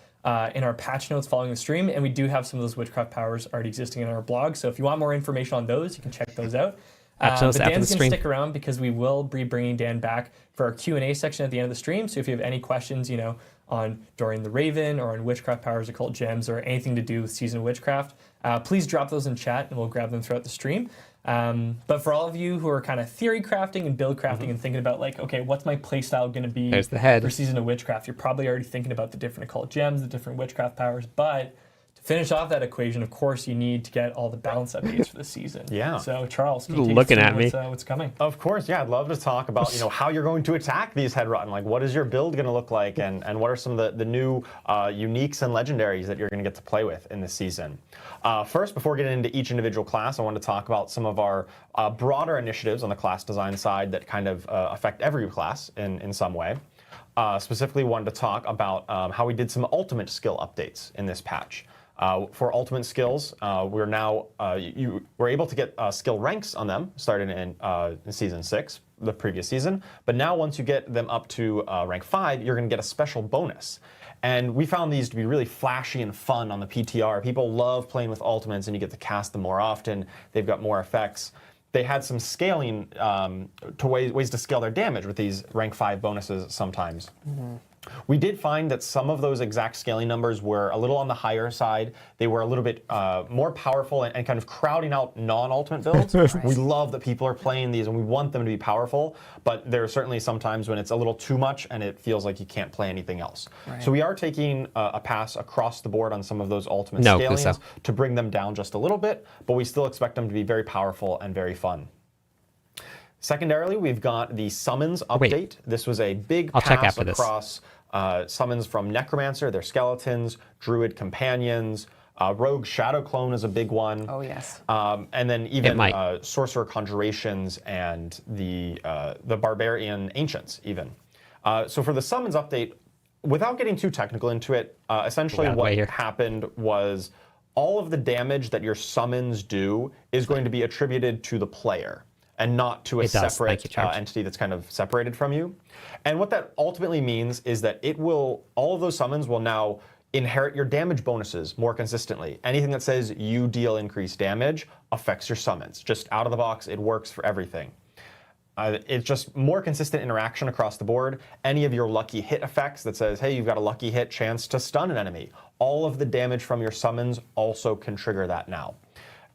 in our patch notes following the stream, and we do have some of those witchcraft powers already existing in our blog. So if you want more information on those, you can check those out. But Dan's going to stick around because we will be bringing Dan back for our Q&A section at the end of the stream. So if you have any questions, on Dorian the Raven or on witchcraft powers, occult gems, or anything to do with Season of Witchcraft, please drop those in chat and we'll grab them throughout the stream. But for all of you who are kind of theory crafting and build crafting and thinking about like, okay, what's my playstyle going to be
There's the head.
for Season of Witchcraft? You're probably already thinking about the different occult gems, the different witchcraft powers. But to finish off that equation, of course, you need to get all the balance updates for the season.
Yeah.
So Charles, can you take us
Looking
through
at me.
what's coming?
Of course, yeah. I'd love to talk about how you're going to attack these head rotten. Like, what is your build going to look like, and what are some of the new uniques and legendaries that you're going to get to play with in this season. First, before getting into each individual class, I want to talk about some of our broader initiatives on the class design side that kind of affect every class in some way. Specifically, wanted to talk about how we did some ultimate skill updates in this patch. For ultimate skills, we're now we're able to get skill ranks on them starting in Season 6, the previous season. But now once you get them up to rank 5, you're going to get a special bonus. And we found these to be really flashy and fun on the PTR. People love playing with ultimates, and you get to cast them more often. They've got more effects. They had some scaling to ways to scale their damage with these rank 5 bonuses sometimes. We did find that some of those exact scaling numbers were a little on the higher side. They were a little bit more powerful and kind of crowding out non-ultimate builds. We love that people are playing these and we want them to be powerful, but there are certainly some times when it's a little too much and it feels like you can't play anything else. So we are taking a pass across the board on some of those ultimate scalings to bring them down just a little bit, but we still expect them to be very powerful and very fun. Secondarily, we've got the summons update. This was a big pass across summons from Necromancer, their skeletons, Druid companions, Rogue Shadow Clone is a big one.
Oh, yes.
And then even Sorcerer Conjurations and the Barbarian Ancients even. So for the summons update, without getting too technical into it, essentially what happened was all of the damage that your summons do is going to be attributed to the player and not to a separate entity that's kind of separated from you. And what that ultimately means is that all of those summons will now inherit your damage bonuses more consistently. Anything that says you deal increased damage affects your summons. Just out of the box, it works for everything. It's just more consistent interaction across the board. Any of your lucky hit effects that says, hey, you've got a lucky hit chance to stun an enemy. All of the damage from your summons also can trigger that now.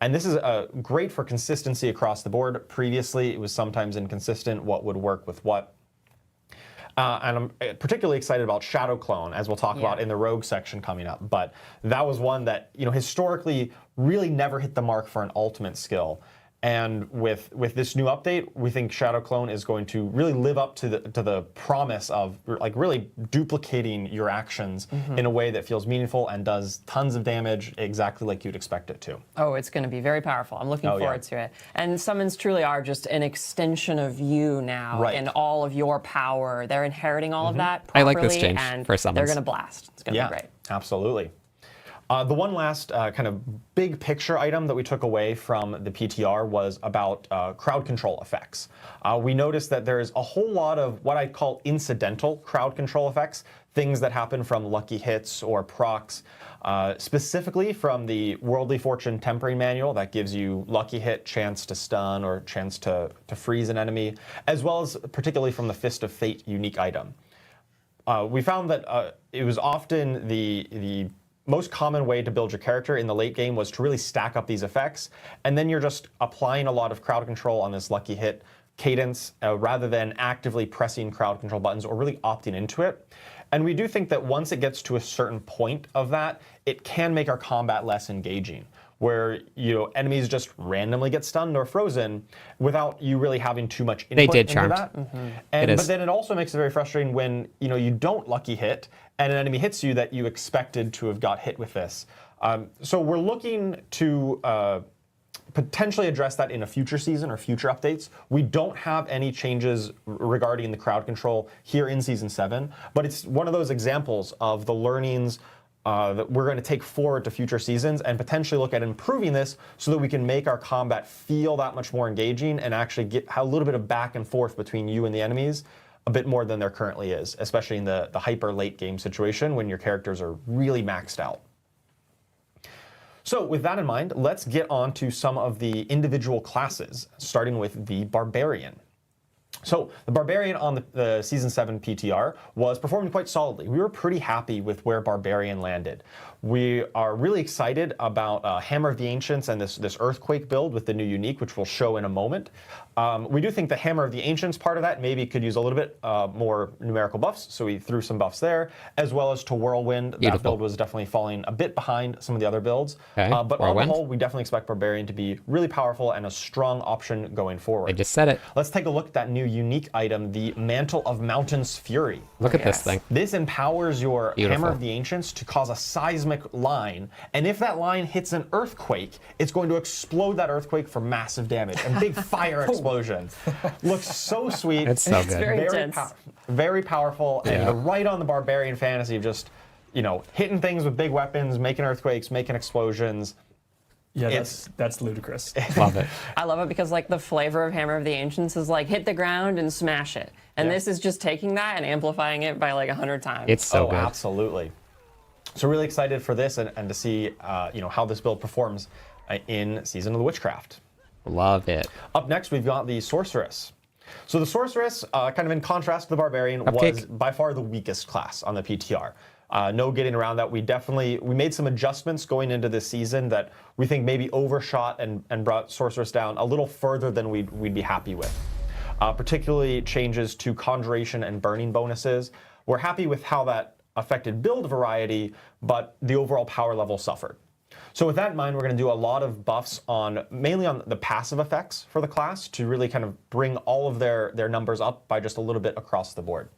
And this is great for consistency across the board. Previously, it was sometimes inconsistent what would work with what. And I'm particularly excited about Shadow Clone, as we'll talk about in the Rogue section coming up. But that was one that historically really never hit the mark for an ultimate skill. And with this new update, we think Shadow Clone is going to really live up to the promise of like really duplicating your actions in a way that feels meaningful and does tons of damage exactly like you'd expect it to.
Oh, it's going to be very powerful. I'm looking forward to it. And summons truly are just an extension of you now and all of your power. They're inheriting all of that properly.
I like this change
and
for summons.
They're going to blast. It's going to be great.
Absolutely. The one last kind of big picture item that we took away from the PTR was about crowd control effects. We noticed that there's a whole lot of what I call incidental crowd control effects, things that happen from lucky hits or procs, specifically from the Worldly Fortune Tempering Manual that gives you lucky hit, chance to stun, or chance to freeze an enemy, as well as particularly from the Fist of Fate unique item. We found that it was often the most common way to build your character in the late game was to really stack up these effects, and then you're just applying a lot of crowd control on this lucky hit cadence rather than actively pressing crowd control buttons or really opting into it. And we do think that once it gets to a certain point of that, it can make our combat less engaging, where enemies just randomly get stunned or frozen without you really having too much input into that. But then it also makes it very frustrating when you don't lucky hit and an enemy hits you that you expected to have got hit with this. So we're looking to potentially address that in a future season or future updates. We don't have any changes regarding the crowd control here in Season 7, but it's one of those examples of the learnings that we're going to take forward to future seasons and potentially look at improving this so that we can make our combat feel that much more engaging and actually get a little bit of back and forth between you and the enemies a bit more than there currently is, especially in the hyper late game situation when your characters are really maxed out. So with that in mind, let's get on to some of the individual classes, starting with the Barbarian. So the Barbarian on the Season 7 PTR was performing quite solidly. We were pretty happy with where Barbarian landed. We are really excited about Hammer of the Ancients and this Earthquake build with the new Unique, which we'll show in a moment. We do think the Hammer of the Ancients part of that maybe could use a little bit more numerical buffs, so we threw some buffs there, as well as to Whirlwind.
Beautiful.
That build was definitely falling a bit behind some of the other builds.
Okay,
But on the
Whirlwind.
whole, we definitely expect Barbarian to be really powerful and a strong option going forward.
I just said it.
Let's take a look at that new unique item, the Mantle of Mountain's Fury.
Look at this thing.
This empowers your
Beautiful.
Hammer of the Ancients to cause a seismic line, and if that line hits an earthquake, it's going to explode that earthquake for massive damage and big fire explosions. Looks so sweet.
It's so good.
very intense.
Very powerful, and
Yeah.
right on the Barbarian fantasy of just, hitting things with big weapons, making earthquakes, making explosions.
Yeah,
It's-
that's ludicrous.
Love it.
I love it because like the flavor of Hammer of the Ancients is like hit the ground and smash it. And
Yeah.
this is just taking that and amplifying it by like 100 times.
It's so good.
Absolutely. So really excited for this and to see how this build performs in Season of the Witchcraft.
Love it.
Up next, we've got the Sorceress. So the Sorceress, kind of in contrast to the Barbarian,
Cupcake.
was by far the weakest class on the PTR. No getting around that. We made some adjustments going into this season that we think maybe overshot and brought Sorceress down a little further than we'd be happy with. Particularly changes to Conjuration and Burning bonuses. We're happy with how that affected build variety, but the overall power level suffered. So with that in mind, we're going to do a lot of buffs mainly on the passive effects for the class to really kind of bring all of their numbers up by just a little bit across the board.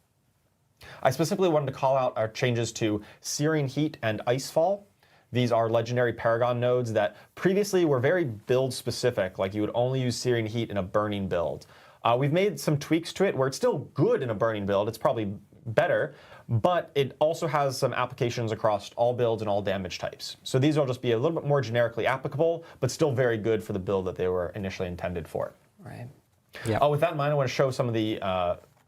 I specifically wanted to call out our changes to Searing Heat and Icefall. These are legendary Paragon nodes that previously were very build specific, like you would only use Searing Heat in a Burning build. We've made some tweaks to it where it's still good in a Burning build, it's probably better, but it also has some applications across all builds and all damage types. So these will just be a little bit more generically applicable, but still very good for the build that they were initially intended for.
Right.
Yeah.
With that in mind, I want to show some of the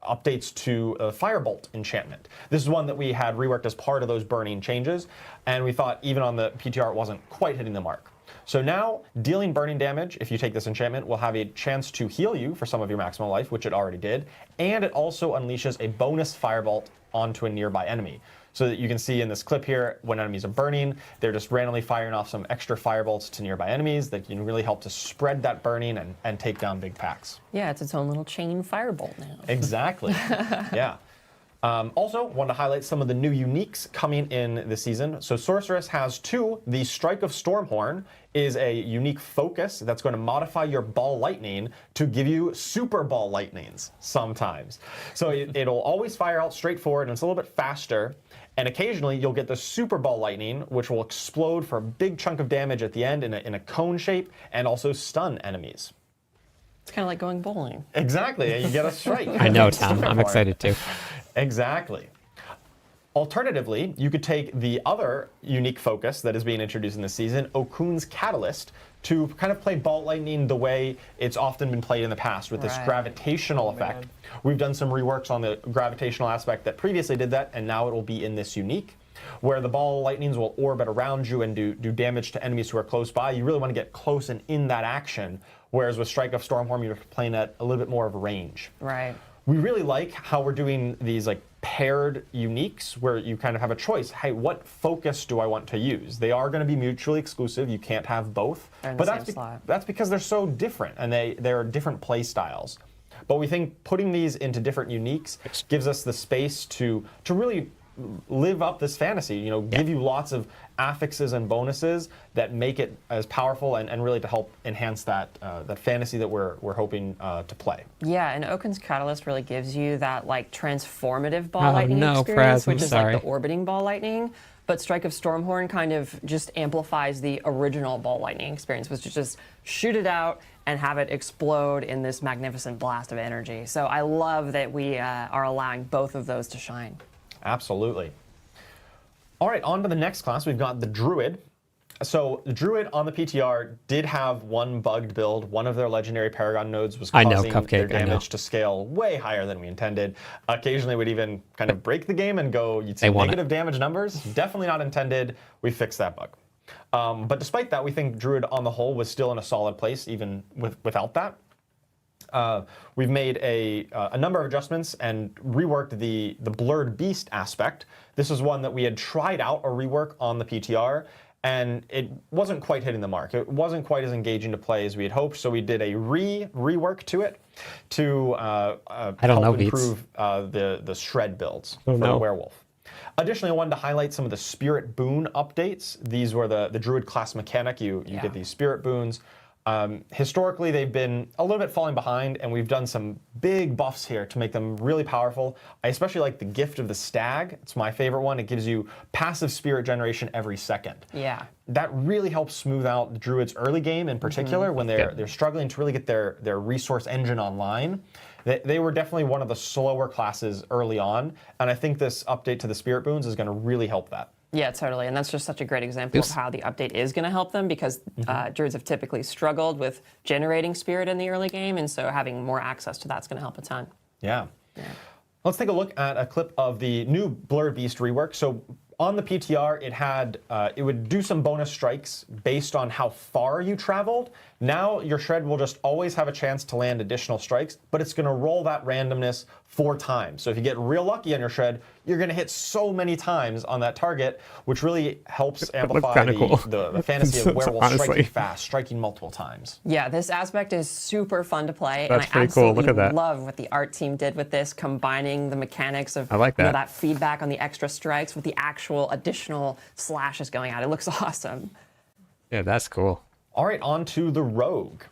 updates to Firebolt enchantment. This is one that we had reworked as part of those burning changes, and we thought even on the PTR it wasn't quite hitting the mark. So now, dealing burning damage, if you take this enchantment, will have a chance to heal you for some of your maximal life, which it already did, and it also unleashes a bonus Firebolt onto a nearby enemy. So that you can see in this clip here, when enemies are burning, they're just randomly firing off some extra firebolts to nearby enemies that can really help to spread that burning and take down big packs.
Yeah, it's its own little chain firebolt now.
Exactly. Yeah. Also, want to highlight some of the new uniques coming in this season. So Sorceress has two. The Strike of Stormhorn is a unique focus that's going to modify your ball lightning to give you super ball lightnings sometimes. So it'll always fire out straight forward and it's a little bit faster. And occasionally you'll get the super ball lightning, which will explode for a big chunk of damage at the end in a cone shape and also stun enemies.
It's kind of like going bowling.
Exactly, and you get a strike.
I know, Tom. I'm excited too.
Exactly. Alternatively, you could take the other unique focus that is being introduced in this season, Okun's Catalyst, to kind of play Bolt Lightning the way it's often been played in the past with this
Right.
gravitational effect. We've done some reworks on the gravitational aspect that previously did that, and now it will be in this unique, where the ball lightnings will orbit around you and do damage to enemies who are close by. You really want to get close and in that action, whereas with Strike of Stormhorn, you're playing at a little bit more of a range.
Right.
We really like how we're doing these like paired uniques where you kind of have a choice. Hey, what focus do I want to use? They are going to be mutually exclusive. You can't have both.
They're in
But
the
that's,
same slot.
that's because they're so different and they're different play styles. But we think putting these into different uniques gives us the space to really live up this fantasy, give you lots of affixes and bonuses that make it as powerful and really to help enhance that fantasy that we're hoping to play.
Yeah, and Okun's Catalyst really gives you that like transformative ball
Oh,
lightning
no,
experience,
Praz, I'm
which is
sorry.
like the orbiting ball lightning. But Strike of Stormhorn kind of just amplifies the original ball lightning experience, which is just shoot it out and have it explode in this magnificent blast of energy. So I love that we are allowing both of those to shine.
Absolutely. All right, on to the next class. We've got the Druid. So the Druid on the PTR did have one bugged build. One of their legendary Paragon nodes was
I know,
causing
Cupcake,
their
I know.
damage to scale way higher than we intended. Occasionally would even kind of break the game and go, you'd see
They want
negative damage numbers. Definitely not intended. We fixed that bug. But despite that, we think Druid on the whole was still in a solid place even without that. we've made a number of adjustments and reworked the blurred beast aspect. This is one that we had tried out a rework on the PTR, and it wasn't quite hitting the mark. It wasn't quite as engaging to play as we had hoped, so we did a rework to it to help improve the shred builds for the werewolf. Additionally, I wanted to highlight some of the spirit boon updates. These were the druid class mechanic. You get these spirit boons. Historically, they've been a little bit falling behind, and we've done some big buffs here to make them really powerful. I especially like the Gift of the Stag. It's my favorite one. It gives you passive spirit generation every second.
Yeah.
That really helps smooth out the druids' early game in particular when they're struggling to really get their resource engine online. They were definitely one of the slower classes early on, and I think this update to the spirit boons is going to really help that.
Yeah, totally. And that's just such a great example of how the update is going to help them, because druids have typically struggled with generating spirit in the early game, and so having more access to that's going to help a ton.
Yeah. Let's take a look at a clip of the new Blurred Beast rework. So on the PTR, it would do some bonus strikes based on how far you traveled. Now your shred will just always have a chance to land additional strikes, but it's going to roll that randomness 4 times. So if you get real lucky on your shred, you're going to hit so many times on that target, which really helps amplify the fantasy of werewolves striking fast, striking multiple times.
Yeah, this aspect is super fun to play,
That's
and I
pretty cool.
absolutely
Look at that.
love what the art team did with this, combining the mechanics of
I like that.
that feedback on the extra strikes with the actual additional slashes going out. It looks awesome.
Yeah, that's cool.
All right, on to the Rogue.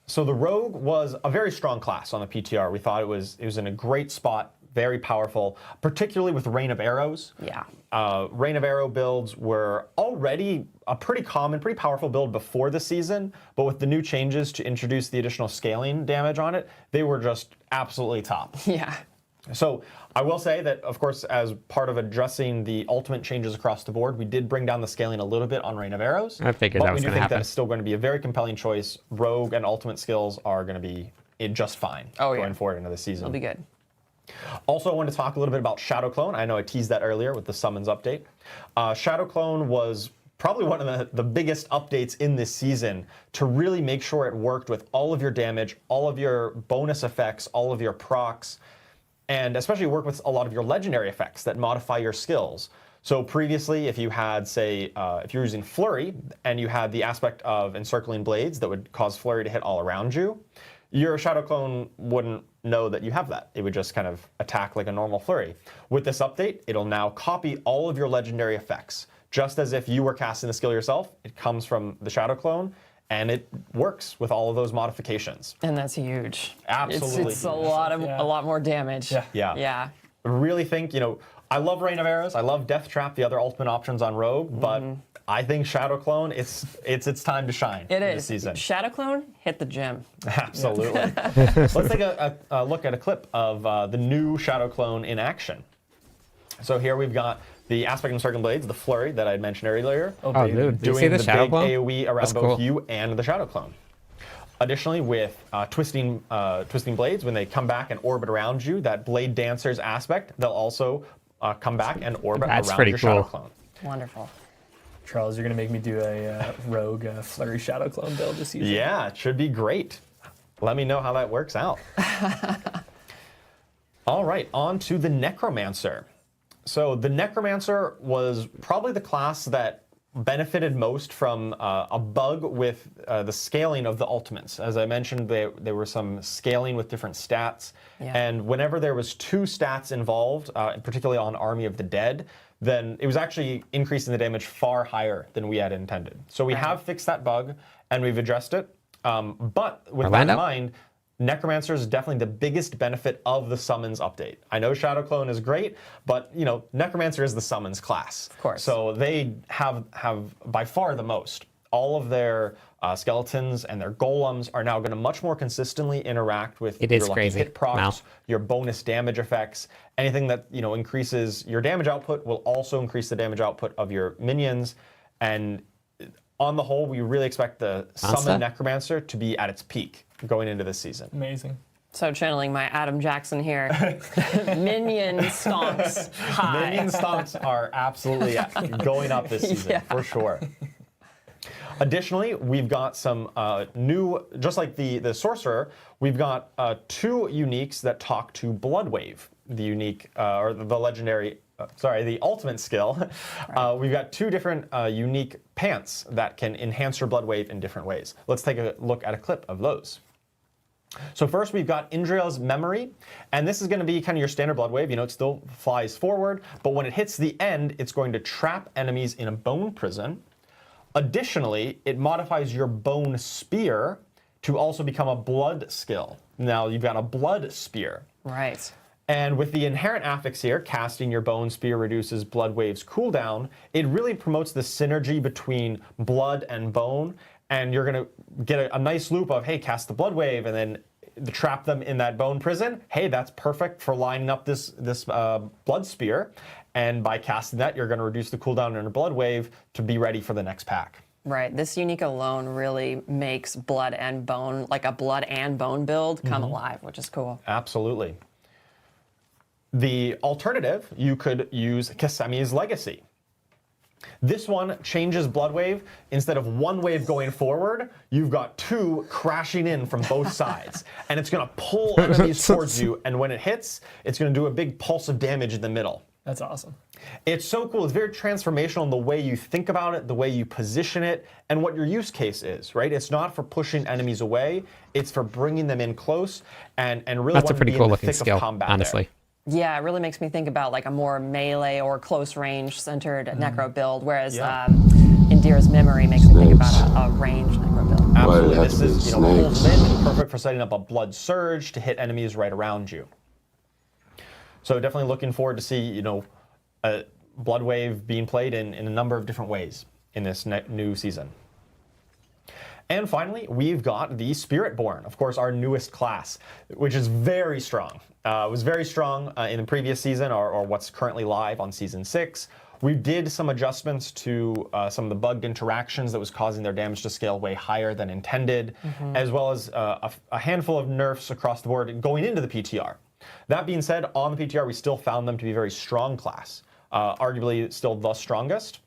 So the Rogue was a very strong class on the PTR. We thought it was in a great spot, very powerful, particularly with Rain of Arrows.
Yeah.
Rain of Arrow builds were already a pretty common, pretty powerful build before the season, but with the new changes to introduce the additional scaling damage on it, they were just absolutely top.
Yeah.
So I will say that, of course, as part of addressing the ultimate changes across the board, we did bring down the scaling a little bit on Rain of Arrows.
I figured that was going to happen.
But we do think that's still going to be a very compelling choice. Rogue and ultimate skills are going to be just fine going forward into the season.
It'll be good.
Also, I want to talk a little bit about Shadow Clone. I know I teased that earlier with the summons update. Shadow Clone was probably one of the biggest updates in this season to really make sure it worked with all of your damage, all of your bonus effects, all of your procs, and especially work with a lot of your legendary effects that modify your skills. So previously, if you had, say, if you're using Flurry and you had the aspect of encircling blades that would cause Flurry to hit all around you, your Shadow Clone wouldn't know that you have that. It would just kind of attack like a normal Flurry. With this update, it'll now copy all of your legendary effects. Just as if you were casting the skill yourself, it comes from the Shadow Clone, and it works with all of those modifications.
And that's huge.
Absolutely.
It's a lot more damage.
Yeah. I really think, I love Rain of Arrows. I love Death Trap, the other ultimate options on Rogue, but I think Shadow Clone, it's its time to shine this season.
Shadow Clone, hit the gym.
Absolutely. Let's take a look at a clip of the new Shadow Clone in action. So here we've got the aspect of Encircling Blades, the Flurry that I had mentioned earlier.
Oh, dude.
Doing
See the
the
Shadow
big
Clone?
AoE around
That's
both
cool.
you and the Shadow Clone. Additionally, with twisting blades, when they come back and orbit around you, that Blade Dancer's aspect, they'll also come back and orbit around your Shadow Clone.
Wonderful.
Charles, you're going to make me do a Rogue Flurry Shadow Clone build this season.
Yeah, it should be great. Let me know how that works out. All right, on to the Necromancer. So the Necromancer was probably the class that benefited most from a bug with the scaling of the ultimates. As I mentioned, there were some scaling with different stats, and whenever there was 2 stats involved, particularly on Army of the Dead, then it was actually increasing the damage far higher than we had intended. So we have fixed that bug, and we've addressed it. But with that in mind, Necromancer is definitely the biggest benefit of the summons update. I know Shadow Clone is great, but Necromancer is the summons class. Of
course.
So they have by far the most. All of their skeletons and their golems are now going to much more consistently interact with your lucky hit procs, your bonus damage effects. Anything that increases your damage output will also increase the damage output of your minions. And on the whole, we really expect the summon Necromancer to be at its peak going into this season.
Amazing.
So channeling my Adam Jackson here. Minion stomps high.
Minion stomps are absolutely going up this season, for sure. Additionally, we've got some new, just like the sorcerer, we've got 2 uniques that talk to Bloodwave, the unique or the legendary. The ultimate skill. We've got 2 different unique pants that can enhance your Bloodwave in different ways. Let's take a look at a clip of those. So first we've got Indriel's Memory, and this is going to be kind of your standard Bloodwave. You know, it still flies forward, but when it hits the end, it's going to trap enemies in a bone prison. Additionally, it modifies your Bone Spear to also become a blood skill. Now you've got a Blood Spear.
Right.
And with the inherent affix here, casting your Bone Spear reduces Bloodwave's cooldown. It really promotes the synergy between blood and bone, and you're going to get a nice loop of, hey, cast the Bloodwave, and then trap them in that bone prison. Hey, that's perfect for lining up this Blood Spear. And by casting that, you're going to reduce the cooldown in your Bloodwave to be ready for the next pack.
Right. This unique alone really makes blood and bone, like a blood and bone build, come alive, which is cool.
Absolutely. The alternative, you could use Kasemi's Legacy. This one changes Bloodwave. Instead of 1 wave going forward, you've got 2 crashing in from both sides. And it's going to pull enemies towards you, and when it hits, it's going to do a big pulse of damage in the middle.
That's awesome.
It's so cool. It's very transformational in the way you think about it, the way you position it, and what your use case is, right? It's not for pushing enemies away. It's for bringing them in close and really
That's a
wanting
pretty
to be
cool
in the
looking
thick
skill,
of combat
honestly.
there.
Yeah, it really makes me think about like a more melee or close range centered necro build, whereas Indira's Memory makes me think about a ranged necro build.
Absolutely. This is, pulls in, perfect for setting up a Blood Surge to hit enemies right around you. So definitely looking forward to see, Bloodwave being played in a number of different ways in this new season. And finally, we've got the Spiritborn, of course, our newest class, which is very strong. It was very strong in the previous season, or what's currently live on Season 6. We did some adjustments to some of the bugged interactions that was causing their damage to scale way higher than intended, as well as a handful of nerfs across the board going into the PTR. That being said, on the PTR, we still found them to be a very strong class, arguably still the strongest.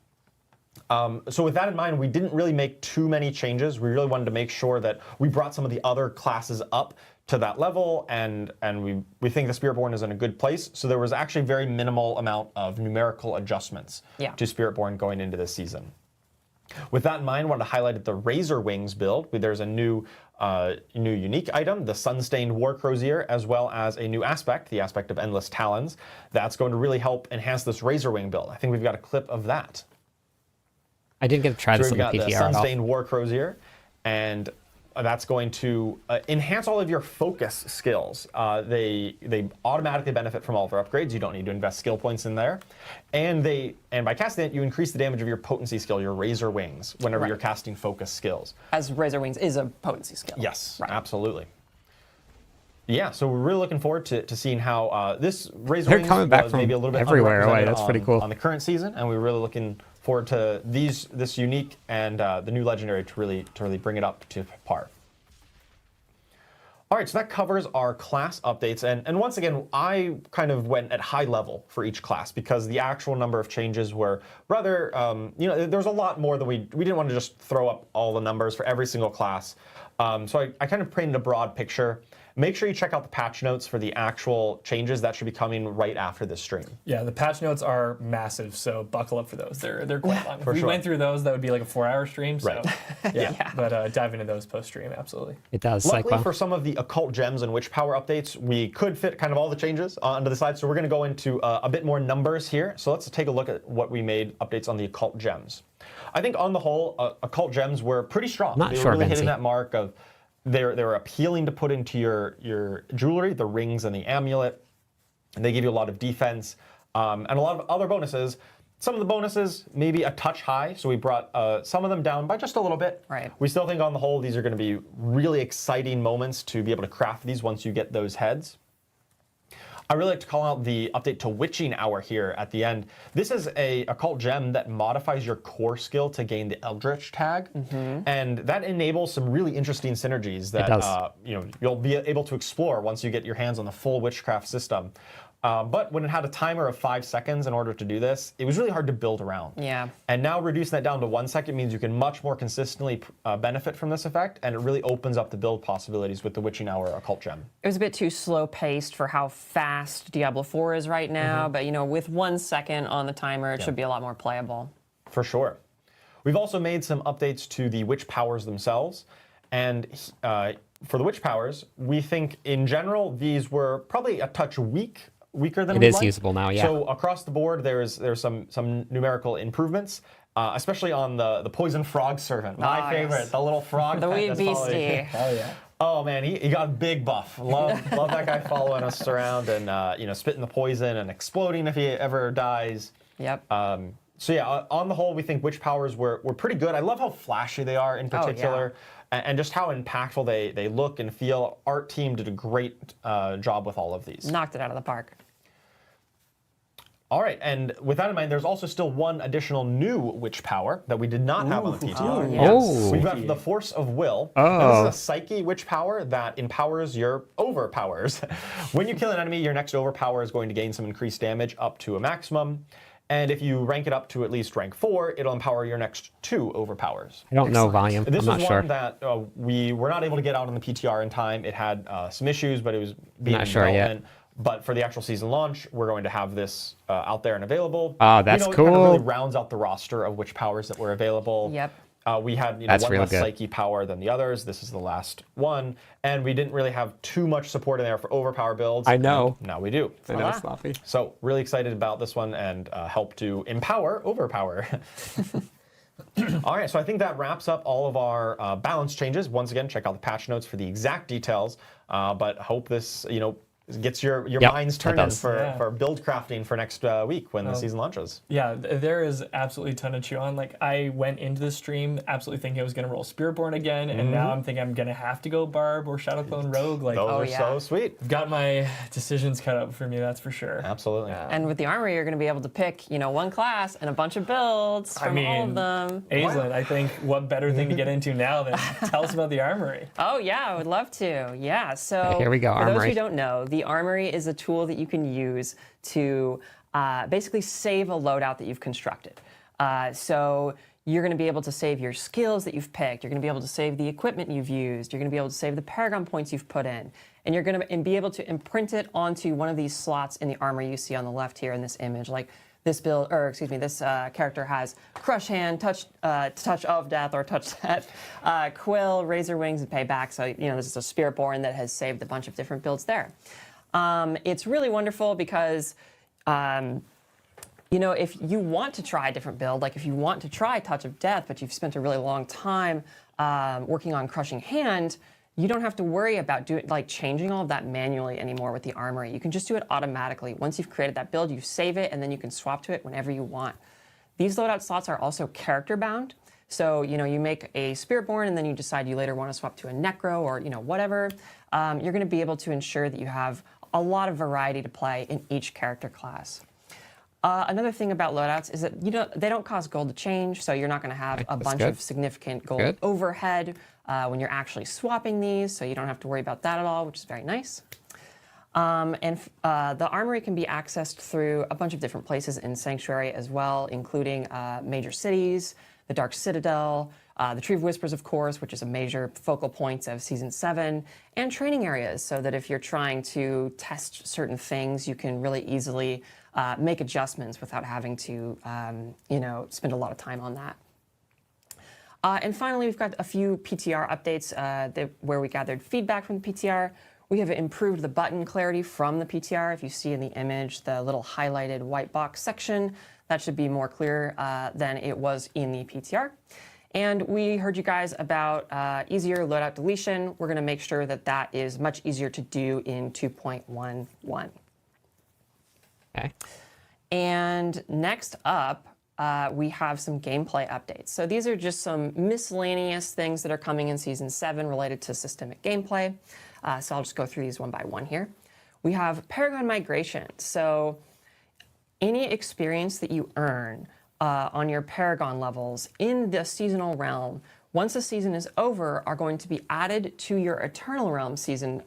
So with that in mind, we didn't really make too many changes. We really wanted to make sure that we brought some of the other classes up to that level, and we think the Spiritborn is in a good place. So there was actually very minimal amount of numerical adjustments to Spiritborn going into this season. With that in mind, I wanted to highlight the Razor Wings build. There's a new unique item, the Sunstained War Crozier, as well as a new aspect, the aspect of Endless Talons. That's going to really help enhance this Razor Wing build. I think we've got a clip of that.
I didn't get to try this on the PTR
We've got the
at all.
Sunstained War Crozier, and that's going to enhance all of your focus skills. They automatically benefit from all of our upgrades. You don't need to invest skill points in there. And by casting it, you increase the damage of your potency skill, your Razor Wings, whenever you're casting focus skills.
As Razor Wings is a potency skill.
Yes, absolutely. Yeah, so we're really looking forward to seeing how this Razor
They're
Wings
coming back
was
from
maybe a little bit
everywhere.
underrepresented
That's pretty cool.
on the current season, and we're really looking forward to this unique and the new legendary to really bring it up to par. All right, so that covers our class updates, and once again, I kind of went at high level for each class because the actual number of changes were rather, there's a lot more that we didn't want to just throw up all the numbers for every single class. So I kind of painted a broad picture. Make sure you check out the patch notes for the actual changes that should be coming right after this stream.
Yeah, the patch notes are massive, so buckle up for those. They're quite long. If we
sure.
went through those, that would be like a 4-hour stream. So,
Right.
yeah. But dive into those post-stream, absolutely.
It does.
Luckily for some of the occult gems and witch power updates, we could fit kind of all the changes onto the side. So we're going to go into a bit more numbers here. So let's take a look at what we made updates on the occult gems. I think on the whole, occult gems were pretty strong. They were really hitting that mark of they were appealing to put into your jewelry, the rings and the amulet. And they give you a lot of defense and a lot of other bonuses. Some of the bonuses maybe a touch high, so we brought some of them down by just a little bit.
Right.
We still think on the whole these are going to be really exciting moments to be able to craft these once you get those heads. I really like to call out the update to Witching Hour here at the end. This is a occult gem that modifies your core skill to gain the Eldritch tag, and that enables some really interesting synergies that you'll be able to explore once you get your hands on the full witchcraft system. But when it had a timer of 5 seconds in order to do this, it was really hard to build around.
Yeah.
And now reducing that down to 1 second means you can much more consistently benefit from this effect, and it really opens up the build possibilities with the Witching Hour Occult Gem.
It was a bit too slow paced for how fast Diablo 4 is right now, but with 1 second on the timer, it should be a lot more playable.
For sure. We've also made some updates to the witch powers themselves, and for the witch powers, we think in general these were probably a touch weaker than
It
we'd
is
like.
usable now, yeah.
So across the board, there's some numerical improvements, especially on the poison frog servant, my favorite,
yes.
the little frog.
The
pet
wee
that's following me.
beastie.
Oh yeah.
Oh man, he got a big buff. Love that guy following us around and spitting the poison and exploding if he ever dies.
Yep.
So yeah, on the whole, we think witch powers were pretty good. I love how flashy they are in particular, and just how impactful they look and feel. Art team did a great job with all of these.
Knocked it out of the park.
All right, and with that in mind, there's also still one additional new witch power that we did not have on the PTR.
yes.
Oh.
We've got the Force of Will.
Oh.
Now, this is a psyche witch power that empowers your overpowers. When you kill an enemy, your next overpower is going to gain some increased damage up to a maximum. And if you rank it up to at least rank 4, it'll empower your next 2 overpowers.
I don't know volume.
This
I'm not
is
sure.
one that we were not able to get out on the PTR in time. It had some issues, but it was being
Not
in
sure yet.
development. But for the actual season launch, we're going to have this out there and available.
Oh, that's
It kind of
cool.
really rounds out the roster of which powers that were available.
Yep.
We had
That's
one
real
less
good.
psyche power than the others. This is the last one. And we didn't really have too much support in there for overpower builds.
I know.
And now we do.
I know, Sloppy.
So really excited about this one and help to empower overpower. All right, so I think that wraps up all of our balance changes. Once again, check out the patch notes for the exact details. But hope this, gets your minds
it
turning
does.
for build crafting for next week when the season launches.
Yeah, there is absolutely a ton to chew on. Like, I went into the stream absolutely thinking I was going to roll Spiritborn again, and now I'm thinking I'm going to have to go Barb or Shadowclone Rogue. Like,
Those are so sweet.
got my decisions cut up for me, that's for sure.
Absolutely.
And with the armory, you're going to be able to pick, one class and a bunch of builds from all of them.
Aislinn, I think what better thing to get into now than tell us about the armory.
Oh, yeah, I would love to. Yeah, so
Here we go,
for those
armory.
who don't know, the armory is a tool that you can use to basically save a loadout that you've constructed. So you're going to be able to save your skills that you've picked. You're going to be able to save the equipment you've used. You're going to be able to save the Paragon points you've put in. And you're going to be able to imprint it onto one of these slots in the armor you see on the left here in this image. Like this this character has Crush Hand, Touch of Death, or Touch Death, Quill, Razor Wings, and Payback. So, this is a Spiritborn that has saved a bunch of different builds there. It's really wonderful because, if you want to try a different build, like if you want to try Touch of Death, but you've spent a really long time working on Crushing Hand, you don't have to worry about changing all of that manually anymore with the armory. You can just do it automatically. Once you've created that build, you save it, and then you can swap to it whenever you want. These loadout slots are also character bound. So, you make a Spiritborn, and then you decide you later want to swap to a Necro or, whatever. You're going to be able to ensure that you have a lot of variety to play in each character class. Another thing about loadouts is that they don't cost gold to change, so you're not going to have a bunch of significant gold overhead when you're actually swapping these, so you don't have to worry about that at all, which is very nice. The armory can be accessed through a bunch of different places in Sanctuary as well, including major cities, the Dark Citadel, the Tree of Whispers, of course, which is a major focal point of Season 7, and training areas, so that if you're trying to test certain things, you can really easily make adjustments without having to, spend a lot of time on that. And finally, we've got a few PTR updates where we gathered feedback from the PTR. We have improved the button clarity from the PTR. If you see in the image the little highlighted white box section, that should be more clear than it was in the PTR. And we heard you guys about easier loadout deletion. We're going to make sure that that is much easier to do in 2.11.
Okay.
And next up, we have some gameplay updates. So these are just some miscellaneous things that are coming in Season 7 related to systemic gameplay. So I'll just go through these one by one here. We have Paragon Migration. So any experience that you earn on your Paragon levels in the seasonal realm, once the season is over, are going to be added to your Eternal Realm season,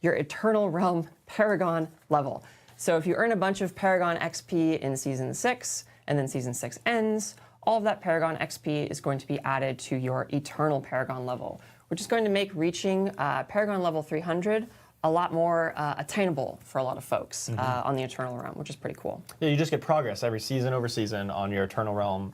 your Eternal Realm Paragon level. So if you earn a bunch of Paragon XP in Season 6, and then Season 6 ends, all of that Paragon XP is going to be added to your Eternal Paragon level, which is going to make reaching Paragon level 300 a lot more attainable for a lot of folks on the Eternal Realm, which is pretty cool.
Yeah, you just get progress every season over season on your Eternal Realm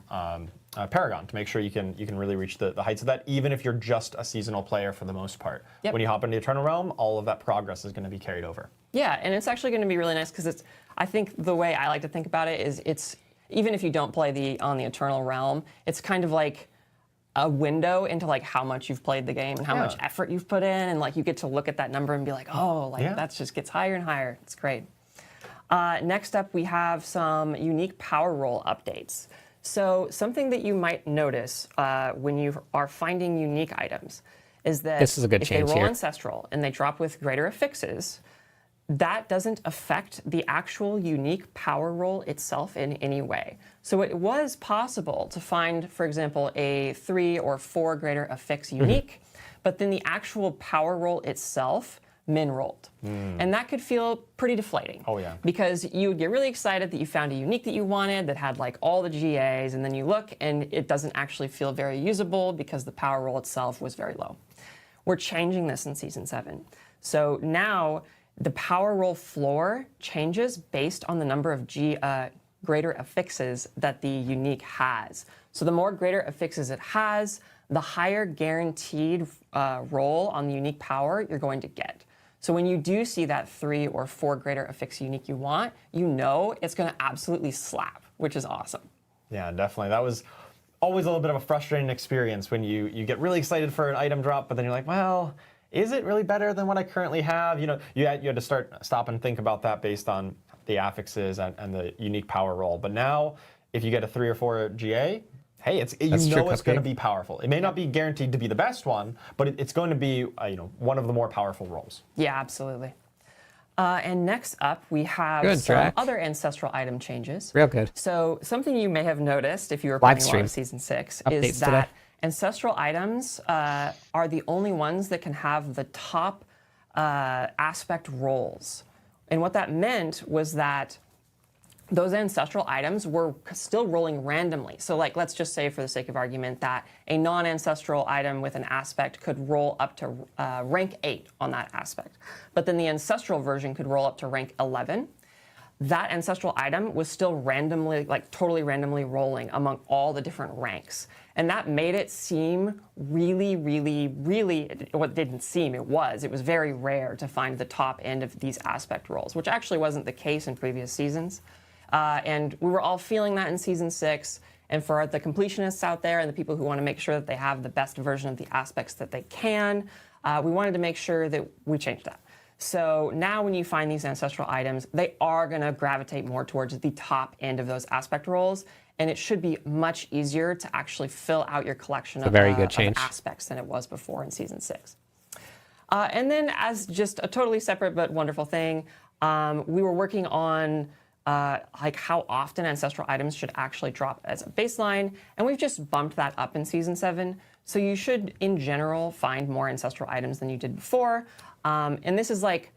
Paragon to make sure you can really reach the heights of that, even if you're just a seasonal player for the most part.
Yep.
When you hop into the Eternal Realm, all of that progress is going to be carried over.
Yeah, and it's actually going to be really nice because I think the way I like to think about it is it's, even if you don't play on the Eternal Realm, it's kind of like a window into like how much you've played the game and how much effort you've put in, and like you get to look at that number and be like, oh, like that just gets higher and higher. It's great. Next up, we have some unique power roll updates. So something that you might notice when you are finding unique items is that
this is a good
if
change
they roll
here.
Ancestral and they drop with greater affixes, that doesn't affect the actual unique power roll itself in any way. So it was possible to find, for example, a 3 or 4 greater affix unique, but then the actual power roll itself min-rolled. And that could feel pretty deflating.
Oh, yeah.
Because you would get really excited that you found a unique that you wanted that had like all the GAs, and then you look and it doesn't actually feel very usable because the power roll itself was very low. We're changing this in Season 7. So now the power roll floor changes based on the number of greater affixes that the unique has. So the more greater affixes it has, the higher guaranteed roll on the unique power you're going to get. So when you do see that 3 or 4 greater affix unique you want, you know it's going to absolutely slap, which is awesome.
Yeah, definitely. That was always a little bit of a frustrating experience when you get really excited for an item drop, but then you're like, well, is it really better than what I currently have? You know, you had to stop and think about that based on the affixes and the unique power roll. But now, if you get a 3 or 4 GA, hey, it's going to be powerful. It may not be guaranteed to be the best one, but it's going to be one of the more powerful rolls.
Yeah, absolutely. And next up, we have some other ancestral item changes.
Real good.
So something you may have noticed if you were playing a lot of Season 6 is that ancestral items are the only ones that can have the top aspect rolls. And what that meant was that those ancestral items were still rolling randomly. So like, let's just say for the sake of argument that a non-ancestral item with an aspect could roll up to rank 8 on that aspect. But then the ancestral version could roll up to rank 11. That ancestral item was still randomly, like totally randomly rolling among all the different ranks. And that made it seem really, well, it didn't seem, it was very rare to find the top end of these aspect rolls, which actually wasn't the case in previous seasons. And we were all feeling that in Season 6. And for the completionists out there and the people who want to make sure that they have the best version of the aspects that they can, we wanted to make sure that we changed that. So now when you find these ancestral items, they are going to gravitate more towards the top end of those aspect rolls. And it should be much easier to actually fill out your collection of aspects than it was before in Season 6. And then as just a totally separate but wonderful thing, we were working on like how often ancestral items should actually drop as a baseline, and we've just bumped that up in Season 7. So you should, in general, find more ancestral items than you did before. And this is like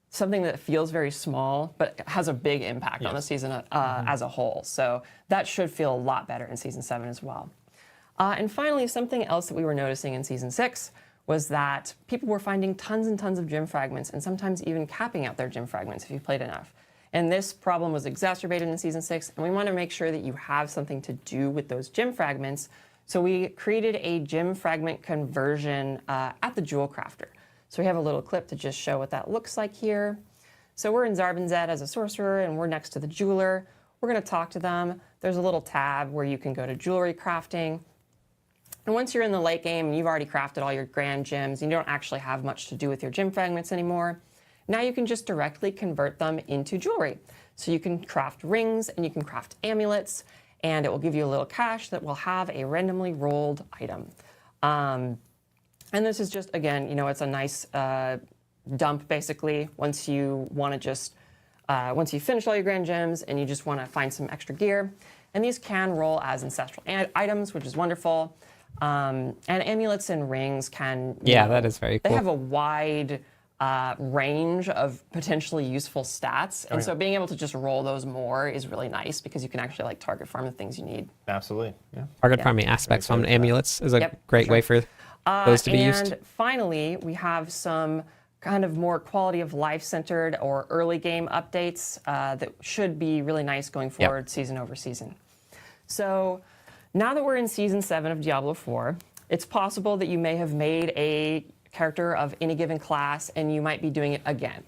something that feels very small, but has a big impact on the season as a whole. So that should feel a lot better in Season 7 as well. And finally, something else that we were noticing in Season 6 was that people were finding tons and tons of gem fragments, and sometimes even capping out their gem fragments if you played enough. And this problem was exacerbated in Season 6, and we want to make sure that you have something to do with those gem fragments. So we created a gem fragment conversion at the Jewel Crafter. So we have a little clip to just show what that looks like here. So we're in Zarbinzet as a sorcerer, and we're next to the jeweler. We're going to talk to them. There's a little tab where you can go to jewelry crafting. And once you're in the late game and you've already crafted all your grand gems, and you don't actually have much to do with your gem fragments anymore, now you can just directly convert them into jewelry. So you can craft rings and you can craft amulets, and it will give you a little cache that will have a randomly rolled item. And this is just, again, it's a nice dump, basically, once you want to just, once you finish all your grand gems and you just want to find some extra gear. And these can roll as ancestral items, which is wonderful. And amulets and rings can,
that is very cool.
They have a wide range of potentially useful stats. And so being able to just roll those more is really nice because you can actually like target farm the things you need.
Absolutely. Yeah.
Target farming aspects from amulets is a
Yep,
great
sure.
way for those to be used.
And finally, we have some kind of more quality of life centered or early game updates that should be really nice going forward season over season. So now that we're in season 7 of Diablo 4, it's possible that you may have made a character of any given class and you might be doing it again.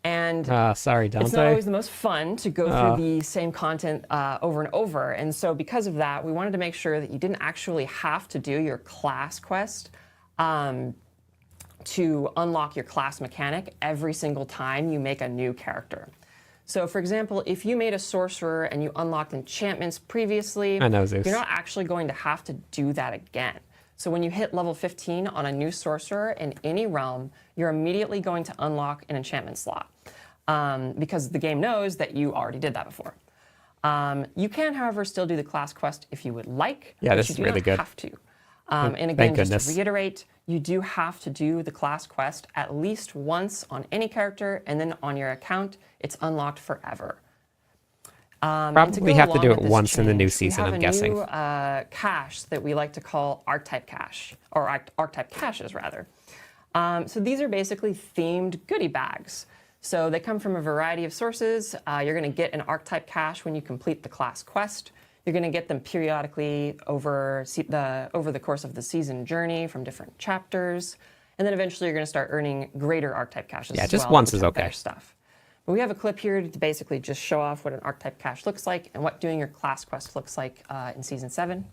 And
sorry, Dante.
it's not always the most fun to go through the same content over and over. And so because of that, we wanted to make sure that you didn't actually have to do your class quest to unlock your class mechanic every single time you make a new character. So for example, if you made a sorcerer and you unlocked enchantments previously,
I know, Zeus.
you're not actually going to have to do that again. So when you hit level 15 on a new sorcerer in any realm, you're immediately going to unlock an enchantment slot because the game knows that you already did that before. You can, however, still do the class quest if you would like.
Yeah,
but
this
you
is
do
really
not
good.
have to. And again, just
goodness.
to reiterate, you do have to do the class quest at least once on any character, and then on your account, it's unlocked forever.
Probably have to do it
with this
once in the new
change,
season,
we have
I'm guessing.
a new cache that we like to call archetype cache, or archetype caches rather. So these are basically themed goodie bags. So they come from a variety of sources. You're going to get an archetype cache when you complete the class quest. You're going to get them periodically over the course of the season journey from different chapters. And then eventually you're going to start earning greater archetype caches
Yeah,
as
just
well,
once
which
is
have
okay.
better stuff. But we have a clip here to basically just show off what an archetype cache looks like and what doing your class quest looks like in Season 7.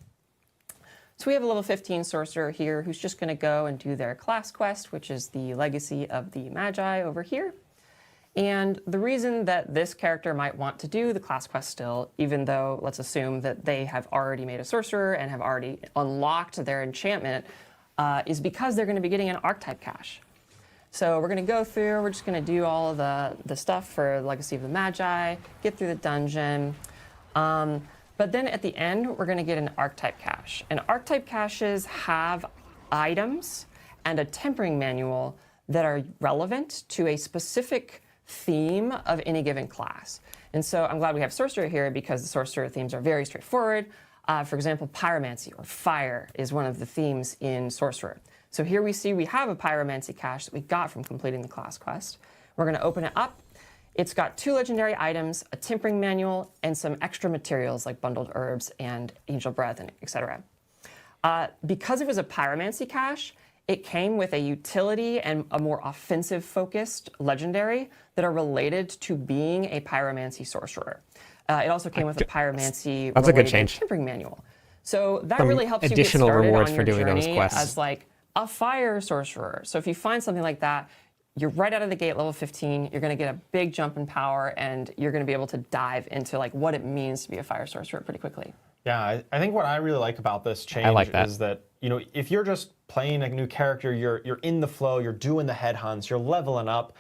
So we have a level 15 sorcerer here who's just going to go and do their class quest, which is the Legacy of the Magi over here. And the reason that this character might want to do the class quest still, even though let's assume that they have already made a sorcerer and have already unlocked their enchantment, is because they're going to be getting an archetype cache. So we're going to go through, we're just going to do all of the stuff for Legacy of the Magi, get through the dungeon. But then at the end, we're going to get an archetype cache. And archetype caches have items and a tempering manual that are relevant to a specific theme of any given class. And so I'm glad we have sorcerer here because the sorcerer themes are very straightforward. For example, pyromancy or fire is one of the themes in sorcerer. So here we see we have a pyromancy cache that we got from completing the class quest. We're going to open it up. It's got 2 legendary items, a tempering manual, and some extra materials like bundled herbs and angel breath, and etc. Because it was a pyromancy cache, it came with a utility and a more offensive-focused legendary that are related to being a pyromancy sorcerer. It also came with a pyromancy
That's a good
related
change.
tempering manual. So that
Some
really helps
additional
you get started
rewards
on
for
your
doing those
journey
quests.
as like a fire sorcerer. So if you find something like that, you're right out of the gate, level 15. You're going to get a big jump in power, and you're going to be able to dive into like what it means to be a fire sorcerer pretty quickly.
Yeah, I think what I really like about this change is that, you know, if you're just playing a new character, you're in the flow, you're doing the headhunts, you're leveling up,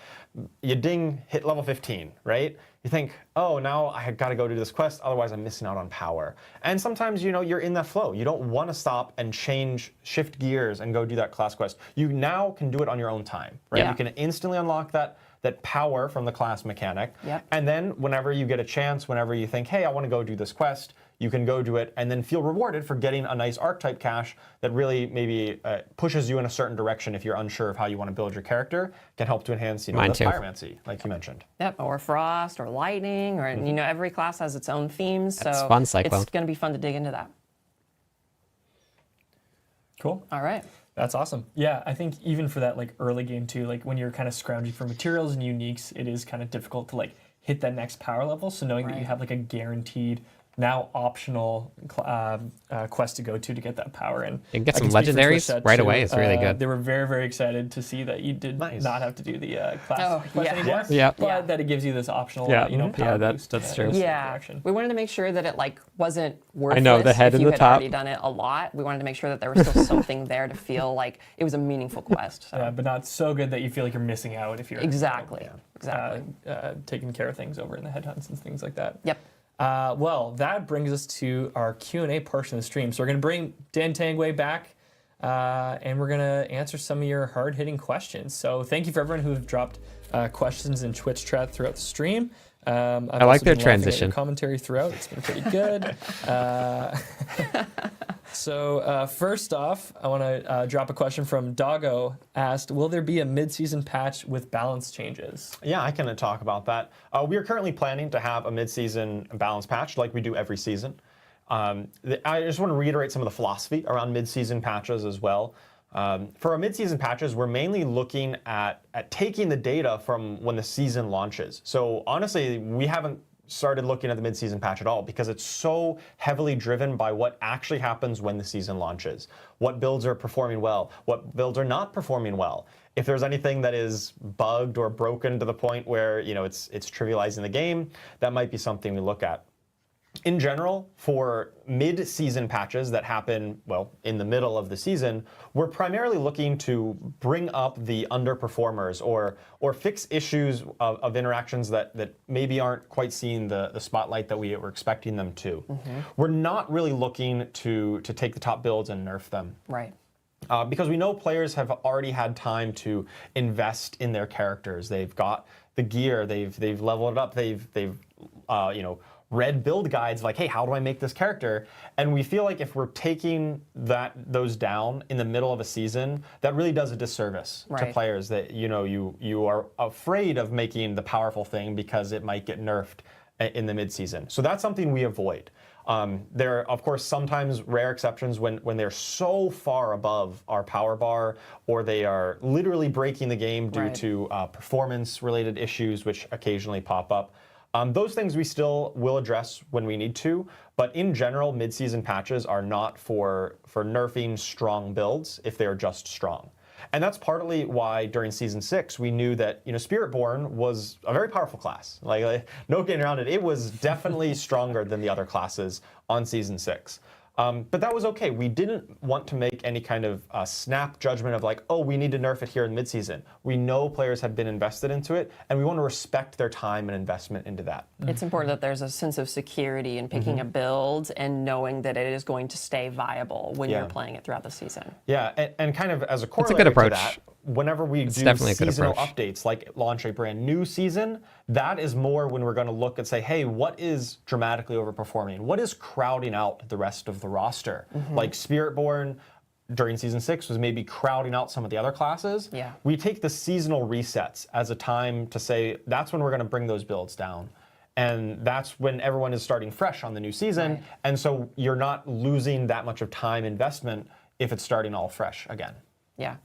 you hit level 15, right? You think, oh, now I got to go do this quest, otherwise I'm missing out on power. And sometimes, you know, you're in that flow. You don't want to stop and shift gears and go do that class quest. You now can do it on your own time, right?
Yeah.
You can instantly unlock that power from the class mechanic.
Yep.
And then whenever you get a chance, whenever you think, hey, I want to go do this quest, you can go do it and then feel rewarded for getting a nice archetype cache that really maybe pushes you in a certain direction if you're unsure of how you want to build your character. Can help to enhance, you know,
Mine
the
too.
pyromancy, like you mentioned.
Yep, or frost, or lightning, or you know, every class has its own themes.
That's
so
fun, Cyclone.
it's going to be fun to dig into that.
Cool.
All right.
That's awesome. Yeah, I think even for that like early game too, like when you're kind of scrounging for materials and uniques, it is kind of difficult to like hit that next power level. So knowing that you have like a guaranteed, now optional quest to go to get that power in.
And get
I
some
can speak for
legendaries
Twitch
right
too.
away. It's really good.
They were very, very excited to see that you did not have to do the class quest anymore.
Yeah.
But that it gives you this optional, you know, power boost.
that's true.
in this
Yeah,
direction.
we wanted to make sure that it like wasn't worthless.
I know, the head
if
in
you
the
had
top.
already done it a lot. We wanted to make sure that there was still something there to feel like it was a meaningful quest. So.
Yeah, but not so good that you feel like you're missing out if you're
Exactly. Exactly.
taking care of things over in the headhunts and things like that.
Yep.
Well, that brings us to our Q&A portion of the stream. So we're going to bring Dan Tangway back and we're gonna answer some of your hard-hitting questions. So thank you for everyone who have dropped questions in Twitch chat throughout the stream. I've
I like
also
their
been laughing at your
transition.
commentary throughout. It's been pretty good. So first off, I want to drop a question from Doggo. Asked, will there be a mid-season patch with balance changes?
Yeah, I can talk about that. We are currently planning to have a mid-season balance patch like we do every season. I just want to reiterate some of the philosophy around mid-season patches as well. For our mid-season patches, we're mainly looking at taking the data from when the season launches. So honestly, we haven't started looking at the mid-season patch at all because it's so heavily driven by what actually happens when the season launches. What builds are performing well, what builds are not performing well. If there's anything that is bugged or broken to the point where it's trivializing the game, that might be something we look at. In general, for mid-season patches that happen, well, in the middle of the season, we're primarily looking to bring up the underperformers or fix issues of interactions that maybe aren't quite seeing the spotlight that we were expecting them to. We're not really looking to take the top builds and nerf them.
Right.
Because we know players have already had time to invest in their characters. They've got the gear, they've leveled it up, they've read build guides like, hey, how do I make this character? And we feel like if we're taking those down in the middle of a season, that really does a disservice to players that you are afraid of making the powerful thing because it might get nerfed in the midseason. So that's something we avoid. There are, of course, sometimes rare exceptions when they're so far above our power bar or they are literally breaking the game due to performance-related issues, which occasionally pop up. Those things we still will address when we need to, but in general, mid-season patches are not for nerfing strong builds if they're just strong. And that's partly why during Season 6 we knew that Spiritborn was a very powerful class. Like no getting around it. It was definitely stronger than the other classes on Season 6. But that was okay. We didn't want to make any kind of snap judgment of like, oh, we need to nerf it here in midseason. We know players have been invested into it, and we want to respect their time and investment into that.
It's important that there's a sense of security in picking a build and knowing that it is going to stay viable when you're playing it throughout the season.
Yeah, and kind of as a corollary to that, whenever we do seasonal updates, like launch a brand new season, that is more when we're going to look and say, hey, what is dramatically overperforming? What is crowding out the rest of the roster? Like Spiritborn during Season 6 was maybe crowding out some of the other classes.
Yeah.
We take the seasonal resets as a time to say, that's when we're going to bring those builds down. And that's when everyone is starting fresh on the new season. And so you're not losing that much of time investment if it's starting all fresh again.
Yeah.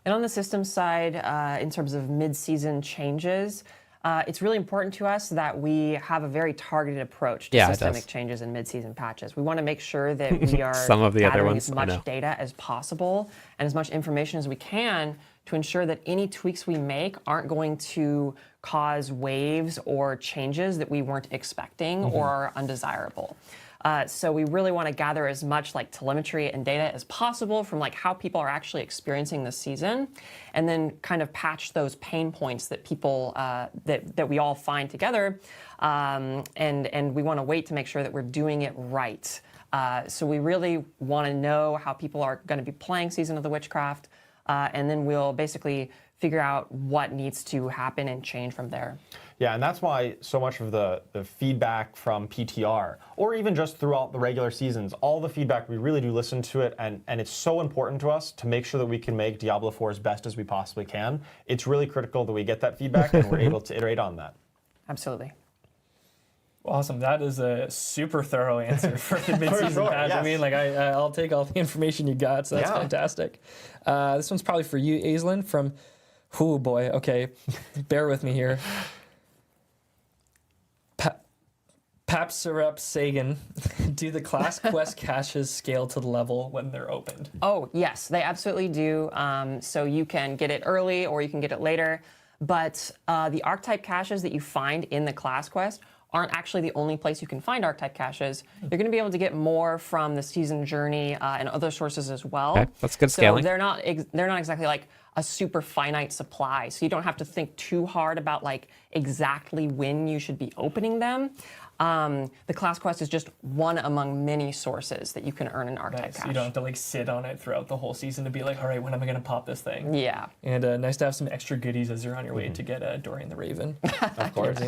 And on the system side, in terms of mid-season changes, it's really important to us that we have a very targeted approach to systemic changes in mid-season patches. We want to make sure that we are gathering as much data as possible and as much information as we can to ensure that any tweaks we make aren't going to cause waves or changes that we weren't expecting or are undesirable. So we really want to gather as much like telemetry and data as possible from like how people are actually experiencing the season, and then kind of patch those pain points that people that we all find together, and we want to wait to make sure that we're doing it right. So we really want to know how people are going to be playing Season of the Witchcraft, and then we'll basically figure out what needs to happen and change from there.
Yeah, and that's why so much of the feedback from PTR, or even just throughout the regular seasons, all the feedback, we really do listen to it, and it's so important to us to make sure that we can make Diablo 4 as best as we possibly can. It's really critical that we get that feedback and we're able to iterate on that.
Absolutely.
Awesome. That is a super thorough answer for the mid-season patch. Yes. I mean, like I'll take all the information you got, so that's fantastic. This one's probably for you, Aislinn, from, oh boy, okay, bear with me here. Papsyrup Sagan, do the class quest caches scale to the level when they're opened?
Oh, yes, they absolutely do. So you can get it early or you can get it later. But the archetype caches that you find in the class quest aren't actually the only place you can find archetype caches. You're going to be able to get more from the season journey and other sources as well.
Okay, that's good scaling.
So they're not exactly like a super finite supply. So you don't have to think too hard about like exactly when you should be opening them. The class quest is just one among many sources that you can earn in archetype
Nice.
cash.
You don't have to like sit on it throughout the whole season to be like, all right, when am I going to pop this thing?
Yeah.
And nice to have some extra goodies as you're on your way to get Dorian the Raven. Of course.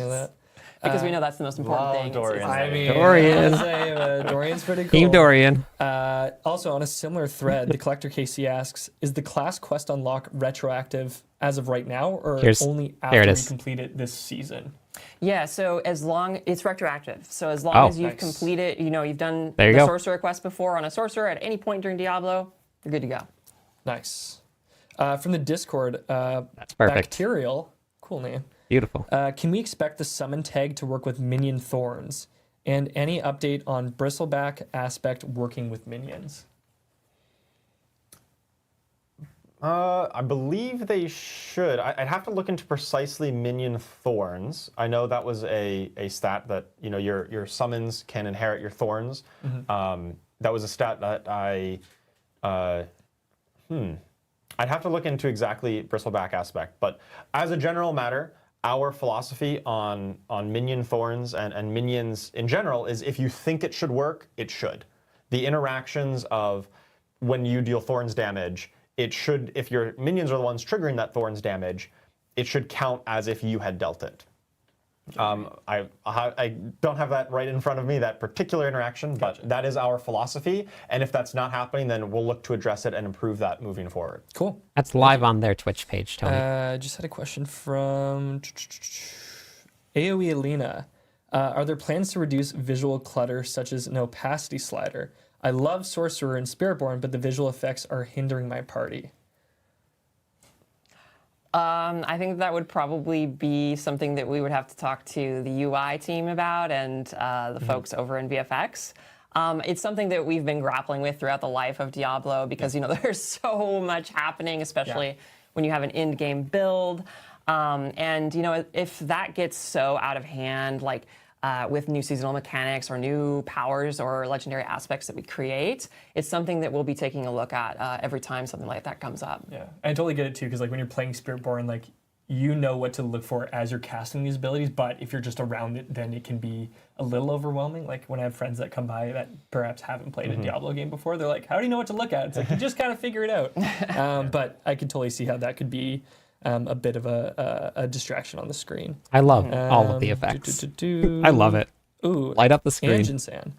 Because we know that's the most important
love
thing.
Dorian.
I mean,
Dorian.
I'd say, Dorian's pretty cool.
Team Dorian.
Also, on a similar thread, the Collector KC asks, is the class quest unlock retroactive as of right now, or only after
it
you
is.
complete it this season?
Yeah, so as long it's retroactive. So as long as you've
nice.
completed, you've done
There you
the
go.
sorcerer quest before on a sorcerer at any point during Diablo, you're good to go.
Nice. From the Discord,
That's perfect.
Bacterial, cool name.
Beautiful.
Can we expect the summon tag to work with minion thorns? And any update on bristleback aspect working with minions?
I believe they should. I'd have to look into precisely minion thorns. I know that was a stat that your summons can inherit your thorns. That was a stat that I'd have to look into exactly bristleback aspect. But as a general matter, our philosophy on minion thorns and minions in general is if you think it should work, it should. The interactions of when you deal thorns damage, it should, if your minions are the ones triggering that thorns damage, it should count as if you had dealt it. I don't have that right in front of me, that particular interaction, but that is our philosophy. And if that's not happening, then we'll look to address it and improve that moving forward.
Cool.
That's live on their Twitch page, Tony.
Just had a question from AoE Alina. Are there plans to reduce visual clutter, such as an opacity slider? I love Sorcerer and Spiritborn, but the visual effects are hindering my party.
I think that would probably be something that we would have to talk to the UI team about and the folks over in VFX. It's something that we've been grappling with throughout the life of Diablo because there's so much happening, especially when you have an end-game build. And if that gets so out of hand, like with new seasonal mechanics or new powers or legendary aspects that we create, it's something that we'll be taking a look at every time something like that comes up.
Yeah, I totally get it too, because like when you're playing Spiritborn, like you know what to look for as you're casting these abilities, but if you're just around it, then it can be a little overwhelming. Like when I have friends that come by that perhaps haven't played a Diablo game before, they're like, how do you know what to look at? It's like, you just kind of figure it out. But I could totally see how that could be a bit of a distraction on the screen.
I love all of the effects. I love it.
Ooh,
light up the screen.
Anjin-san.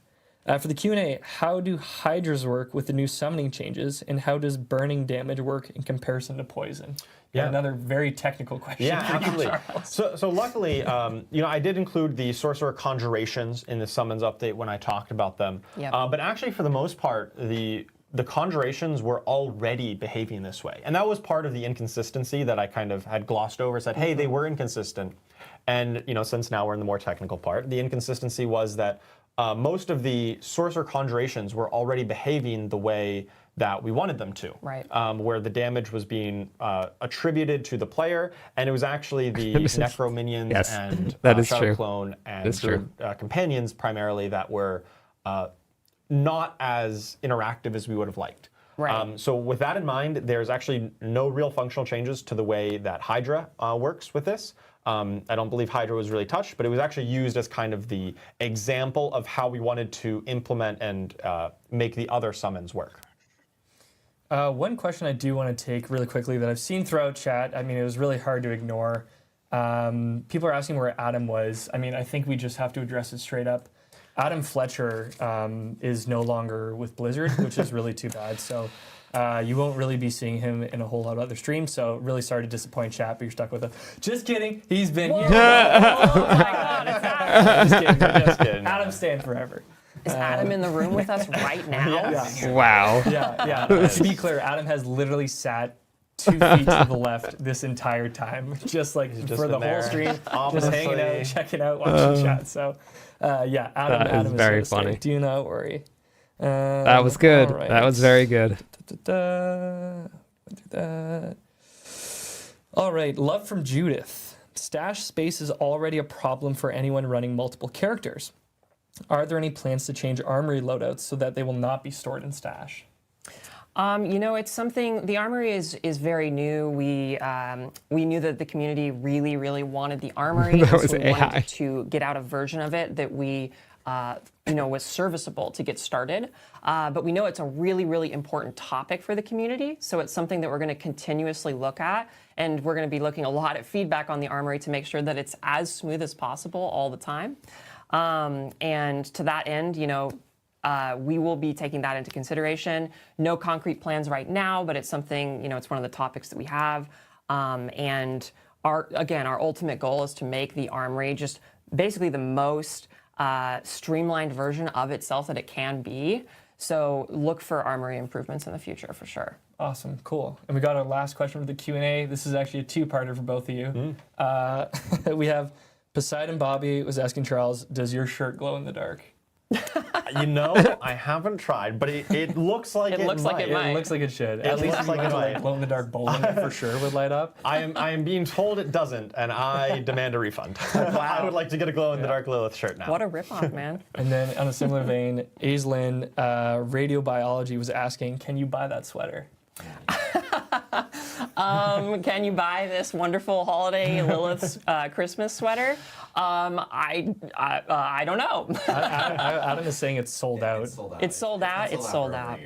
For the Q&A, how do Hydras work with the new summoning changes, and how does burning damage work in comparison to poison?
Yeah.
Another very technical question.
Yeah,
for you,
absolutely.
Charles.
So luckily, I did include the Sorcerer Conjurations in the Summons update when I talked about them.
Yep.
But actually, for the most part, the Conjurations were already behaving this way. And that was part of the inconsistency that I kind of had glossed over, said, hey, they were inconsistent. And, since now we're in the more technical part, the inconsistency was that most of the Sorcerer Conjurations were already behaving the way that we wanted them to.
Right.
Where the damage was being attributed to the player, and it was actually the Necro Minions
Yes,
and
that is
Shadow
true.
Clone and
That's true.
Companions primarily that were not as interactive as we would have liked.
Right.
So with that in mind, there's actually no real functional changes to the way that Hydra works with this. I don't believe Hydra was really touched, but it was actually used as kind of the example of how we wanted to implement and make the other summons work.
One question I do want to take really quickly that I've seen throughout chat, I mean, it was really hard to ignore. People are asking where Adam was. I mean, I think we just have to address it straight up. Adam Fletcher is no longer with Blizzard, which is really too bad. So you won't really be seeing him in a whole lot of other streams. So really sorry to disappoint chat, but you're stuck with him. Just kidding. He's been here.
Oh my God, it's Adam.
Just kidding. Adam's staying forever.
Is Adam in the room with us right now?
Yeah.
Wow.
Yeah. To be clear, Adam has literally sat 2 feet to the left this entire time, just like
just
for the
been
whole
there,
stream, just
ominously.
hanging out, checking out, watching chat. So, Adam
That is very
here to stay.
funny.
Do not worry.
That was good.
all right.
That was very good.
Went through that. All right, love from Judith. Stash space is already a problem for anyone running multiple characters. Are there any plans to change armory loadouts so that they will not be stored in stash?
It's something. The Armory is very new. We knew that the community really, really wanted the Armory.
That
and
was
so we
AI.
wanted to get out a version of it that we, was serviceable to get started. But we know it's a really, really important topic for the community. So it's something that we're going to continuously look at, and we're going to be looking a lot at feedback on the Armory to make sure that it's as smooth as possible all the time. And to that end, we will be taking that into consideration. No concrete plans right now, but it's something, it's one of the topics that we have. And our ultimate goal is to make the Armory just basically the most streamlined version of itself that it can be. So look for Armory improvements in the future for sure.
Awesome, cool. And we got our last question for the Q&A. This is actually a two-parter for both of you. We have Poseidon Bobby was asking Charles, does your shirt glow in the dark?
I haven't tried, but it looks like it
looks like
might.
it might.
It looks like it should.
It
At least
looks
if you
like
went
it
to
might.
glow-in-the-dark bowling, it for sure would light up.
I am being told it doesn't, and I demand a refund. I would like to get a glow-in-the-dark Lilith shirt now.
What a ripoff, man.
And then on a similar vein, Aislinn, Radiobiology was asking, can you buy that sweater?
Can you buy this wonderful holiday Lilith's Christmas sweater? I don't know.
Adam is saying it's sold out.
It's sold out. It's sold out.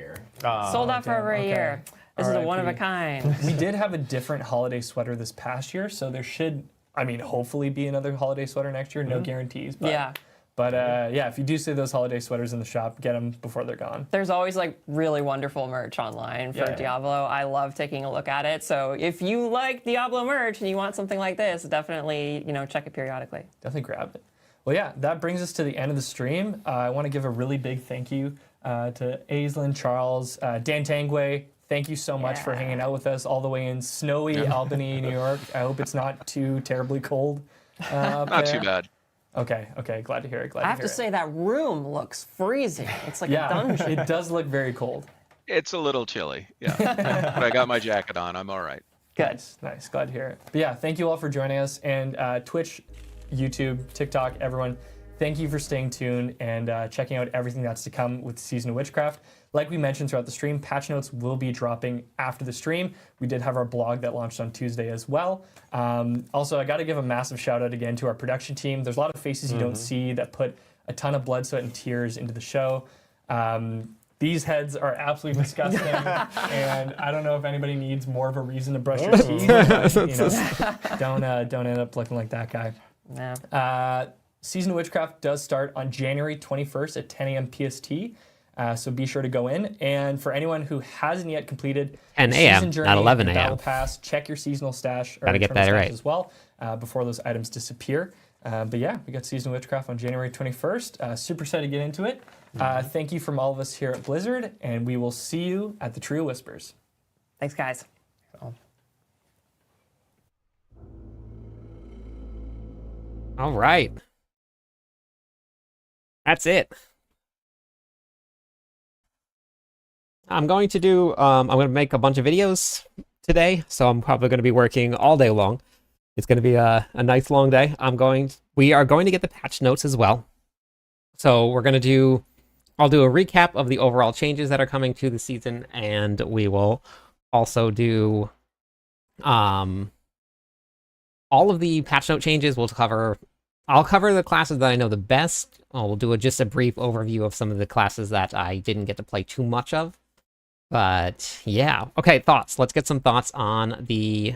Sold out for
damn,
over a
okay.
year. This is a
RIP.
one of a kind.
We did have a different holiday sweater this past year, so there should, hopefully be another holiday sweater next year. No guarantees. But,
Yeah.
But if you do see those holiday sweaters in the shop, get them before they're gone.
There's always really wonderful merch online for
Yeah.
Diablo. I love taking a look at it. So if you like Diablo merch and you want something like this, definitely check it periodically.
Definitely grab it. Well, yeah, that brings us to the end of the stream. I want to give a really big thank you to Aislinn, Charles, Dan Tangway. Thank you so much for hanging out with us all the way in snowy Albany, New York. I hope it's not too terribly cold.
Not too bad.
Okay, glad to hear it.
I have to say that room looks freezing. It's like a dungeon.
It does look very cold.
It's a little chilly, yeah. But I got my jacket on. I'm all right.
Good.
Nice. Glad to hear it. But yeah, thank you all for joining us. And Twitch, YouTube, TikTok, everyone, thank you for staying tuned and checking out everything that's to come with Season of Witchcraft. Like we mentioned throughout the stream, patch notes will be dropping after the stream. We did have our blog that launched on Tuesday as well. Also, I got to give a massive shout out again to our production team. There's a lot of faces you don't see that put a ton of blood, sweat, and tears into the show. These heads are absolutely disgusting, and I don't know if anybody needs more of a reason to brush your teeth. But, don't end up looking like that guy.
Yeah.
Season of Witchcraft does start on January 21st at 10 a.m. PST. So be sure to go in. And for anyone who hasn't yet completed
10
Season
a.m.,
Journey
not 11
and
a.m.
Battle Pass, check your seasonal stash or
Gotta get
eternal
that
stash
right.
as well before those items disappear. But yeah, we got Season of Witchcraft on January 21st. Super excited to get into it. Thank you from all of us here at Blizzard, and we will see you at the Tree of Whispers.
Thanks, guys.
All right. That's it. I'm going to make a bunch of videos today, so I'm probably going to be working all day long. It's going to be a nice long day. We are going to get the patch notes as well. So I'll do a recap of the overall changes that are coming to the season, and we will also do all of the patch note changes. I'll cover the classes that I know the best. We'll do just a brief overview of some of the classes that I didn't get to play too much of. But yeah, okay, thoughts. Let's get some thoughts on the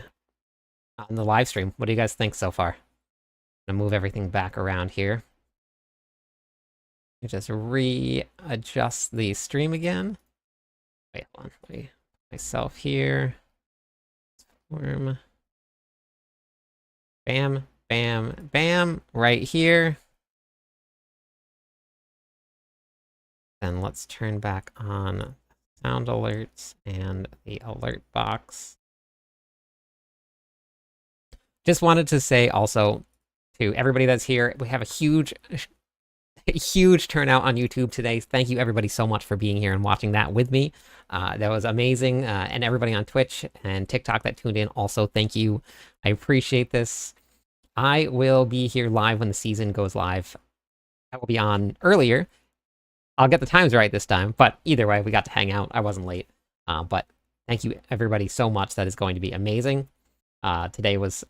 live stream. What do you guys think so far? I'm gonna move everything back around here. Just readjust the stream again. Wait, hold on. Wait, myself here. Form. Bam, bam, bam. Right here. Then let's turn back on sound alerts and the alert box. Just wanted to say also to everybody that's here, we have a huge turnout on YouTube today. Thank you everybody so much for being here and watching that with me. That was amazing. And everybody on Twitch and TikTok that tuned in also, thank you. I appreciate this. I will be here live when the season goes live. I will be on earlier. I'll get the times right this time, but either way, we got to hang out. I wasn't late. But thank you everybody so much. That is going to be amazing. Today was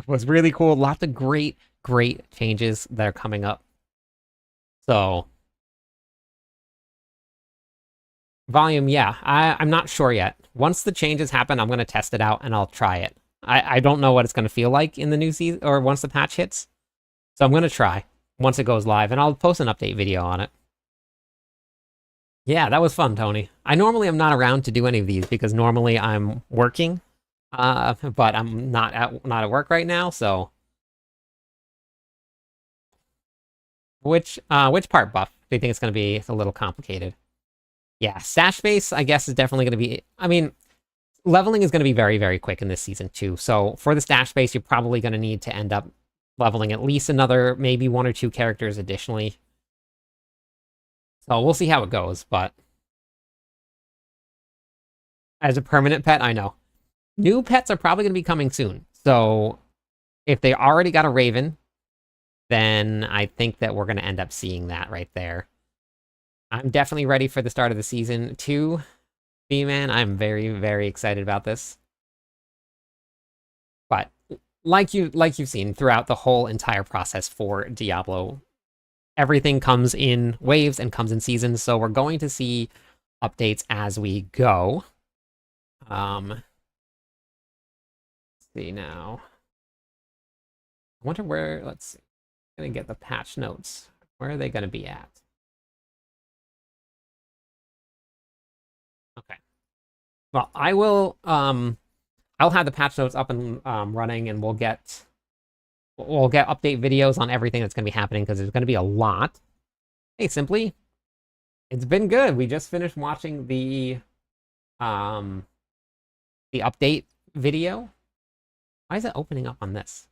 really cool. Lots of great changes that are coming up. So volume, yeah, I'm not sure yet. Once the changes happen, I'm going to test it out and I'll try it. I don't know what it's going to feel like in the new season or once the patch hits. So I'm going to try once it goes live, and I'll post an update video on it. Yeah, that was fun, Tony. I normally am not around to do any of these because normally I'm working, but I'm not at work right now. So, which part, Buff? Do you think it's going to be? It's a little complicated. Yeah, stash base, I guess, is definitely going to be. I mean, leveling is going to be very quick in this season too. So for the stash base, you're probably going to need to end up leveling at least another, maybe 1 or 2 characters additionally. So we'll see how it goes, but as a permanent pet, I know. New pets are probably going to be coming soon. So if they already got a Raven, then I think that we're going to end up seeing that right there. I'm definitely ready for the start of the season 2. B-Man, I'm very excited about this. But like you've seen throughout the whole entire process for Diablo, everything comes in waves and comes in seasons, so we're going to see updates as we go. Let's see now. I wonder where, let's see. I'm gonna get the patch notes. Where are they gonna be at? Okay. Well, I will I'll have the patch notes up and running, and we'll get update videos on everything that's going to be happening because there's going to be a lot. Hey, Simply, it's been good. We just finished watching the update video. Why is it opening up on this?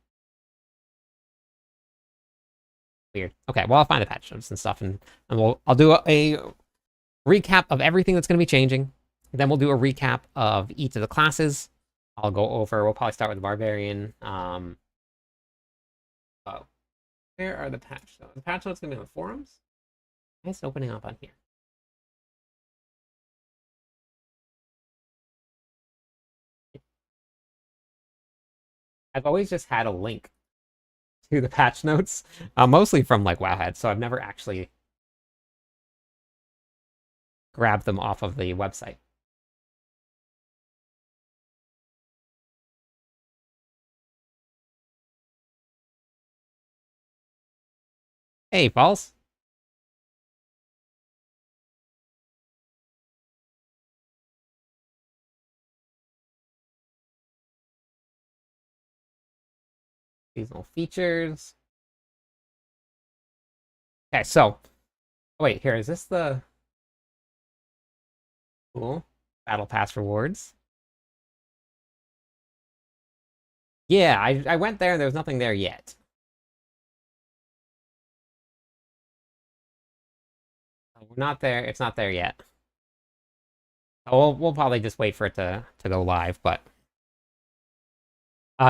Weird. Okay, well, I'll find the patch notes and stuff, and I'll do a recap of everything that's going to be changing. Then we'll do a recap of each of the classes. I'll go over. We'll probably start with the Barbarian. Oh, where are the patch notes? The patch notes gonna be on the forums. Why is it opening up on here? I've always just had a link to the patch notes, mostly from like Wowhead, so I've never actually grabbed them off of the website. Hey, False. Seasonal features. Okay, so wait, here is this the cool Battle Pass rewards? Yeah, I went there and there was nothing there yet. We're not there. It's not there yet. We'll probably just wait for it to go live, but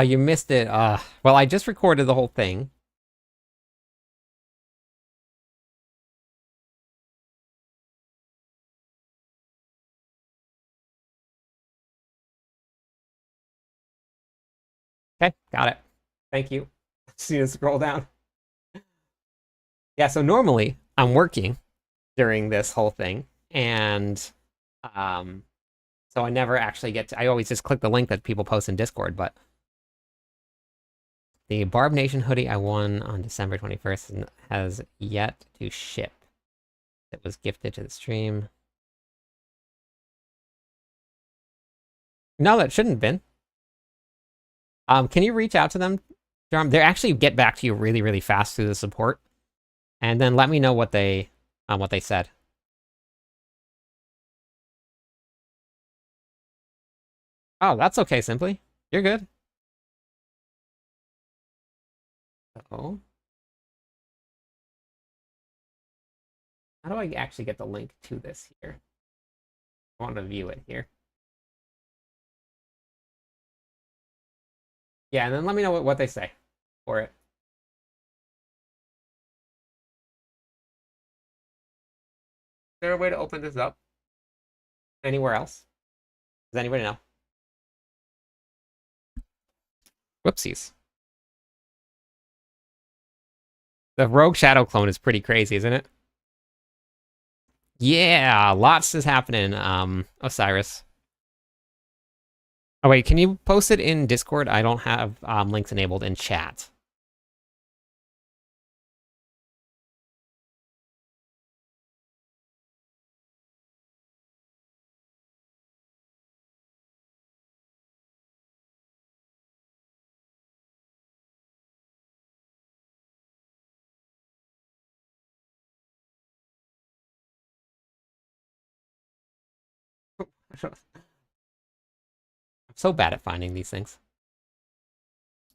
you missed it. Well, I just recorded the whole thing. Okay, got it. Thank you. See you scroll down. Yeah, so normally I'm working during this whole thing, and so I never actually get to, I always just click the link that people post in Discord, but the Barb Nation hoodie I won on December 21st has yet to ship. It was gifted to the stream. No, that shouldn't have been. Can you reach out to them, Jerome? They actually get back to you really fast through the support, and then let me know what they said. Oh, that's okay, Simply. You're good. Oh. How do I actually get the link to this here? I want to view it here. Yeah, and then let me know what they say for it. Is there a way to open this up anywhere else? Does anybody know? Whoopsies. The Rogue Shadow clone is pretty crazy, isn't it? Yeah, lots is happening, Osiris. Oh wait, can you post it in Discord? I don't have links enabled in chat. I'm so bad at finding these things.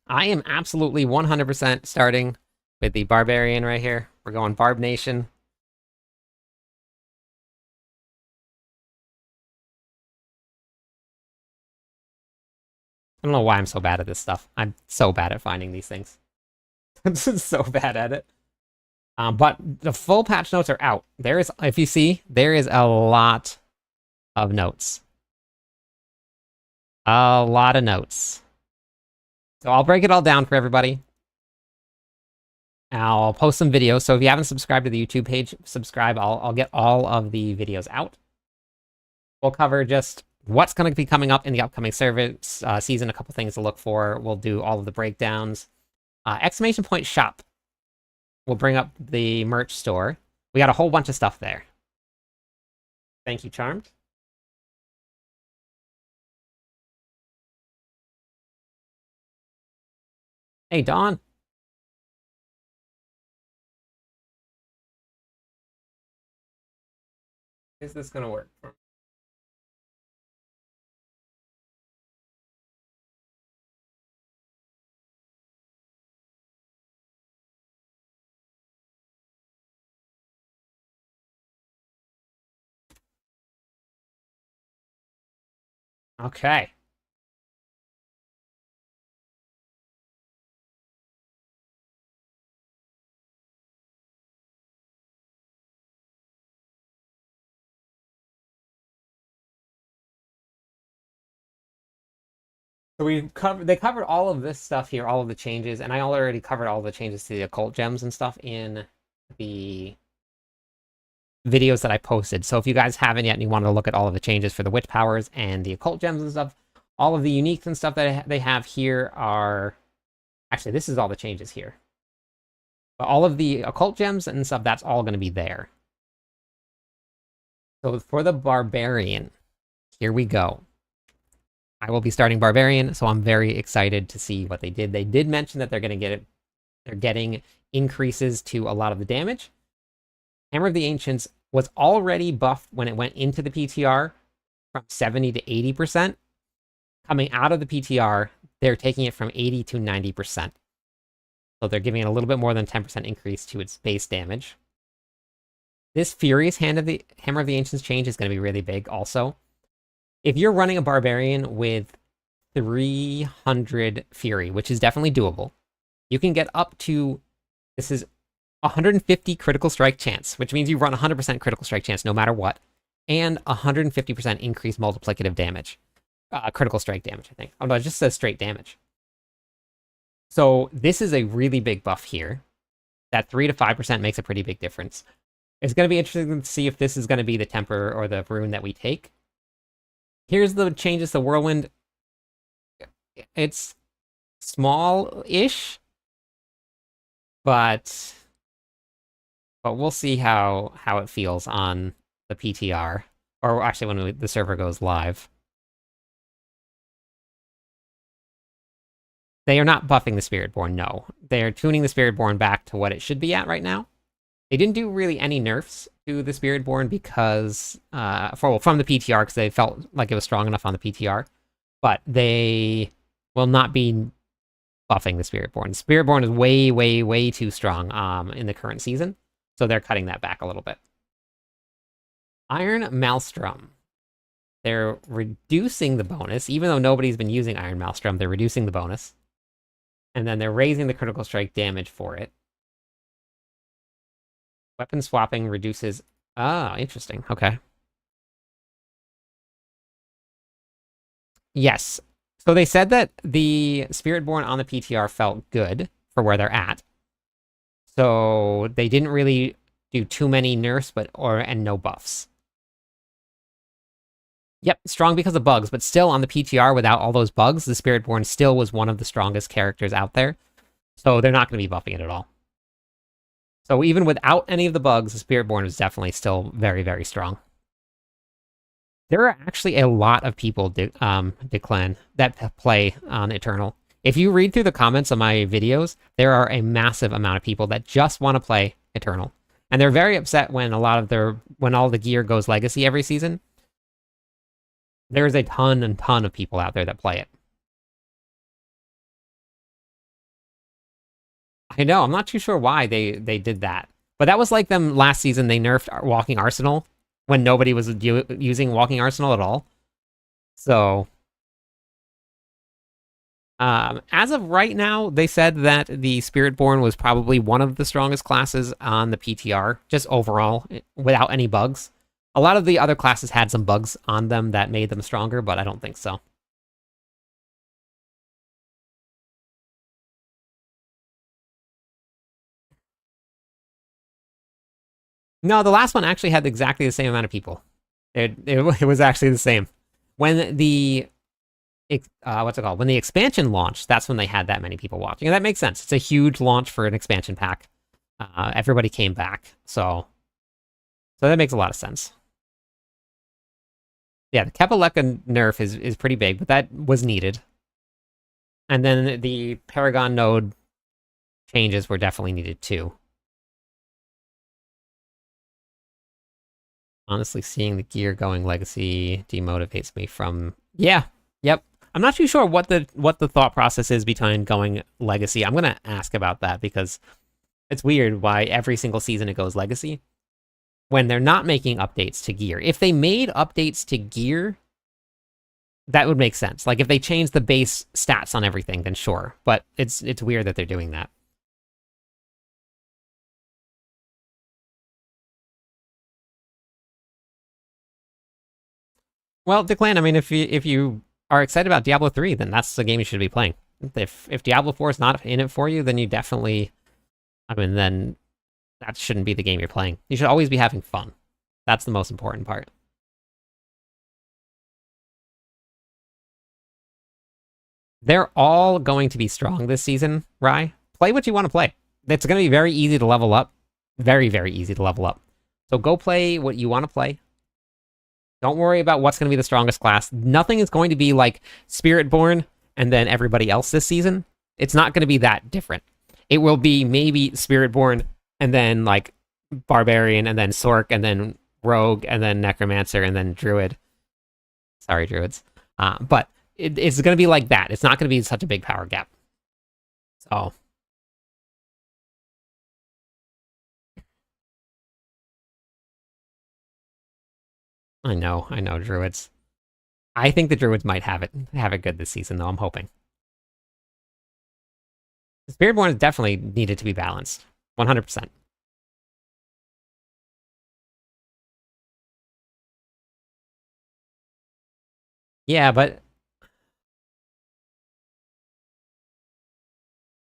I am absolutely 100% starting with the Barbarian right here. We're going Barb Nation. I don't know why I'm so bad at this stuff. I'm so bad at finding these things. I'm just so bad at it. But the full patch notes are out. There is, if you see, there is a lot of notes. A lot of notes. So I'll break it all down for everybody. I'll post some videos. So if you haven't subscribed to the YouTube page, subscribe. I'll get all of the videos out. We'll cover just what's going to be coming up in the upcoming service season, a couple things to look for. We'll do all of the breakdowns. Exclamation Point Shop. We'll bring up the merch store. We got a whole bunch of stuff there. Thank you, Charmed. Hey, Dawn. Is this gonna work? Okay. So they covered all of this stuff here, all of the changes, and I already covered all the changes to the occult gems and stuff in the videos that I posted. So if you guys haven't yet and you want to look at all of the changes for the witch powers and the occult gems and stuff, all of the uniques and stuff that they have here are... Actually, this is all the changes here. But all of the occult gems and stuff, that's all going to be there. So for the Barbarian, here we go. I will be starting Barbarian, so I'm very excited to see what they did. They did mention that they're going to get it. They're getting increases to a lot of the damage. Hammer of the Ancients was already buffed when it went into the PTR from 70 to 80%. Coming out of the PTR, they're taking it from 80 to 90%. So they're giving it a little bit more than 10% increase to its base damage. This Furious Hammer of the Ancients change is going to be really big also. If you're running a Barbarian with 300 Fury, which is definitely doable, you can get up to, this is 150 critical strike chance, which means you run 100% critical strike chance no matter what, and 150% increased multiplicative damage. Critical strike damage, I think. Oh no, it just says straight damage. So this is a really big buff here. That 3 to 5% makes a pretty big difference. It's going to be interesting to see if this is going to be the temper or the rune that we take. Here's the changes to Whirlwind. It's small-ish, but we'll see how it feels on the PTR, or actually when the server goes live. They are not buffing the Spiritborn, no. They are tuning the Spiritborn back to what it should be at right now. They didn't do really any nerfs to the Spiritborn because, from the PTR, because they felt like it was strong enough on the PTR. But they will not be buffing the Spiritborn. The Spiritborn is way, way, way too strong in the current season, so they're cutting that back a little bit. Iron Maelstrom. They're reducing the bonus, even though nobody's been using Iron Maelstrom, they're reducing the bonus. And then they're raising the critical strike damage for it. Weapon swapping reduces... Ah, interesting. Okay. Yes. So they said that the Spiritborn on the PTR felt good for where they're at. So they didn't really do too many nerfs, and no buffs. Yep, strong because of bugs, but still on the PTR without all those bugs, the Spiritborn still was one of the strongest characters out there. So they're not going to be buffing it at all. So even without any of the bugs, the Spiritborn is definitely still very, very strong. There are actually a lot of people, Declan, that play on Eternal. If you read through the comments on my videos, there are a massive amount of people that just want to play Eternal. And they're very upset when when all the gear goes Legacy every season. There's a ton of people out there that play it. I know, I'm not too sure why they did that. But that was like them last season, they nerfed Walking Arsenal when nobody was using Walking Arsenal at all. So, as of right now, they said that the Spiritborn was probably one of the strongest classes on the PTR, just overall, without any bugs. A lot of the other classes had some bugs on them that made them stronger, but I don't think so. No, the last one actually had exactly the same amount of people. It was actually the same. When the what's it called? When the expansion launched, that's when they had that many people watching, and that makes sense. It's a huge launch for an expansion pack. Everybody came back, so that makes a lot of sense. Yeah, the Kepaleka nerf is pretty big, but that was needed. And then the Paragon node changes were definitely needed too. Honestly, seeing the gear going Legacy demotivates me from... Yeah, yep. I'm not too sure what the thought process is behind going Legacy. I'm going to ask about that because it's weird why every single season it goes Legacy when they're not making updates to gear. If they made updates to gear, that would make sense. Like if they changed the base stats on everything, then sure. But it's weird that they're doing that. Well, Declan, I mean, if you are excited about Diablo 3, then that's the game you should be playing. If Diablo 4 is not in it for you, then you definitely... I mean, then that shouldn't be the game you're playing. You should always be having fun. That's the most important part. They're all going to be strong this season, Rye. Play what you want to play. It's going to be very easy to level up. Very, very easy to level up. So go play what you want to play. Don't worry about what's going to be the strongest class. Nothing is going to be like Spiritborn and then everybody else this season. It's not going to be that different. It will be maybe Spiritborn and then like Barbarian and then Sork and then Rogue and then Necromancer and then Druid. Sorry, Druids. But it's going to be like that. It's not going to be such a big power gap. So... I know, Druids. I think the Druids might have it good this season, though. I'm hoping. Spiritborn is definitely needed to be balanced, 100%. Yeah, but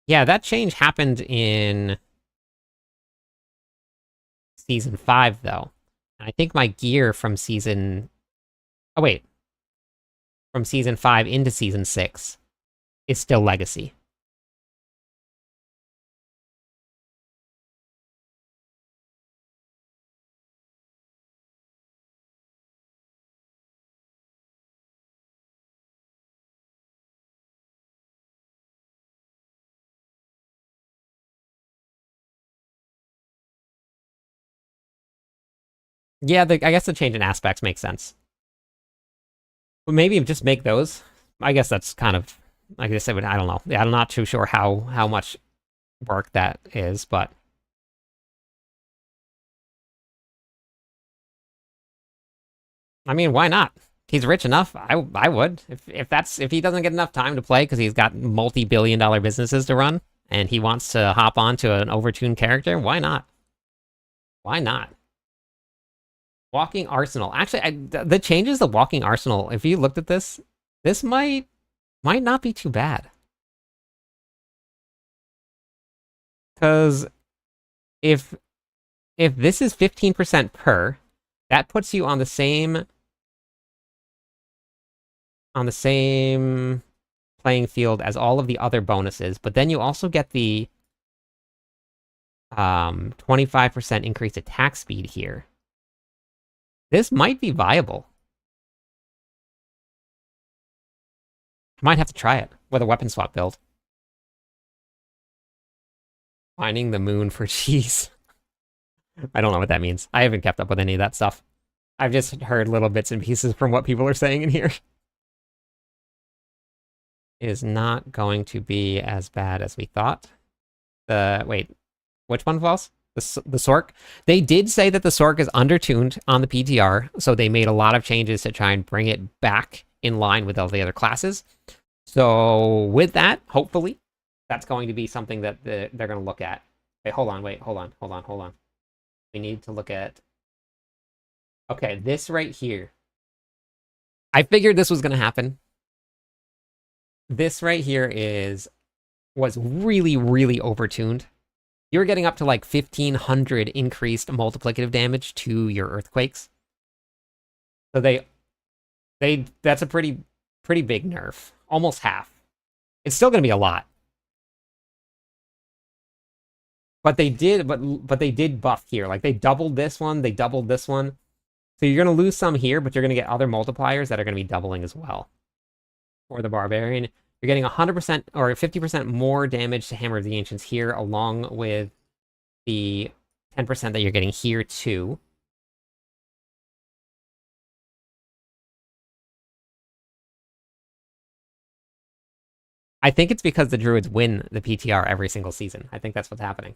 yeah, that change happened in Season 5, though. I think my gear from Season... Oh, wait. From Season 5 into Season 6 is still Legacy. Yeah, I guess the change in aspects makes sense. But maybe just make those. I guess that's kind of, like I said, I don't know. Yeah, I'm not too sure how much work that is, but... I mean, why not? He's rich enough. I would. If he doesn't get enough time to play because he's got multi-billion-dollar businesses to run, and he wants to hop onto an overtuned character, why not? Why not? Walking Arsenal. Actually, the changes of Walking Arsenal, if you looked at this, This might not be too bad. Because if this is 15% per, that puts you on the same playing field as all of the other bonuses, but then you also get the 25% increased attack speed here. This might be viable. Might have to try it with a weapon swap build. Finding the moon for cheese. I don't know what that means. I haven't kept up with any of that stuff. I've just heard little bits and pieces from what people are saying in here. Is not going to be as bad as we thought. Wait, which one falls? The Sork? They did say that the Sork is undertuned on the PTR, so they made a lot of changes to try and bring it back in line with all the other classes. So with that, hopefully, that's going to be something that they're going to look at. Wait, hold on. We need to look at... Okay, this right here. I figured this was going to happen. This right here was really, really overtuned. You were getting up to like 1,500 increased multiplicative damage to your earthquakes. So that's a pretty big nerf. Almost half. It's still going to be a lot. But they did buff here. Like they doubled this one, they doubled this one. So you're going to lose some here, but you're going to get other multipliers that are going to be doubling as well. For the Barbarian, you're getting 100% or 50% more damage to Hammer of the Ancients here, along with the 10% that you're getting here too. I think it's because the Druids win the PTR every single season. I think that's what's happening.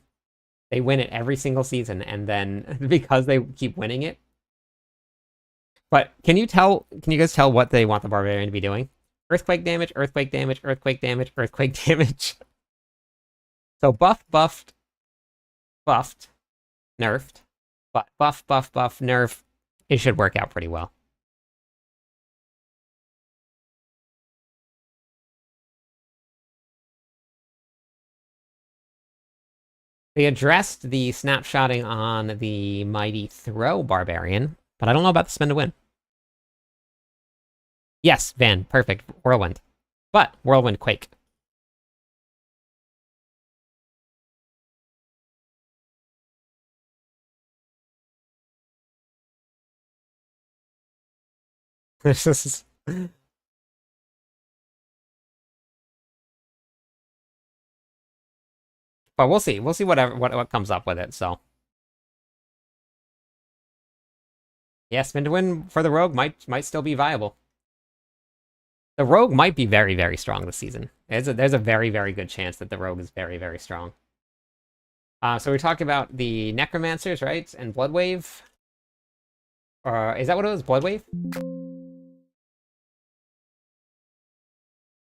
They win it every single season, and then because they keep winning it. But can you guys tell what they want the Barbarian to be doing? Earthquake damage, earthquake damage, earthquake damage, earthquake damage. So buffed, nerfed, but buff, nerf. It should work out pretty well. They addressed the snapshotting on the Mighty Throw Barbarian, but I don't know about the spin to win. Yes, Van, perfect. Whirlwind. But Whirlwind Quake. This is... But we'll see. We'll see what comes up with it, so. Yeah, spin to win for the Rogue might still be viable. The Rogue might be very, very strong this season. There's a very, very good chance that the Rogue is very, very strong. So we talked about the Necromancers, right? And Bloodwave. Is that what it was? Bloodwave?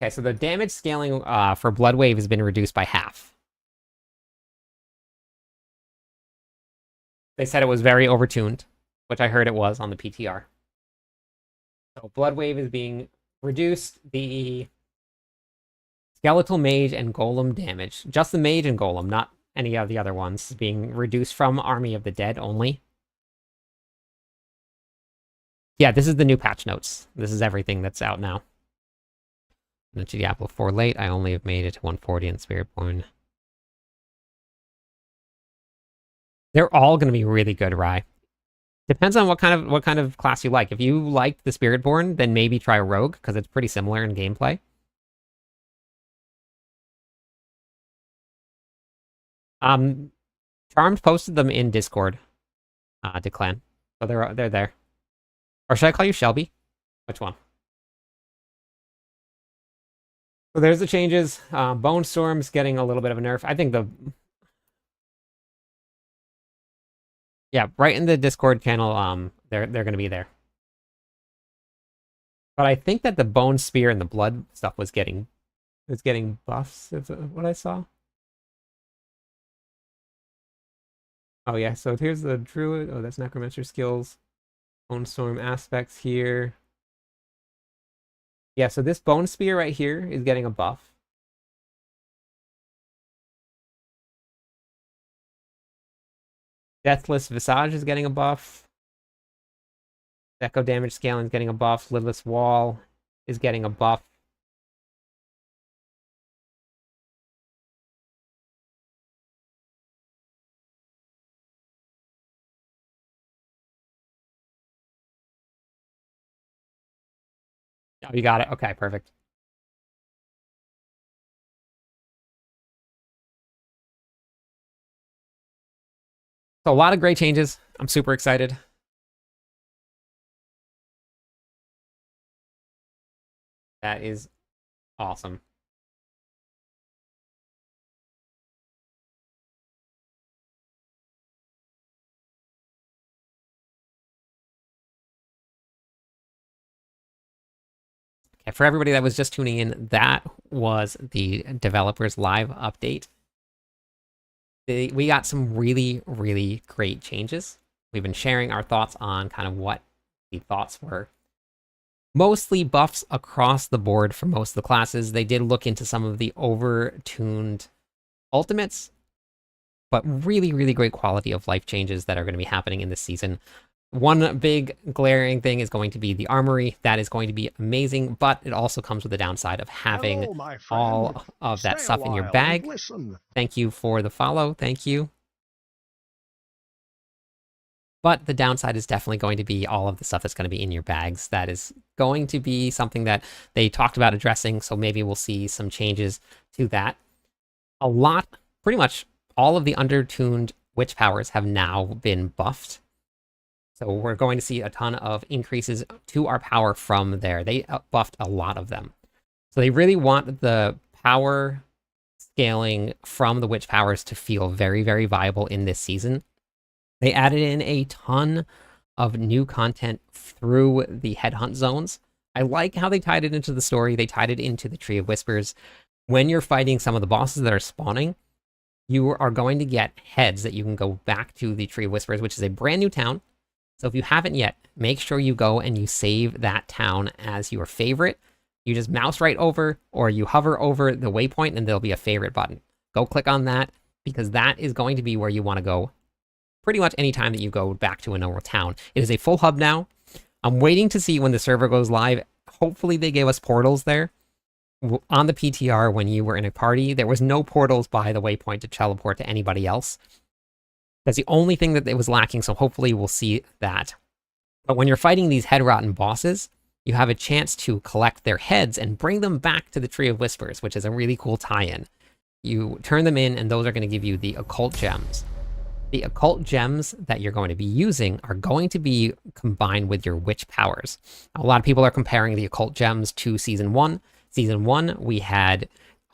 Okay, so the damage scaling for Bloodwave has been reduced by half. They said it was very overtuned, which I heard it was on the PTR. So Bloodwave is being reduced. The Skeletal Mage and Golem damage, just the Mage and Golem, not any of the other ones, is being reduced from Army of the Dead only. Yeah, this is the new patch notes. This is everything that's out now. And to Diablo 4 late, I only have made it to 140 in Spiritborn. They're all going to be really good, Rye. Depends on what kind of class you like. If you liked the Spiritborn, then maybe try Rogue, because it's pretty similar in gameplay. Charmed posted them in Discord, Declan. So they're there. Or should I call you Shelby? Which one? So there's the changes. Bone Storm's getting a little bit of a nerf. I think yeah, right in the Discord channel, they're going to be there. But I think that the Bone Spear and the Blood stuff was getting buffs, is what I saw. Oh yeah, so here's the Druid. Oh, that's Necromancer skills. Bone Storm aspects here. Yeah, so this Bone Spear right here is getting a buff. Deathless Visage is getting a buff. Echo damage scaling is getting a buff. Lidless Wall is getting a buff. Oh, you got it. Okay, perfect. So a lot of great changes. I'm super excited. That is awesome. Okay, for everybody that was just tuning in, that was the developers live update. We got some really, really great changes. We've been sharing our thoughts on kind of what the thoughts were. Mostly buffs across the board for most of the classes. They did look into some of the over-tuned ultimates, but really, really great quality of life changes that are going to be happening in this season. One big glaring thing is going to be the armory. That is going to be amazing, but it also comes with the downside of having all of that stuff in your bag. Thank you for the follow. Thank you. But the downside is definitely going to be all of the stuff that's going to be in your bags. That is going to be something that they talked about addressing, so maybe we'll see some changes to that. Pretty much all of the undertuned witch powers have now been buffed. So we're going to see a ton of increases to our power from there. They buffed a lot of them. So they really want the power scaling from the witch powers to feel very, very viable in this season. They added in a ton of new content through the headhunt zones. I like how they tied it into the story. They tied it into the Tree of Whispers. When you're fighting some of the bosses that are spawning, you are going to get heads that you can go back to the Tree of Whispers, which is a brand new town. So if you haven't yet, make sure you go and you save that town as your favorite. You just mouse right over or you hover over the waypoint and there'll be a favorite button. Go click on that because that is going to be where you want to go pretty much any time that you go back to a normal town. It is a full hub now. I'm waiting to see when the server goes live. Hopefully they gave us portals there. On the PTR, when you were in a party, there was no portals by the waypoint to teleport to anybody else. That's the only thing that it was lacking, so hopefully we'll see that. But when you're fighting these head-rotten bosses, you have a chance to collect their heads and bring them back to the Tree of Whispers, which is a really cool tie-in. You turn them in, and those are going to give you the occult gems. The occult gems that you're going to be using are going to be combined with your witch powers. A lot of people are comparing the occult gems to Season 1. Season 1, we had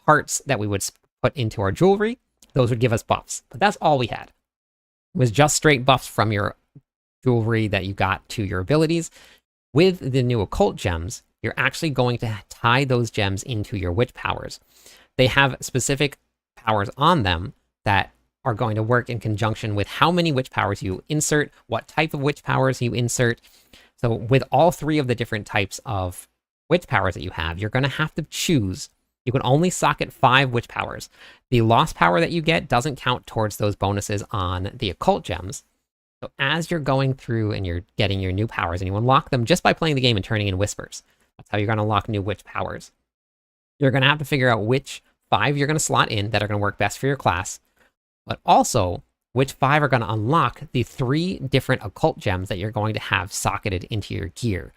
hearts that we would put into our jewelry. Those would give us buffs, but that's all we had. It was just straight buffs from your jewelry that you got to your abilities. With the new occult gems, you're actually going to tie those gems into your witch powers. They have specific powers on them that are going to work in conjunction with how many witch powers you insert, what type of witch powers you insert. So with all three of the different types of witch powers that you have, you're going to have to choose. You can only socket 5 witch powers. The lost power that you get doesn't count towards those bonuses on the occult gems. So as you're going through and you're getting your new powers, and you unlock them just by playing the game and turning in whispers. That's how you're going to unlock new witch powers. You're going to have to figure out which 5 you're going to slot in that are going to work best for your class, but also which 5 are going to unlock the 3 different occult gems that you're going to have socketed into your gear.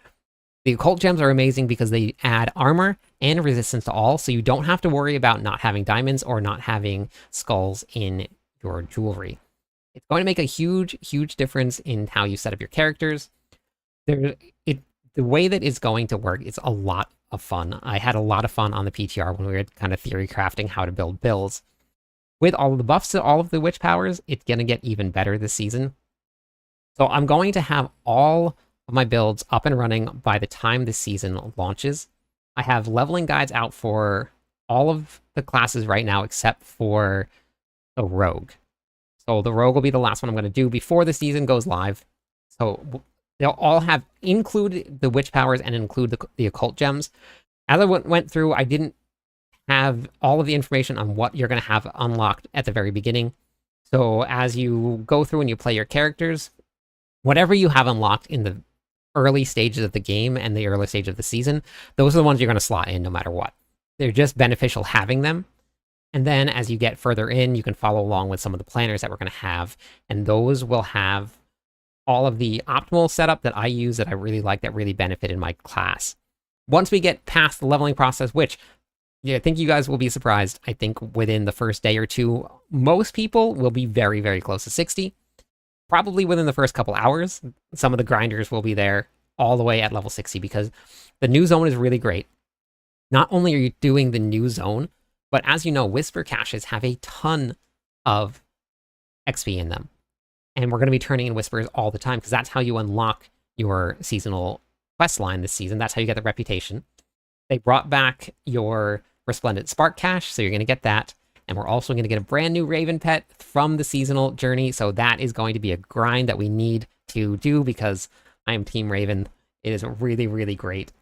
The occult gems are amazing because they add armor and resistance to all, so you don't have to worry about not having diamonds or not having skulls in your jewelry. It's going to make a huge, huge difference in how you set up your characters. The way that it's going to work is a lot of fun. I had a lot of fun on the PTR when we were kind of theory crafting how to build builds. With all of the buffs to all of the witch powers, it's going to get even better this season. So I'm going to have all of my builds up and running by the time the season launches. I have leveling guides out for all of the classes right now except for the rogue. So the rogue will be the last one I'm going to do before the season goes live. So they'll all have include the witch powers and include the occult gems. as I went through, I didn't have all of the information on what you're going to have unlocked at the very beginning. So as you go through and you play your characters, whatever you have unlocked in the early stages of the game and the early stage of the season, those are the ones you're going to slot in no matter what. They're just beneficial having them. And then as you get further in, you can follow along with some of the planners that we're going to have. And those will have all of the optimal setup that I use that I really like, that really benefited my class. Once we get past the leveling process, which I think you guys will be surprised, I think within the first day or two, most people will be very, very close to 60. Probably within the first couple hours, some of the grinders will be there all the way at level 60 because the new zone is really great. Not only are you doing the new zone, but as you know, Whisper caches have a ton of XP in them. And we're going to be turning in Whispers all the time because that's how you unlock your seasonal quest line this season. That's how you get the reputation. They brought back your Resplendent Spark cache, so you're going to get that. And we're also going to get a brand new Raven pet from the seasonal journey. So that is going to be a grind that we need to do because I am Team Raven. It is really, really great.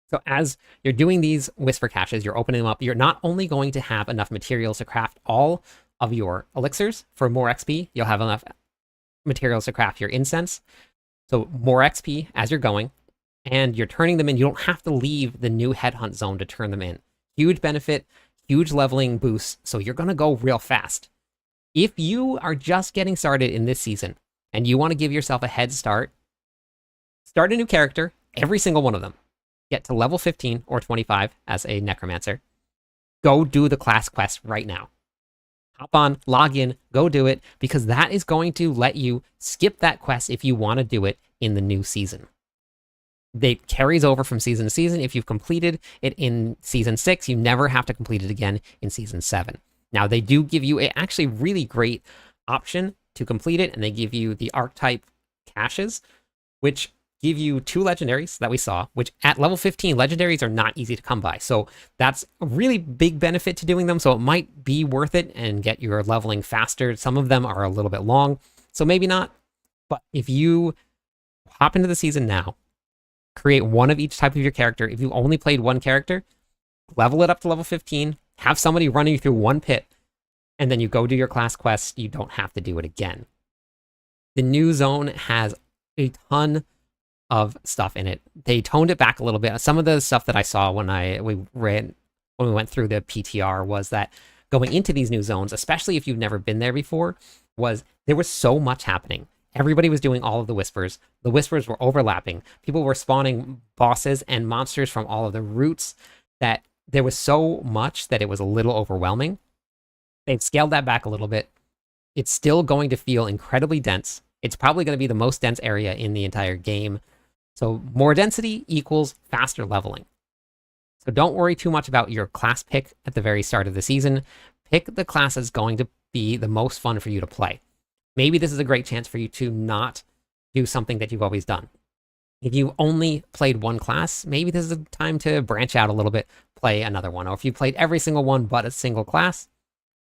So as you're doing these Whisper caches, you're opening them up. You're not only going to have enough materials to craft all of your elixirs for more XP, you'll have enough materials to craft your incense. So more XP as you're going, and you're turning them in. You don't have to leave the new headhunt zone to turn them in. Huge benefit, huge leveling boost, so you're going to go real fast. If you are just getting started in this season and you want to give yourself a head start, start a new character, every single one of them. Get to level 15 or 25 as a necromancer. Go do the class quest right now. Hop on, log in, go do it, because that is going to let you skip that quest if you want to do it in the new season. It carries over from season to season. If you've completed it in season 6, you never have to complete it again in season 7. Now, they do give you a actually really great option to complete it, and they give you the archetype caches, which give you 2 legendaries that we saw, which at level 15, legendaries are not easy to come by. So that's a really big benefit to doing them. So it might be worth it and get your leveling faster. Some of them are a little bit long, so maybe not. But if you hop into the season now, create one of each type of your character. If you've only played one character, level it up to level 15, have somebody running you through one pit, and then you go do your class quest. You don't have to do it again. The new zone has a ton of stuff in it. They toned it back a little bit. Some of the stuff that I saw when we went through the PTR was that going into these new zones, especially if you've never been there before, was there was so much happening. Everybody was doing all of the Whispers. The Whispers were overlapping. People were spawning bosses and monsters from all of the routes that there was so much that it was a little overwhelming. They've scaled that back a little bit. It's still going to feel incredibly dense. It's probably going to be the most dense area in the entire game. So more density equals faster leveling. So don't worry too much about your class pick at the very start of the season. Pick the class that's going to be the most fun for you to play. Maybe this is a great chance for you to not do something that you've always done. If you only played one class, maybe this is a time to branch out a little bit, play another one. Or if you played every single one but a single class,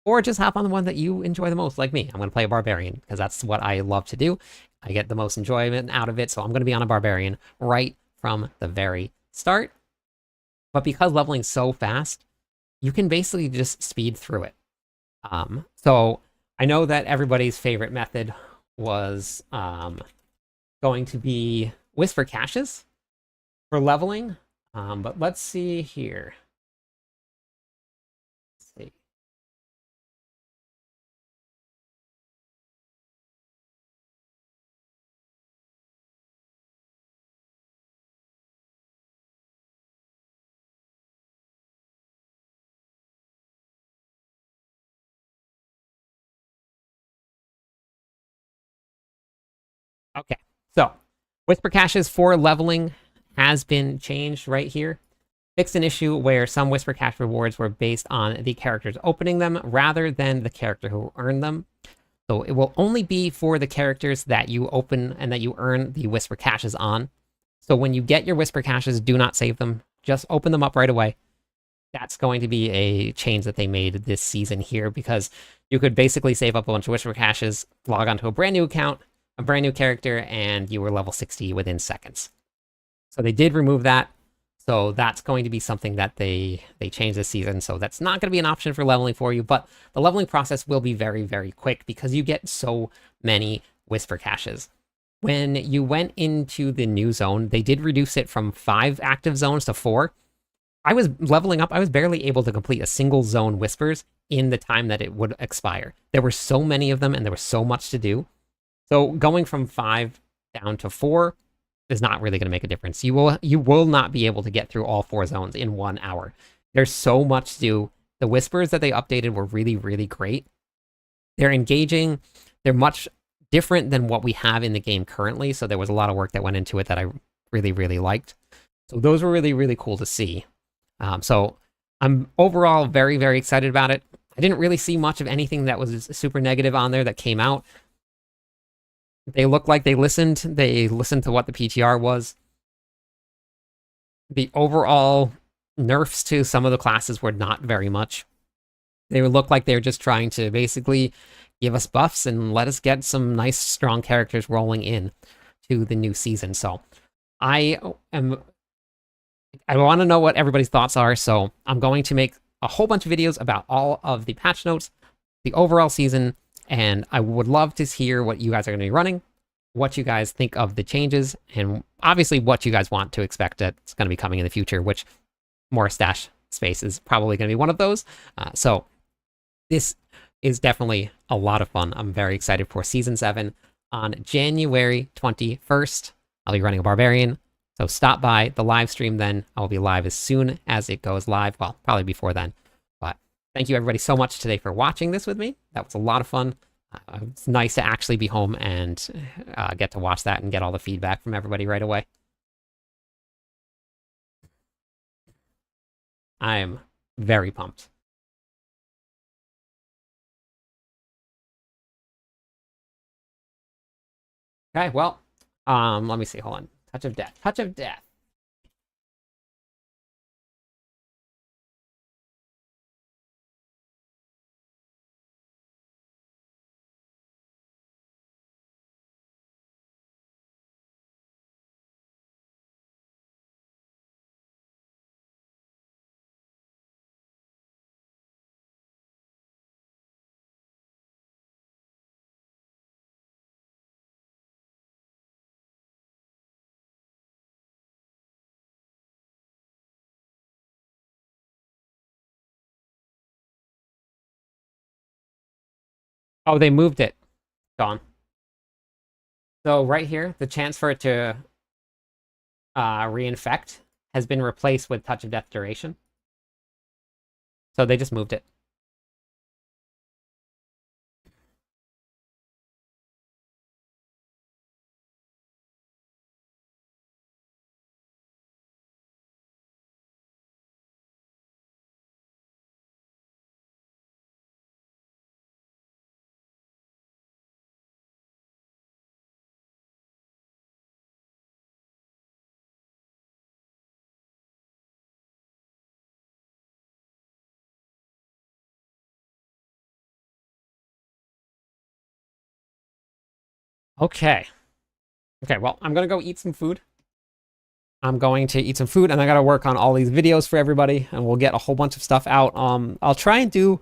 or just hop on the one that you enjoy the most, like me. I'm going to play a barbarian because that's what I love to do. I get the most enjoyment out of it, so I'm going to be on a barbarian right from the very start. But because leveling's so fast, you can basically just speed through it. So I know that everybody's favorite method was going to be Whisper caches for leveling, but let's see here. Let's see. Okay, so Whisper caches for leveling has been changed right here. Fixed an issue where some Whisper cache rewards were based on the characters opening them rather than the character who earned them. So it will only be for the characters that you open and that you earn the Whisper caches on. So when you get your Whisper caches, do not save them. Just open them up right away. That's going to be a change that they made this season here, because you could basically save up a bunch of Whisper caches, log onto a brand new account, a brand new character, and you were level 60 within seconds. So they did remove that. So that's going to be something that they change this season. So that's not going to be an option for leveling for you, but the leveling process will be very, very quick because you get so many Whisper caches. When you went into the new zone, they did reduce it from 5 active zones to 4. I was leveling up. I was barely able to complete a single zone Whispers in the time that it would expire. There were so many of them and there was so much to do. So going from 5 down to 4 is not really going to make a difference. You will not be able to get through all 4 zones in 1 hour. There's so much to do. The Whispers that they updated were really, really great. They're engaging. They're much different than what we have in the game currently. So there was a lot of work that went into it that I really, really liked. So those were really, really cool to see. So I'm overall very, very excited about it. I didn't really see much of anything that was super negative on there that came out. They look like they listened. They listened to what the PTR was. The overall nerfs to some of the classes were not very much. They look like they're just trying to basically give us buffs and let us get some nice, strong characters rolling in to the new season. So I want to know what everybody's thoughts are. So I'm going to make a whole bunch of videos about all of the patch notes, the overall season, and I would love to hear what you guys are going to be running, what you guys think of the changes, and obviously what you guys want to expect that's going to be coming in the future, which more stash space is probably going to be one of those. So this is definitely a lot of fun. I'm very excited for Season 7 on January 21st. I'll be running a Barbarian. So stop by the live stream then. I'll be live as soon as it goes live. Well, probably before then. But thank you everybody so much today for watching this with me. That was a lot of fun. It's nice to actually be home and get to watch that and get all the feedback from everybody right away. I'm very pumped. Okay, well, let me see. Hold on. Touch of Death. Touch of Death. Oh, they moved it. Gone. So right here, the chance for it to reinfect has been replaced with Touch of Death duration. So they just moved it. Okay. Okay, well, I'm going to go eat some food. I'm going to eat some food, and I got to work on all these videos for everybody, and we'll get a whole bunch of stuff out. I'll try and do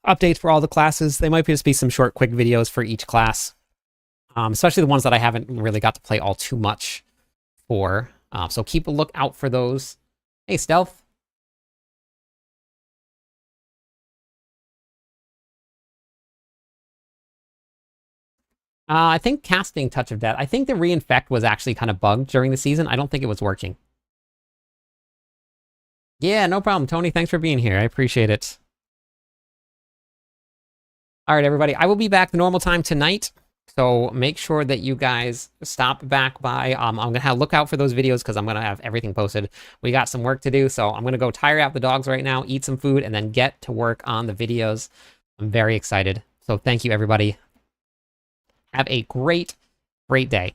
updates for all the classes. They might just be some short, quick videos for each class, especially the ones that I haven't really got to play all too much for. So keep a lookout for those. Hey, Stealth. I think casting Touch of Death. I think the reinfect was actually kind of bugged during the season. I don't think it was working. Yeah, no problem. Tony, thanks for being here. I appreciate it. All right, everybody. I will be back the normal time tonight. So make sure that you guys stop back by. I'm going to look out for those videos because I'm going to have everything posted. We got some work to do. So I'm going to go tire out the dogs right now, eat some food, and then get to work on the videos. I'm very excited. So thank you, everybody. Have a great, great day.